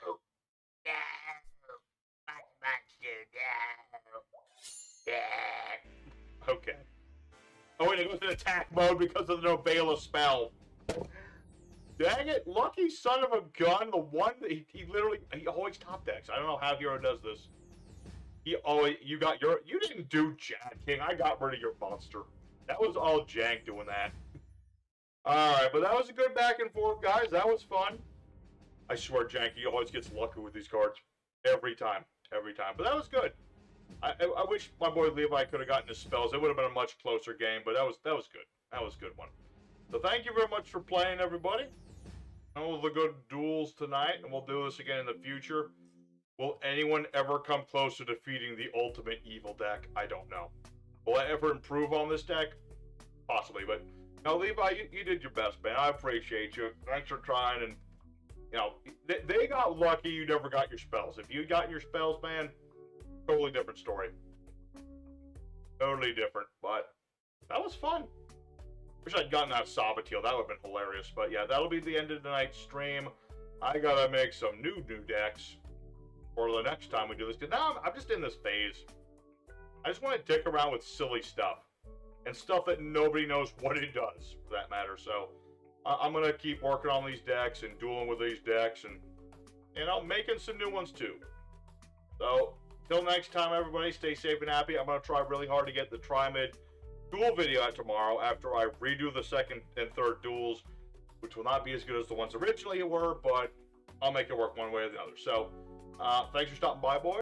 No! No! Okay. Oh, wait, it goes in attack mode because of the Novela spell. Dang it, lucky son of a gun, the one that he always top decks. I don't know how Hero does this. You didn't do Jack King, I got rid of your monster. That was all Jank doing that. Alright, but that was a good back and forth, guys, that was fun. I swear Janky always gets lucky with these cards. Every time, but that was good. I wish my boy Levi could have gotten his spells, it would have been a much closer game, but that was good. That was a good one. So thank you very much for playing, everybody. All the good duels tonight, and we'll do this again in the future. Will anyone ever come close to defeating the ultimate evil deck? I don't know. Will I ever improve on this deck? Possibly, but no, Levi, you did your best, man. I appreciate you. Thanks for trying, and you know, they got lucky you never got your spells. If you got your spells, man, totally different story. Totally different, but that was fun. Wish I'd gotten that Saboteur. That would have been hilarious. But yeah, that'll be the end of tonight's stream. I gotta make some new decks for the next time we do this. Now I'm just in this phase. I just want to dick around with silly stuff. And stuff that nobody knows what it does, for that matter. So I'm gonna keep working on these decks and dueling with these decks. And you know, making some new ones too. So, till next time, everybody, stay safe and happy. I'm gonna try really hard to get the Tri-Mid duel video out tomorrow after I redo the second and third duels, which will not be as good as the ones originally were, but I'll make it work one way or the other. So, thanks for stopping by, boys.